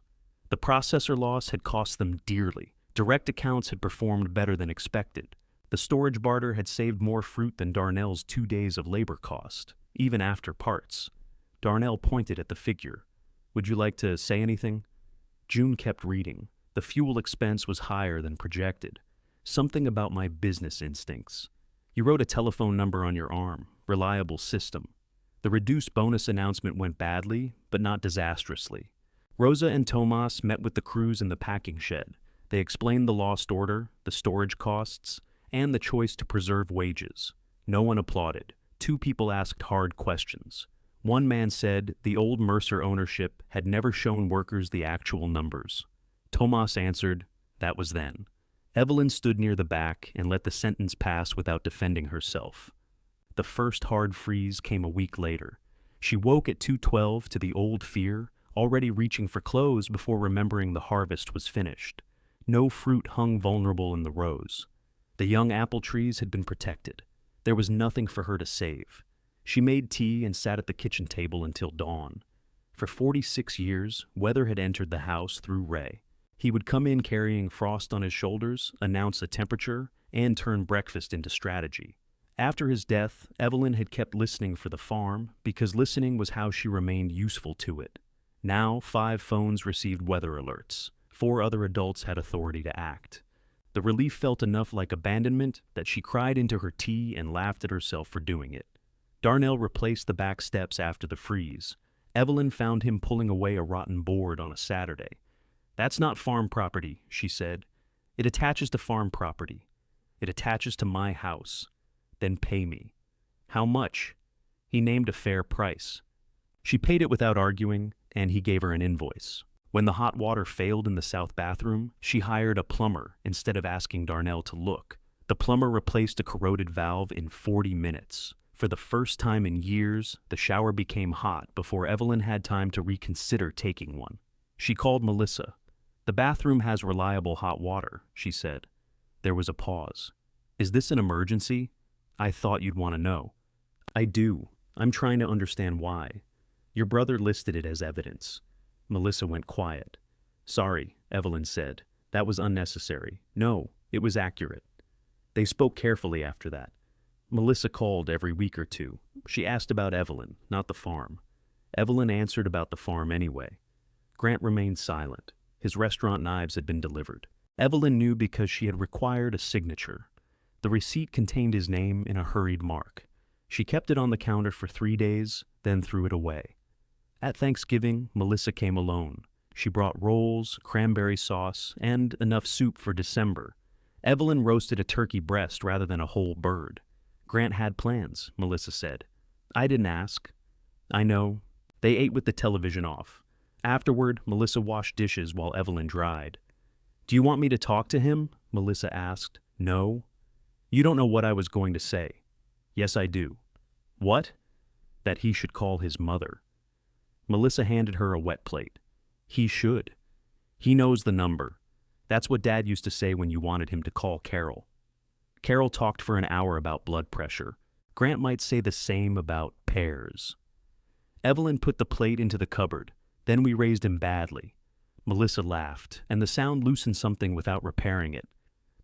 The processor loss had cost them dearly. Direct accounts had performed better than expected. The storage barter had saved more fruit than Darnell's 2 days of labor cost, even after parts. Darnell pointed at the figure. "Would you like to say anything?" June kept reading. The fuel expense was higher than projected. Something about my business instincts. You wrote a telephone number on your arm. Reliable system. The reduced bonus announcement went badly, but not disastrously. Rosa and Tomas met with the crews in the packing shed. They explained the lost order, the storage costs, and the choice to preserve wages. No one applauded. 2 people asked hard questions. One man said the old Mercer ownership had never shown workers the actual numbers. Tomas answered, "That was then." Evelyn stood near the back and let the sentence pass without defending herself. The first hard freeze came a week later. She woke at 2:12 to the old fear, already reaching for clothes before remembering the harvest was finished. No fruit hung vulnerable in the rows. The young apple trees had been protected. There was nothing for her to save. She made tea and sat at the kitchen table until dawn. For 46 years, weather had entered the house through Ray. He would come in carrying Frost on his shoulders, announce a temperature, and turn breakfast into strategy. After his death, Evelyn had kept listening for the farm because listening was how she remained useful to it. Now, 5 phones received weather alerts. 4 other adults had authority to act. The relief felt enough like abandonment that she cried into her tea and laughed at herself for doing it. Darnell replaced the back steps after the freeze. Evelyn found him pulling away a rotten board on a Saturday. "That's not farm property," she said. "It attaches to farm property. It attaches to my house. Then pay me." "How much?" He named a fair price. She paid it without arguing, and he gave her an invoice. When the hot water failed in the south bathroom, she hired a plumber instead of asking Darnell to look. The plumber replaced a corroded valve in 40 minutes. For the first time in years, the shower became hot before Evelyn had time to reconsider taking one. She called Melissa. "The bathroom has reliable hot water," she said. There was a pause. "Is this an emergency? I thought you'd want to know." "I do. I'm trying to understand why. Your brother listed it as evidence." Melissa went quiet. "Sorry," Evelyn said. "That was unnecessary." "No, It was accurate. They spoke carefully after that. Melissa called every week or two. She asked about Evelyn, not the farm. Evelyn answered about the farm anyway. Grant remained silent. His restaurant knives had been delivered. Evelyn knew because she had required a signature. The receipt contained his name in a hurried mark. She kept it on the counter for 3 days, then threw it away. At Thanksgiving, Melissa came alone. She brought rolls, cranberry sauce, and enough soup for December. Evelyn roasted a turkey breast rather than a whole bird. Grant had plans, Melissa said. I didn't ask. I know. They ate with the television off. Afterward, Melissa washed dishes while Evelyn dried. Do you want me to talk to him? Melissa asked. No. You don't know what I was going to say. Yes, I do. What? That he should call his mother. Melissa handed her a wet plate. He should. He knows the number. That's what Dad used to say when you wanted him to call Carol. Carol talked for an hour about blood pressure. Grant might say the same about pears. Evelyn put the plate into the cupboard. Then we raised him badly. Melissa laughed, and the sound loosened something without repairing it.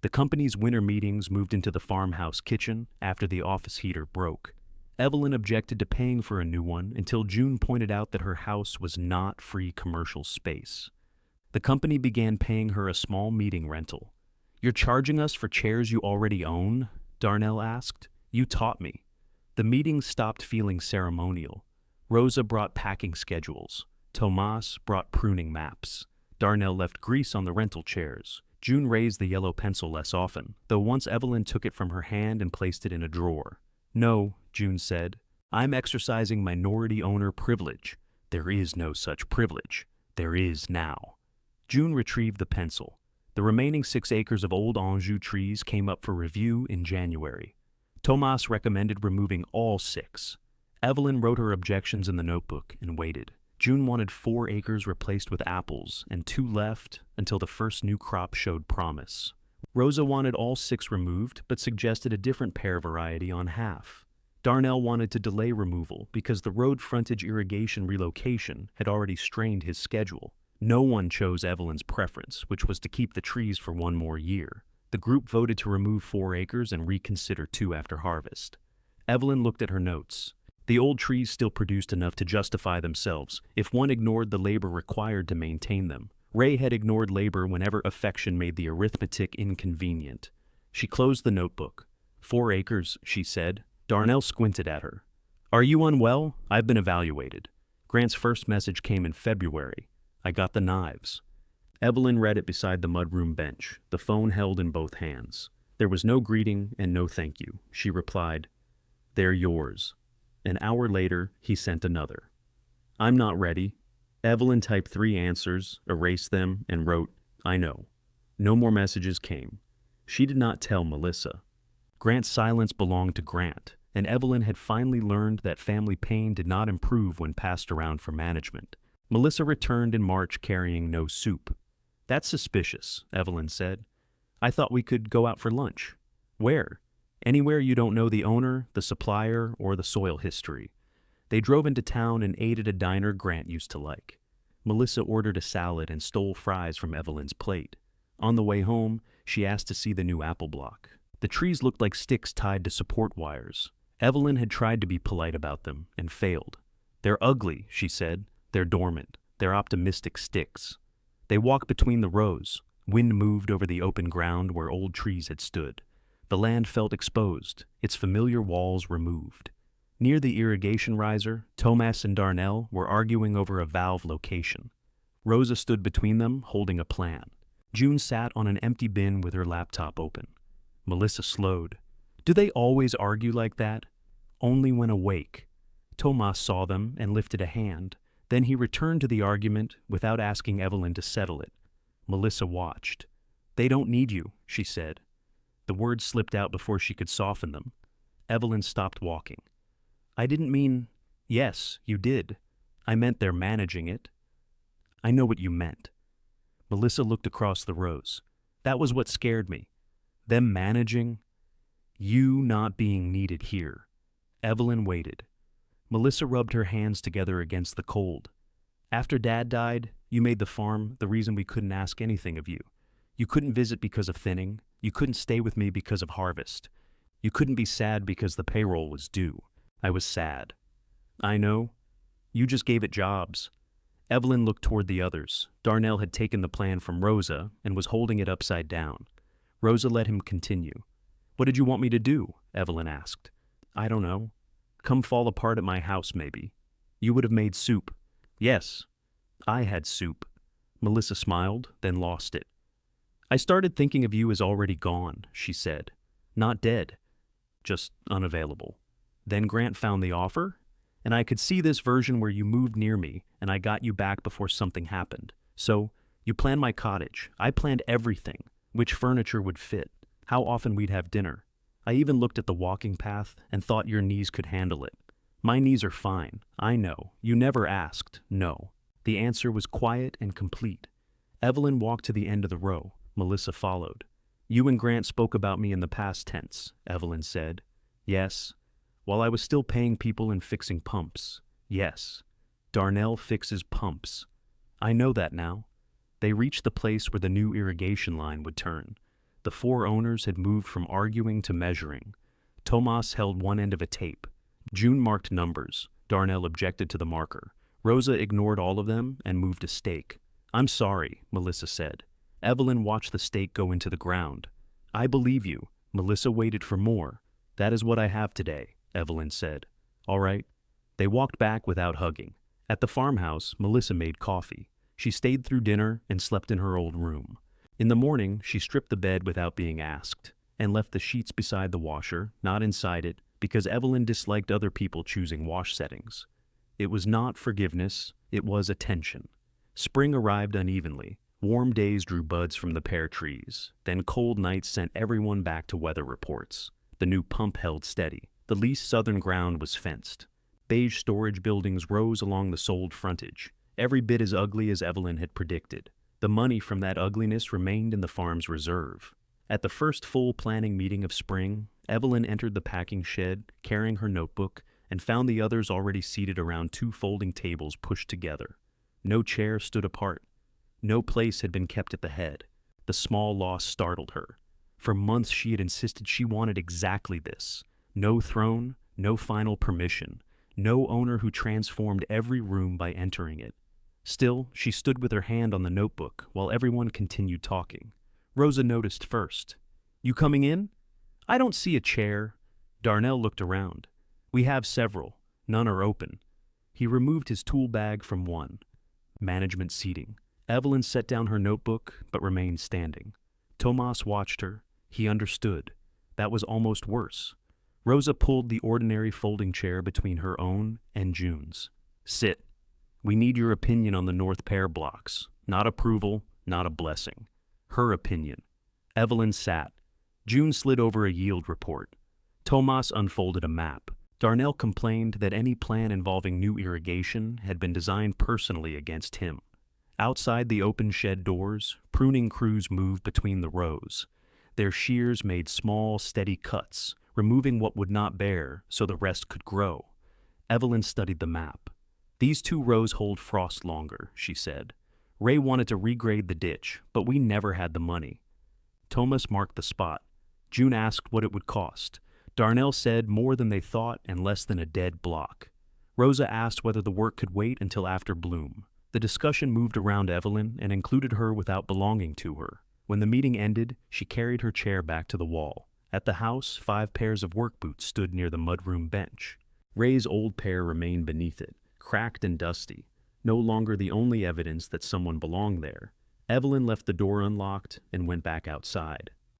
The company's winter meetings moved into the farmhouse kitchen after the office heater broke. Evelyn objected to paying for a new one until June pointed out that her house was not free commercial space. The company began paying her a small meeting rental. You're charging us for chairs you already own? Darnell asked. You taught me. The meetings stopped feeling ceremonial. Rosa brought packing schedules. Tomas brought pruning maps. Darnell left grease on the rental chairs. June raised the yellow pencil less often, though once Evelyn took it from her hand and placed it in a drawer. No, June said. I'm exercising minority owner privilege. There is no such privilege. There is now. June retrieved the pencil. The remaining 6 acres of old Anjou trees came up for review in January. Tomas recommended removing all 6. Evelyn wrote her objections in the notebook and waited. June wanted 4 acres replaced with apples and 2 left until the first new crop showed promise. Rosa wanted all 6 removed but suggested a different pear variety on half. Darnell wanted to delay removal because the road frontage irrigation relocation had already strained his schedule. No one chose Evelyn's preference, which was to keep the trees for 1 more year. The group voted to remove 4 acres and reconsider 2 after harvest. Evelyn looked at her notes. The old trees still produced enough to justify themselves if one ignored the labor required to maintain them. Ray had ignored labor whenever affection made the arithmetic inconvenient. She closed the notebook. 4 acres, she said. Darnell squinted at her. Are you unwell? I've been evaluated. Grant's first message came in February. I got the knives. Evelyn read it beside the mudroom bench, the phone held in both hands. There was no greeting and no thank you. She replied, They're yours. An hour later, he sent another. I'm not ready. Evelyn typed 3 answers, erased them, and wrote, I know. No more messages came. She did not tell Melissa. Grant's silence belonged to Grant, and Evelyn had finally learned that family pain did not improve when passed around for management. Melissa returned in March carrying no soup. That's suspicious, Evelyn said. I thought we could go out for lunch. Where? Anywhere you don't know the owner, the supplier, or the soil history. They drove into town and ate at a diner Grant used to like. Melissa ordered a salad and stole fries from Evelyn's plate. On the way home, she asked to see the new apple block. The trees looked like sticks tied to support wires. Evelyn had tried to be polite about them and failed. They're ugly, she said. They're dormant. They're optimistic sticks. They walked between the rows. Wind moved over the open ground where old trees had stood. The land felt exposed, its familiar walls removed. Near the irrigation riser, Tomas and Darnell were arguing over a valve location. Rosa stood between them, holding a plan. June sat on an empty bin with her laptop open. Melissa slowed. Do they always argue like that? Only when awake. Tomas saw them and lifted a hand. Then he returned to the argument without asking Evelyn to settle it. Melissa watched. They don't need you, she said. The words slipped out before she could soften them. Evelyn stopped walking. I didn't mean, yes, you did. I meant they're managing it. I know what you meant. Melissa looked across the rows. That was what scared me. Them managing, you not being needed here. Evelyn waited. Melissa rubbed her hands together against the cold. After Dad died, you made the farm the reason we couldn't ask anything of you. You couldn't visit because of thinning. You couldn't stay with me because of harvest. You couldn't be sad because the payroll was due. I was sad. I know. You just gave it jobs. Evelyn looked toward the others. Darnell had taken the plan from Rosa and was holding it upside down. Rosa let him continue. What did you want me to do? Evelyn asked. I don't know. Come fall apart at my house, maybe. You would have made soup. Yes, I had soup. Melissa smiled, then lost it. I started thinking of you as already gone, she said. Not dead, just unavailable. Then Grant found the offer, and I could see this version where you moved near me and I got you back before something happened. So, you planned my cottage. I planned everything, which furniture would fit, how often we'd have dinner. I even looked at the walking path and thought your knees could handle it. My knees are fine, I know. You never asked, no. The answer was quiet and complete. Evelyn walked to the end of the row. Melissa followed. You and Grant spoke about me in the past tense, Evelyn said. Yes. While I was still paying people and fixing pumps. Yes. Darnell fixes pumps. I know that now. They reached the place where the new irrigation line would turn. The four owners had moved from arguing to measuring. Tomas held one end of a tape. June marked numbers. Darnell objected to the marker. Rosa ignored all of them and moved a stake. I'm sorry, Melissa said. Evelyn watched the stake go into the ground. I believe you. Melissa waited for more. That is what I have today, Evelyn said. All right. They walked back without hugging. At the farmhouse, Melissa made coffee. She stayed through dinner and slept in her old room. In the morning, she stripped the bed without being asked and left the sheets beside the washer, not inside it, because Evelyn disliked other people choosing wash settings. It was not forgiveness, it was attention. Spring arrived unevenly. Warm days drew buds from the pear trees. Then cold nights sent everyone back to weather reports. The new pump held steady. The least southern ground was fenced. Beige storage buildings rose along the sold frontage, every bit as ugly as Evelyn had predicted. The money from that ugliness remained in the farm's reserve. At the first full planning meeting of spring, Evelyn entered the packing shed, carrying her notebook, and found the others already seated around two folding tables pushed together. No chair stood apart. No place had been kept at the head. The small loss startled her. For months she had insisted she wanted exactly this. No throne, no final permission, no owner who transformed every room by entering it. Still, she stood with her hand on the notebook while everyone continued talking. Rosa noticed first. You coming in? I don't see a chair. Darnell looked around. We have several. None are open. He removed his tool bag from one. Management seating. Evelyn set down her notebook but remained standing. Tomas watched her. He understood. That was almost worse. Rosa pulled the ordinary folding chair between her own and June's. Sit. We need your opinion on the North Pear blocks. Not approval, not a blessing. Her opinion. Evelyn sat. June slid over a yield report. Tomas unfolded a map. Darnell complained that any plan involving new irrigation had been designed personally against him. Outside the open shed doors, pruning crews moved between the rows. Their shears made small, steady cuts, removing what would not bear so the rest could grow. Evelyn studied the map. These two rows hold frost longer, she said. Ray wanted to regrade the ditch, but we never had the money. Tomas marked the spot. June asked what it would cost. Darnell said more than they thought and less than a dead block. Rosa asked whether the work could wait until after bloom. The discussion moved around Evelyn and included her without belonging to her. When the meeting ended, she carried her chair back to the wall. At the house, 5 pairs of work boots stood near the mudroom bench. Ray's old pair remained beneath it, cracked and dusty, no longer the only evidence that someone belonged there. Evelyn left the door unlocked and went back outside.